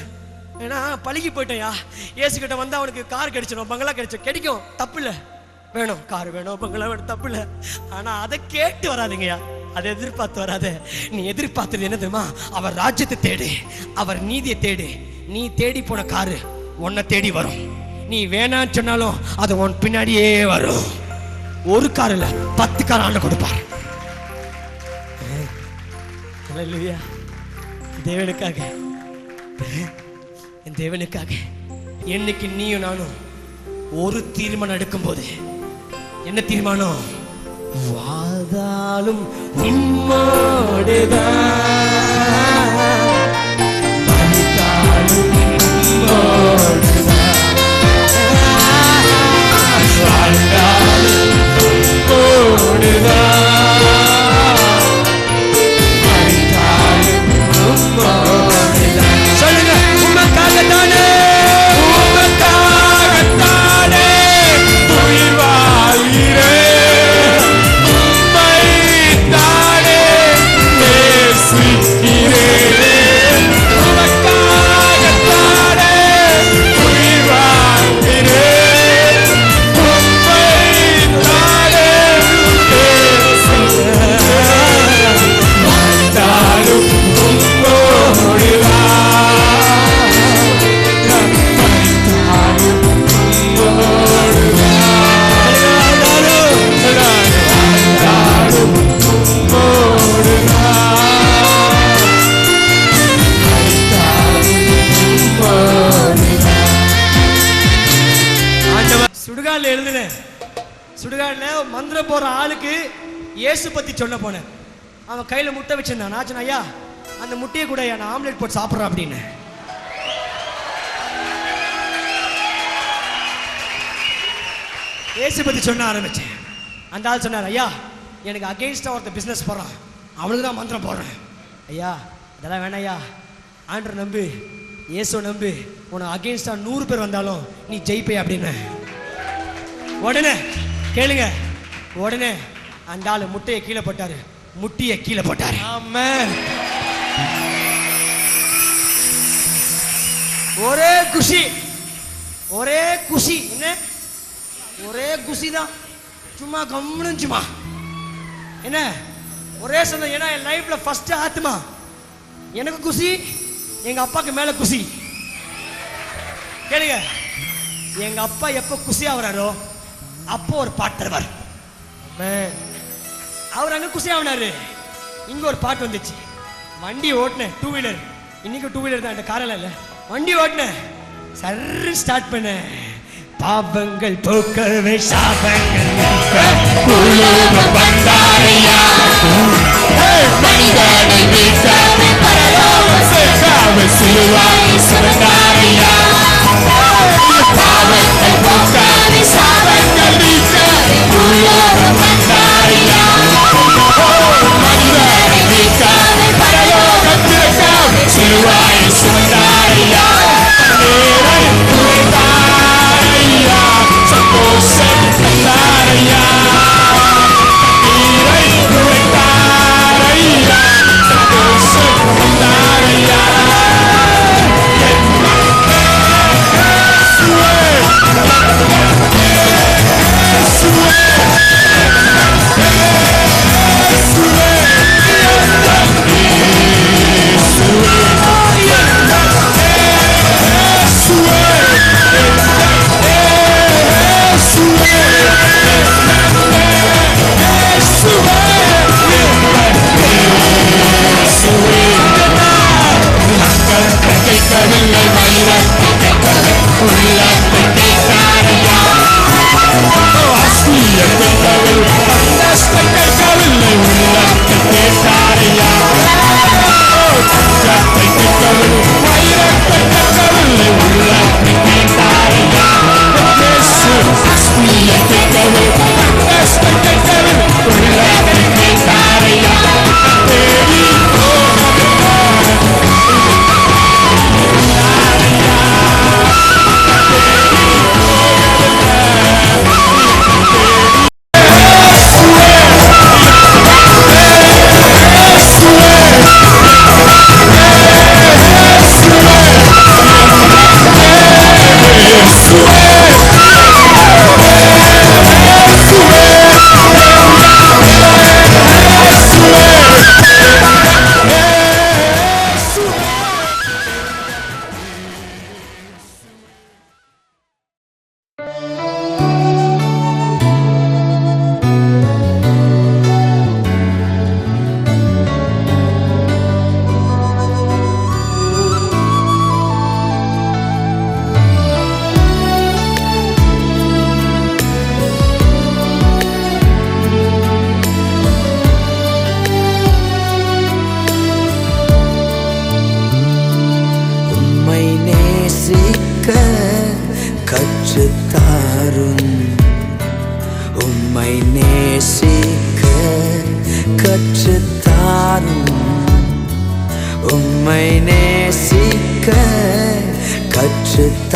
ஏன்னா பழகி போயிட்டேயா, இயேசு கிட்ட வந்தா அவனுக்கு கார் கிடைச்சிடும், பங்களா கிடைக்கும், தப்பு இல்லை. வேணும் கார் வேணும், பங்களா வேணும், தப்பு இல்லை. ஆனா அதை கேட்டு வராதுங்கய்யா, அதை எதிர்பார்த்து வராத. நீ எதிர்பார்த்தது என்ன தெரியுமா? அவர் ராஜ்யத்தை தேடு, அவர் நீதியை தேடு. நீ தேடி போன காரு உன்னை தேடி வரும். நீ வேணான்னு சொன்னாலும் அது உன் பின்னாடியே வரும். ஒரு கார் இல்ல, 10 கார் ஆண்டு கொடுப்பார். தேவனுக்காக, என் தேவனுக்காக என்னைக்கு நீயும் நானும் ஒரு தீர்மானம் எடுக்கும்போது, என்ன தீர்மானம்? வாதாலும் உம்மோடுதான், மரித்தாலும் உம்மோடுதான், வாழ்ந்தாலும் உம்மோடுதான், மரித்தாலும் உம்மோடுதான். சொல்லுங்க, உமக்காகத்தானே, உமக்காகத்தானே உயிர் வாழ்கிறேன், உம்மைத்தானே நேசிக்கிறேன், உமக்காகத்தானே உயிர் வாழ்கிறேன், உம்மைத்தானே நேசிக்கிறேன், வாழ்ந்தாலும் உம்மோடுதான். சுடுகாடுல எழுதுனேன். சுடுகாடுல மந்திரம் போற ஆளுக்கு இயேசு பத்தி சொல்ல போனேன். அவன் கையில முட்டை வச்சிருந்தான். நான் சொன்னேன், ஐயா அந்த முட்டையை கூட நான் ஆம்லெட் போட்டு சாப்பிட்றேன் அப்படின்னு. இயேசு பத்தி சொன்ன ஆரம்பிச்சேன். அந்த ஆள் சொன்னார், ஐயா எனக்கு அகெயின்ஸ்டா ஒருத்த பிசினஸ் போறான், அவனுக்கு தான் மந்திரம் போடுறேன். ஐயா அதெல்லாம் வேணாம் ஐயா, ஆண்டவர் நம்பு, இயேசு நம்பு, உனக்கு அகெயின்ஸ்டா 100 பேர் வந்தாலும் நீ ஜெயிப்பே அப்படின்னு. உடனே கேளுங்க, உடனே அந்த ஆளு முட்டையை கீழே போட்டாரு, முட்டியை கீழே போட்டாரு. ஆமென். ஒரே குஷி, ஒரே குஷி. என்ன? ஒரே குஷி தான். சும்மா கம்முனுச்சுமா. என்ன? ஒரே சொன்ன. ஏன்னா என் லைஃப்ல ஃபர்ஸ்ட் ஆத்மா. எனக்கு குஷி, எங்க அப்பாக்கு மேல குஷி. கேளுங்க, எங்க அப்பா எப்ப குஷி ஆகுறாரோ அப்போ ஒரு பாட்டு தருவார். அவர் அங்க குஷி ஆகினாரு. இங்க ஒரு பாட்டு வந்துச்சு. வண்டி ஓட்டினேன், 2 வீலர். இன்னைக்கு 2 வீலர் தான், இந்த காரெல்லாம் இல்லை. வண்டி ஓட்டினேன், சர்ரு ஸ்டார்ட் பண்ண. பாவங்கள் போக்கவே சாபங்கள் வந்தாரையா, மனிதனை மீட்கவே பரலோகம் சேர்க்காமல் சிலுவாய் சுமந்தாரையா, பாவங்கள் போக்கவே சாபங்கள் நீக்கவே பூலோகம் வந்தாரையா, மனிதனை மீட்கவே பரலோகம் சேர்க்காமல் சிலுவாய் சுமந்தாரையா, சந்தோஷம் தந்தாரையா, நீரை குறைத்தாரையா, சந்தோஷம் தந்தாரையா. நேசிக்க கற்றுத்தாரும் உம்மை நேசிக்க கற்றுத்தாரும் உம்மை நேசிக்க கற்றுத்தாரும்